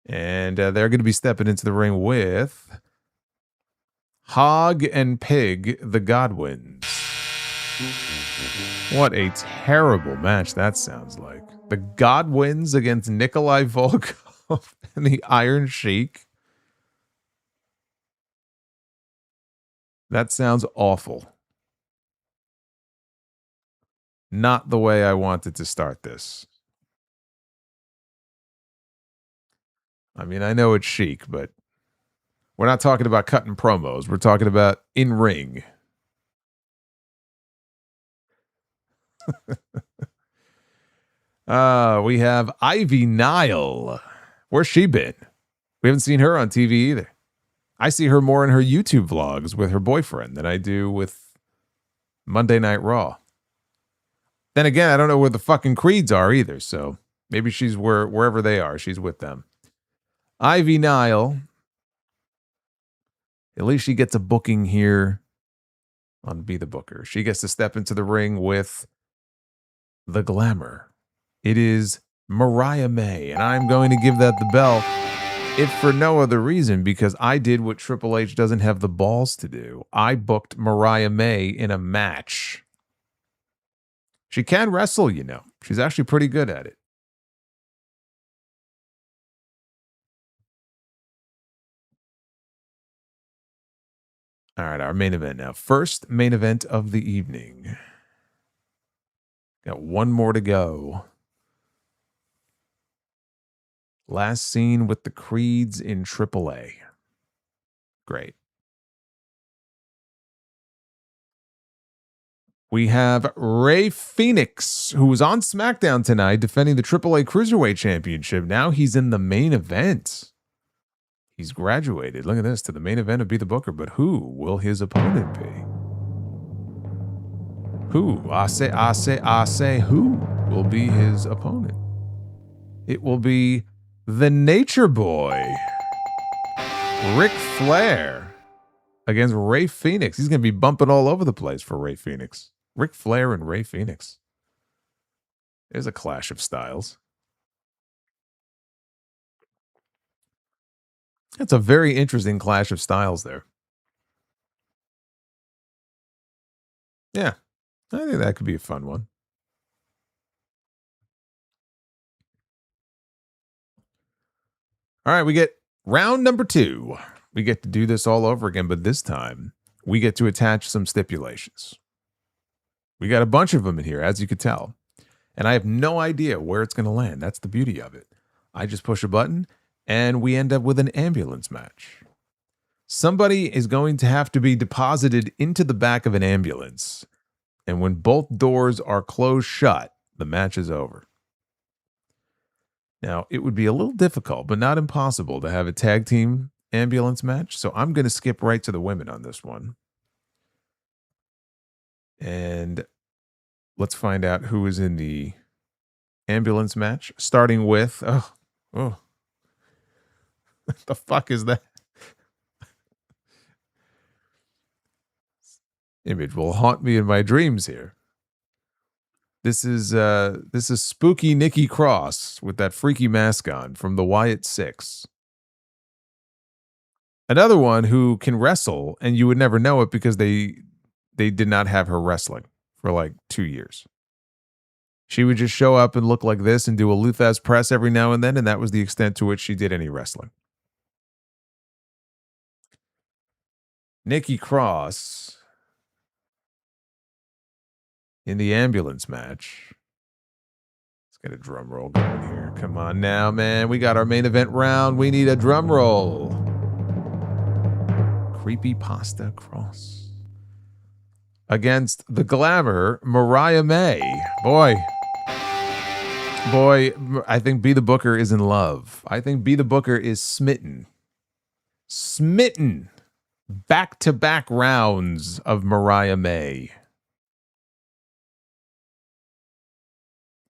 And they're going to be stepping into the ring with Hog and Pig, the Godwins. What a terrible match that sounds like. The Godwins against Nikolai Volkov and the Iron Sheik. That sounds awful. Not the way I wanted to start this. I mean, I know it's chic, but we're not talking about cutting promos. We're talking about in ring. We have Ivy Nile. Where's she been? We haven't seen her on TV either. I see her more in her YouTube vlogs with her boyfriend than I do with Monday Night Raw. Then again, I don't know where the fucking Creeds are either, so maybe she's wherever they are, she's with them. Ivy Nile. At least she gets a booking here on Be the Booker. She gets to step into the ring with the Glamour. It is Mariah May, and I'm going to give that the bell, if for no other reason, because I did what Triple H doesn't have the balls to do. I booked Mariah May in a match. She can wrestle, you know. She's actually pretty good at it. All right, our main event now. First main event of the evening. Got one more to go. Last seen with the Creeds in AAA. Great. We have Rey Fenix, who was on SmackDown tonight defending the AAA Cruiserweight Championship. Now he's in the main event. He's graduated, look at this, to the main event of Be the Booker. But who will his opponent be? Who? I say, who will be his opponent? It will be the Nature Boy, Ric Flair, against Rey Fenix. He's going to be bumping all over the place for Rey Fenix. Ric Flair and Rey Fenix. There's a clash of styles. That's a very interesting clash of styles there. Yeah, I think that could be a fun one. All right, we get round number 2. We get to do this all over again, but this time we get to attach some stipulations. We got a bunch of them in here, as you could tell. And I have no idea where it's going to land. That's the beauty of it. I just push a button, and we end up with an ambulance match. Somebody is going to have to be deposited into the back of an ambulance. And when both doors are closed shut, the match is over. Now, it would be a little difficult, but not impossible, to have a tag team ambulance match. So I'm going to skip right to the women on this one. And let's find out who is in the ambulance match, starting with, what the fuck is that? Image will haunt me in my dreams here. This is spooky Nikki Cross with that freaky mask on from the Wyatt Six. Another one who can wrestle, and you would never know it because they did not have her wrestling for like 2 years. She would just show up and look like this and do a Luthez press every now and then, and that was the extent to which she did any wrestling. Nikki Cross in the ambulance match. Let's get a drum roll going here. Come on now, man. We got our main event round. We need a drum roll. Creepypasta Cross against the Glamour, Mariah May. Boy, I think Be the Booker is in love. I think Be the Booker is smitten. Back-to-back rounds of Mariah May.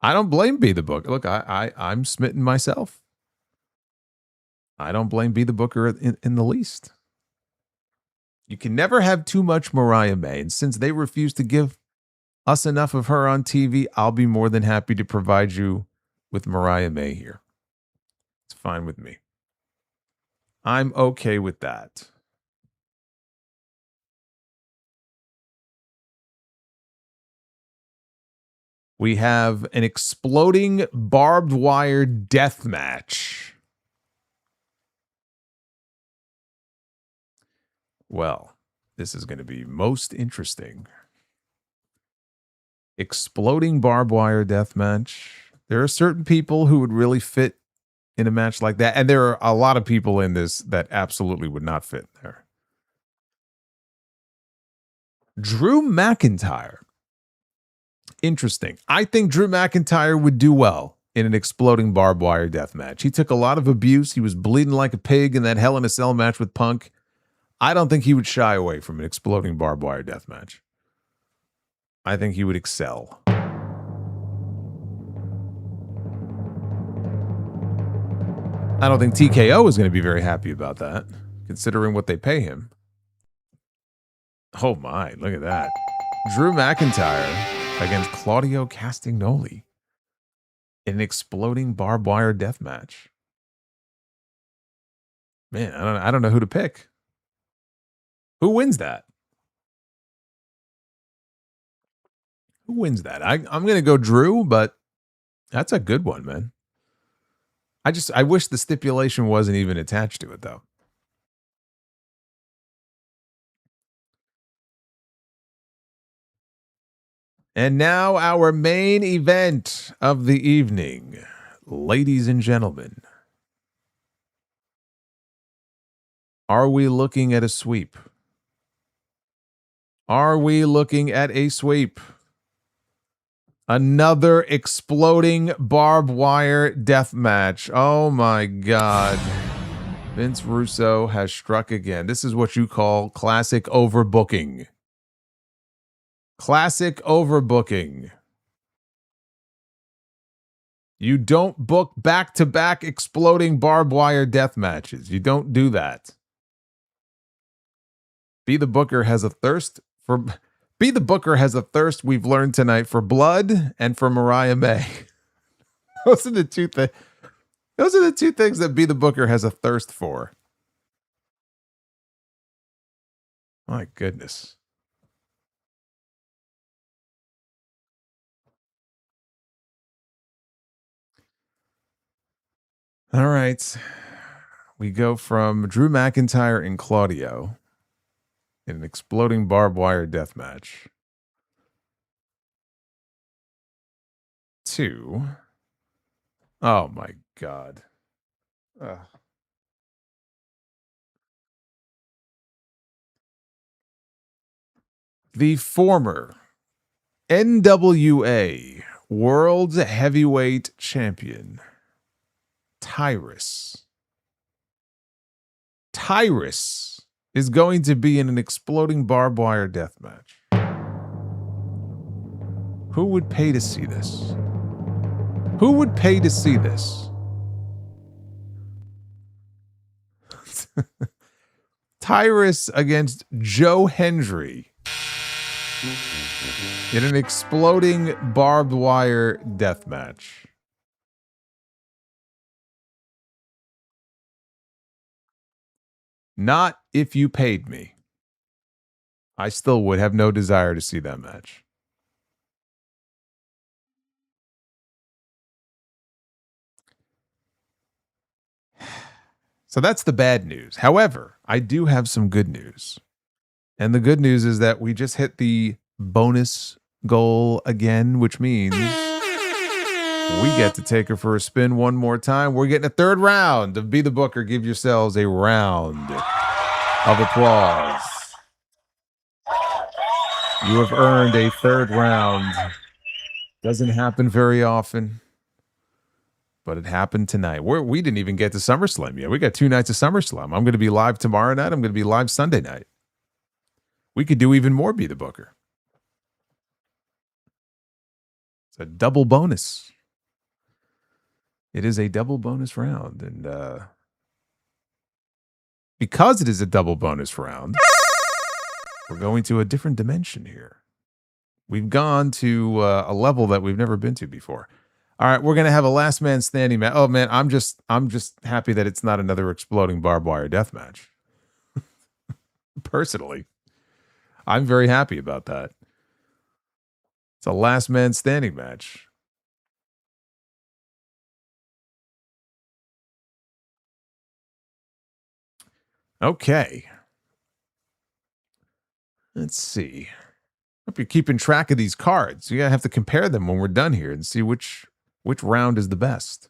I don't blame Be the Booker. Look, I'm smitten myself. I don't blame Be the Booker in the least. You can never have too much Mariah May, and since they refuse to give us enough of her on TV, I'll be more than happy to provide you with Mariah May here. It's fine with me. I'm okay with that. We have an exploding barbed wire death match. Well, this is going to be most interesting. Exploding barbed wire death match. There are certain people who would really fit in a match like that, and there are a lot of people in this that absolutely would not fit there. Drew McIntyre. Interesting. I think Drew McIntyre would do well in an exploding barbed wire death match. He took a lot of abuse. He was bleeding like a pig in that Hell in a Cell match with Punk. I don't think he would shy away from an exploding barbed wire death match. I think he would excel. I don't think TKO is going to be very happy about that, considering what they pay him. Oh my, look at that. Drew McIntyre against Claudio Castagnoli in an exploding barbed wire death match. Man, I don't know who to pick. Who wins that? Who wins that? I'm going to go Drew, but that's a good one, man. I wish the stipulation wasn't even attached to it, though. And now our main event of the evening, ladies and gentlemen. Are we looking at a sweep? Are we looking at a sweep? Another exploding barbed wire death match. Oh my God. Vince Russo has struck again. This is what you call classic overbooking. Classic overbooking. You don't book back-to-back exploding barbed wire death matches. You don't do that. Be the Booker has a thirst, we've learned tonight, for blood and for Mariah May. Those are the two things that Be the Booker has a thirst for. My goodness. All right. We go from Drew McIntyre and Claudio in an exploding barbed wire death match to, oh my God. The former NWA World Heavyweight Champion, Tyrus. Tyrus is going to be in an exploding barbed wire death match. Who would pay to see this? Who would pay to see this? Tyrus against Joe Hendry in an exploding barbed wire death match. Not if you paid me. I still would have no desire to see that match. So that's the bad news. However, I do have some good news. And the good news is that we just hit the bonus goal again, which means we get to take her for a spin one more time. We're getting a third round of Be the Booker. Give yourselves a round of applause. You have earned a third round. Doesn't happen very often, but it happened tonight. We didn't even get to SummerSlam yet. We got 2 nights of SummerSlam. I'm going to be live tomorrow night. I'm going to be live Sunday night. We could do even more Be the Booker. It's a double bonus. It is a double bonus round. And because it is a double bonus round, we're going to a different dimension here. We've gone to a level that we've never been to before. All right, we're going to have a last man standing match. Oh man, I'm just happy that it's not another exploding barbed wire death match. Personally, I'm very happy about that. It's a last man standing match. Okay. Let's see. Hope you're keeping track of these cards. You gotta have to compare them when we're done here and see which round is the best.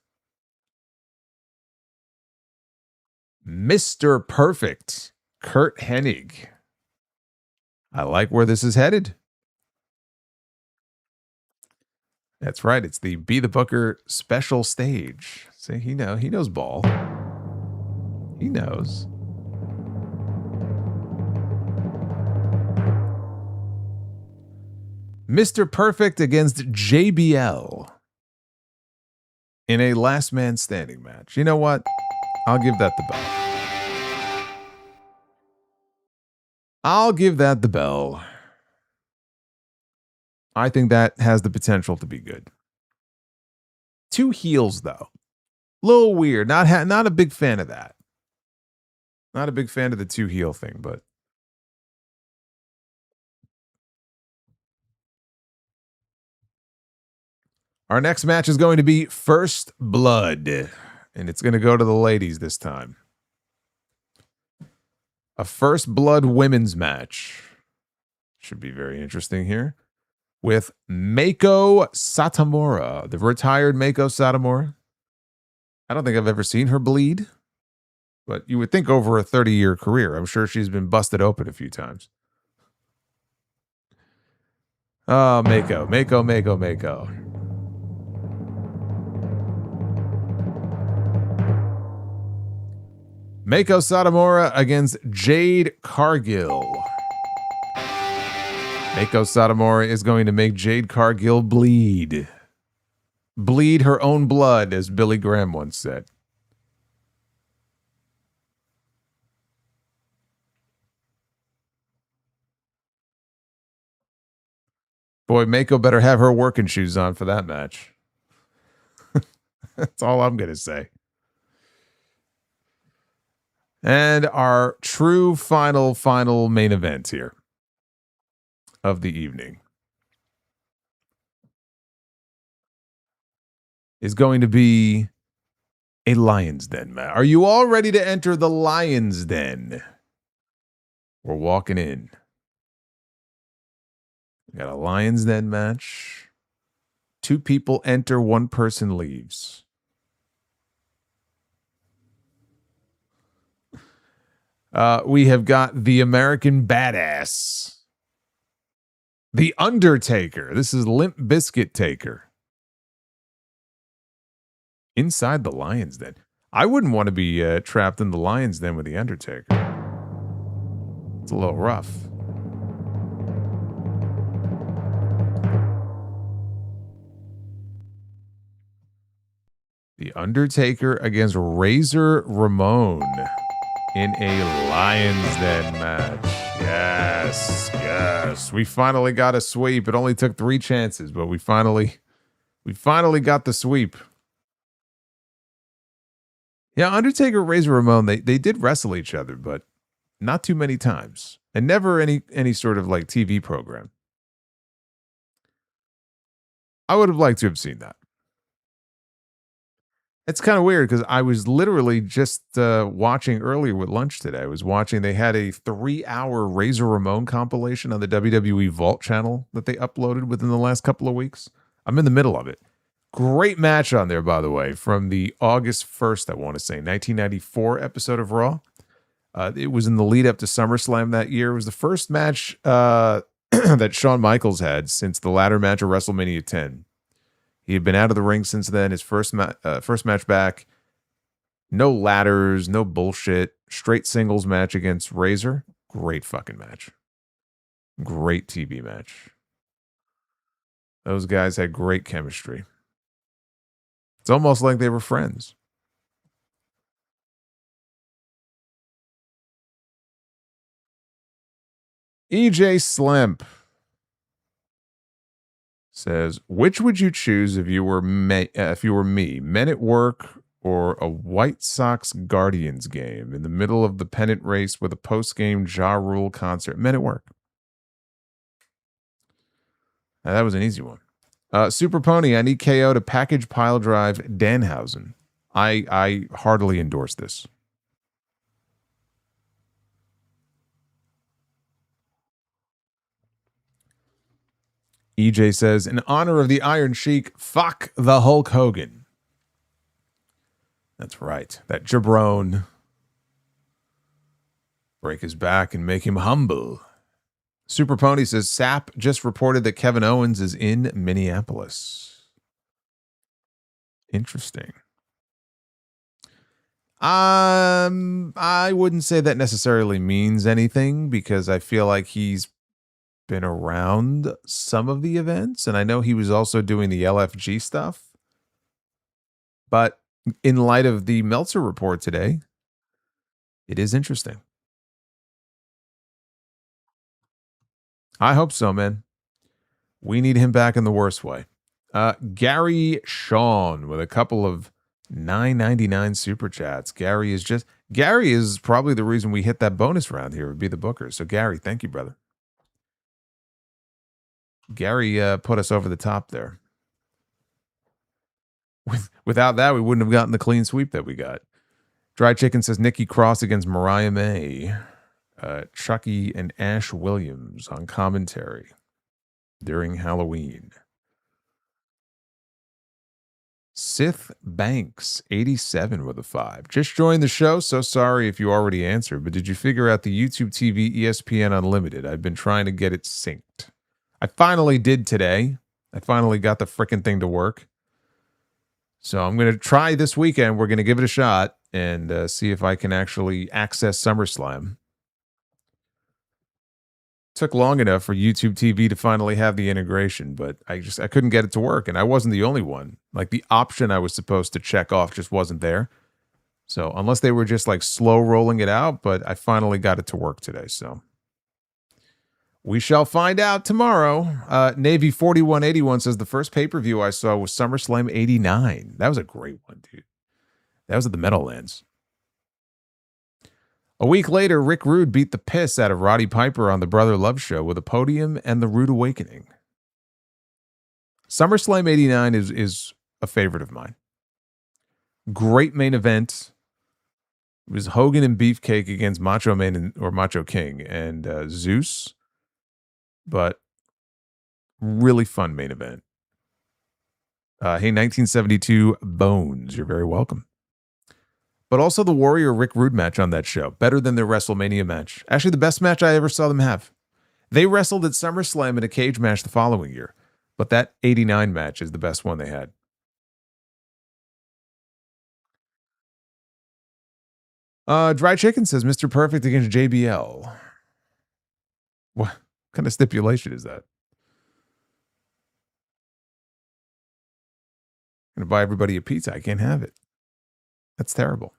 Mr. Perfect, Kurt Hennig. I like where this is headed. That's right. It's the Be the Booker special stage. See, he knows ball. He knows. Mr. Perfect against JBL in a last man standing match. You know what? I'll give that the bell. I'll give that the bell. I think that has the potential to be good. 2 heels, though. A little weird. Not a big fan of that. Not a big fan of the 2 heel thing, but our next match is going to be First Blood, and it's going to go to the ladies this time. A First Blood women's match. Should be very interesting here. With Meiko Satomura, the retired Meiko Satomura. I don't think I've ever seen her bleed, but you would think over a 30-year career, I'm sure she's been busted open a few times. Oh, Mako. Mako Satomura against Jade Cargill. Mako Satomura is going to make Jade Cargill bleed. Bleed her own blood, as Billy Graham once said. Boy, Mako better have her working shoes on for that match. That's all I'm going to say. And our true final main event here of the evening is going to be a Lion's Den match. Are you all ready to enter the Lion's Den? We're walking in. We got a Lion's Den match. 2 people enter, 1 person leaves. We have got the American Badass, the Undertaker. This is Limp Bizkit Taker. Inside the Lion's Den. I wouldn't want to be trapped in the Lion's Den with the Undertaker. It's a little rough. The Undertaker against Razor Ramon in a Lion's Den match. Yes. We finally got a sweep. It only took 3 chances, but we finally got the sweep. Yeah, Undertaker, Razor Ramon, they did wrestle each other, but not too many times. And never any sort of like TV program. I would have liked to have seen that. It's kind of weird because I was literally just watching earlier with lunch today. I was watching, they had a 3-hour Razor Ramon compilation on the WWE Vault channel that they uploaded within the last couple of weeks. I'm in the middle of it. Great match on there, by the way, from the August 1st, I want to say, 1994 episode of Raw. It was in the lead up to SummerSlam that year. It was the first match that Shawn Michaels had since the ladder match of WrestleMania 10. He had been out of the ring since then. His first match back. No ladders, no bullshit. Straight singles match against Razor. Great fucking match. Great TV match. Those guys had great chemistry. It's almost like they were friends. EJ Slimp says, which would you choose if you were me, Men at Work or a White Sox Guardians game in the middle of the pennant race with a post-game Ja Rule concert? Men at Work. Now, that was an easy one. Super Pony, I need KO to package pile drive Danhausen. I heartily endorse this. EJ says, in honor of the Iron Sheik, fuck the Hulk Hogan. That's right. That jabron. Break his back and make him humble. Super Pony says, Sap just reported that Kevin Owens is in Minneapolis. Interesting. I wouldn't say that necessarily means anything because I feel like he's been around some of the events, and I know he was also doing the LFG stuff. But in light of the Meltzer report today, it is interesting. I hope so, man. We need him back in the worst way. Gary Sean with a couple of $9.99 super chats. Gary is probably the reason we hit that bonus round here, would be the booker. So Gary, thank you, brother. Gary put us over the top there. Without that, we wouldn't have gotten the clean sweep that we got. Dry Chicken says Nikki Cross against Mariah May. Chucky and Ash Williams on commentary during Halloween. Sith Banks 87 with a 5. Just joined the show, so sorry if you already answered, but did you figure out the YouTube TV ESPN Unlimited? I've been trying to get it synced. I finally did today. I finally got the frickin' thing to work. So I'm going to try this weekend. We're going to give it a shot and see if I can actually access SummerSlam. Took long enough for YouTube TV to finally have the integration, but I couldn't get it to work, and I wasn't the only one. Like, the option I was supposed to check off just wasn't there. So unless they were just like slow rolling it out, but I finally got it to work today. So we shall find out tomorrow. Navy 4181 says the first pay-per-view I saw was SummerSlam 89. That was a great one, dude. That was at the Meadowlands. A week later, Rick Rude beat the piss out of Roddy Piper on the Brother Love show with a podium and the Rude Awakening. SummerSlam 89 is a favorite of mine. Great main event. It was Hogan and Beefcake against Macho Man or Macho King and Zeus. But really fun main event. Hey, 1972 Bones. You're very welcome. But also the Warrior Rick Rude match on that show. Better than their WrestleMania match. Actually, the best match I ever saw them have. They wrestled at SummerSlam in a cage match the following year. But that 89 match is the best one they had. Dry Chicken says Mr. Perfect against JBL. What kind of stipulation is that? I'm going to buy everybody a pizza. I can't have it. That's terrible.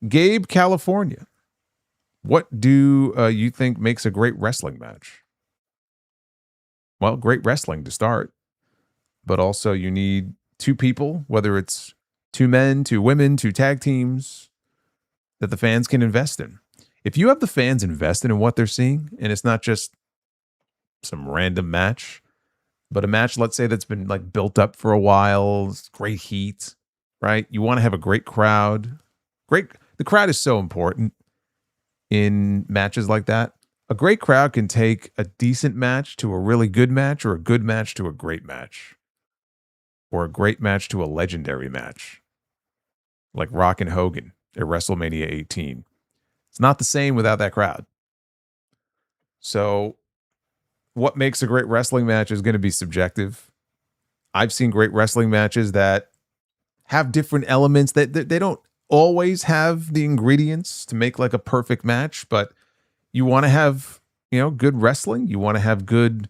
Gabe, California. What do you think makes a great wrestling match? Well, great wrestling to start. But also you need two people, whether it's two men, two women, two tag teams, that the fans can invest in. If you have the fans invested in what they're seeing, and it's not just some random match, but a match, let's say, that's been like built up for a while, great heat, right? You want to have a great crowd. The crowd is so important in matches like that. A great crowd can take a decent match to a really good match, or a good match to a great match, or a great match to a legendary match, like Rock and Hogan at WrestleMania 18. It's not the same without that crowd. So what makes a great wrestling match is going to be subjective. I've seen great wrestling matches that have different elements that they don't always have the ingredients to make like a perfect match, but you want to have, good wrestling. You want to have good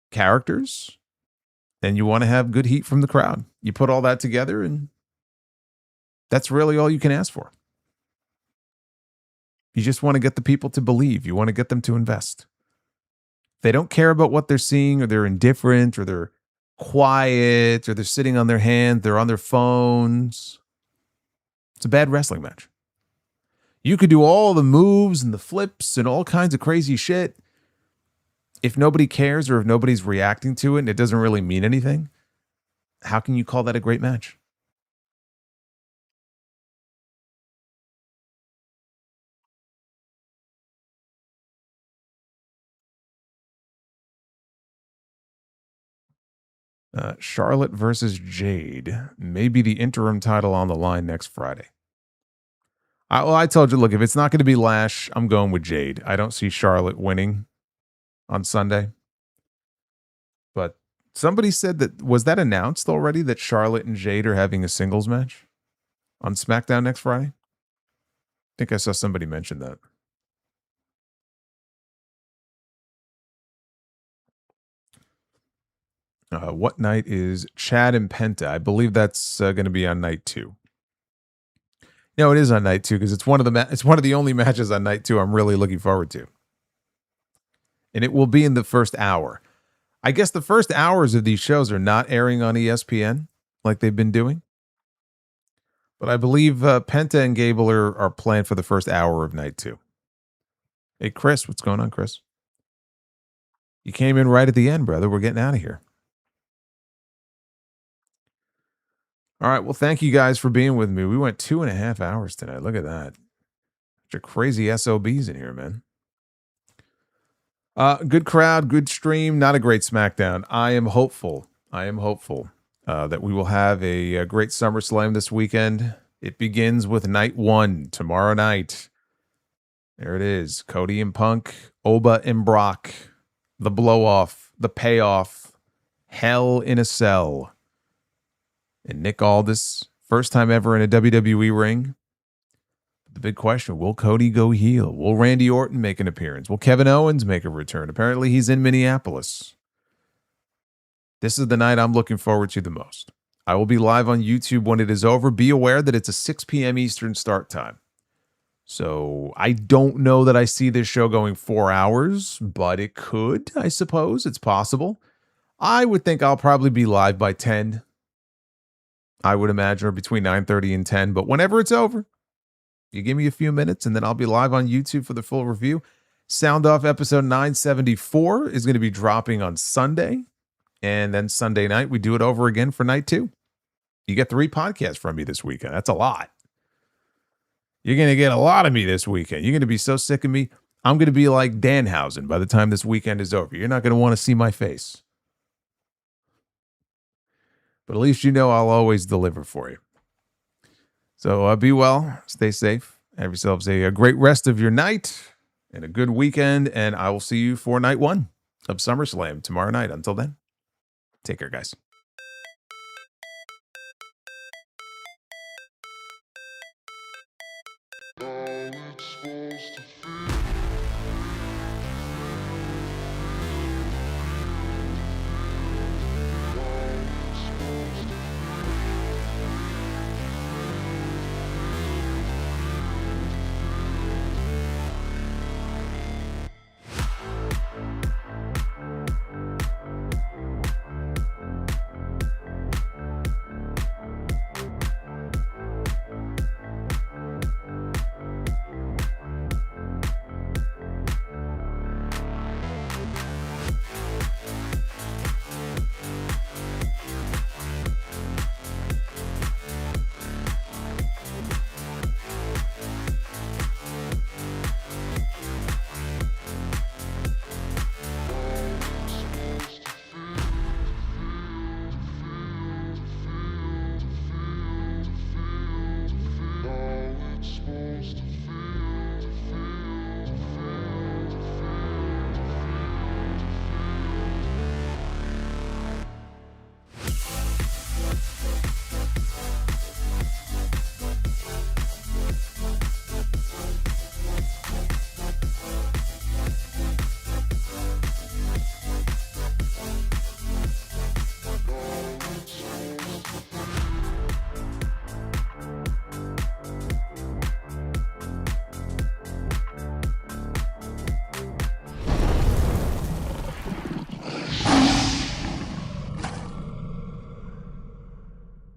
characters, and you want to have good heat from the crowd. You put all that together, and that's really all you can ask for. You just want to get the people to believe. You want to get them to invest. If they don't care about what they're seeing, or they're indifferent, or they're quiet, or they're sitting on their hands, they're on their phones, it's a bad wrestling match. You could do all the moves and the flips and all kinds of crazy shit. If nobody cares, or if nobody's reacting to it and it doesn't really mean anything, how can you call that a great match? Charlotte versus Jade. Maybe the interim title on the line next Friday. I told you, look, if it's not going to be Lash, I'm going with Jade. I don't see Charlotte winning on Sunday. But somebody said was that announced already, that Charlotte and Jade are having a singles match on SmackDown next Friday? I think I saw somebody mention that. What night is Chad and Penta? I believe that's going to be on night 2. No, it is on night 2 because it's one of the only matches on night 2 I'm really looking forward to, and it will be in the first hour. I guess the first hours of these shows are not airing on ESPN like they've been doing, but I believe Penta and Gable are planned for the first hour of night 2. Hey, Chris, what's going on, Chris? You came in right at the end, brother. We're getting out of here. All right. Well, thank you guys for being with me. We went 2.5 hours tonight. Look at that. Bunch of crazy SOBs in here, man. Good crowd, good stream. Not a great SmackDown. I am hopeful that we will have a great SummerSlam this weekend. It begins with night 1 tomorrow night. There it is. Cody and Punk, Oba and Brock, the blow-off. the payoff, Hell in a Cell. And Nick Aldis, first time ever in a WWE ring. The big question, will Cody go heel? Will Randy Orton make an appearance? Will Kevin Owens make a return? Apparently he's in Minneapolis. This is the night I'm looking forward to the most. I will be live on YouTube when it is over. Be aware that it's a 6 p.m. Eastern start time. So I don't know that I see this show going 4 hours, but it could, I suppose. It's possible. I would think I'll probably be live by 10. I would imagine, or between 9:30 and 10. But whenever it's over, you give me a few minutes, and then I'll be live on YouTube for the full review. Sound Off episode 974 is going to be dropping on Sunday. And then Sunday night, we do it over again for night 2. You get 3 podcasts from me this weekend. That's a lot. You're going to get a lot of me this weekend. You're going to be so sick of me. I'm going to be like Danhausen by the time this weekend is over. You're not going to want to see my face. But at least you know I'll always deliver for you. So be well. Stay safe. Have yourselves a great rest of your night and a good weekend. And I will see you for night 1 of SummerSlam tomorrow night. Until then, take care, guys.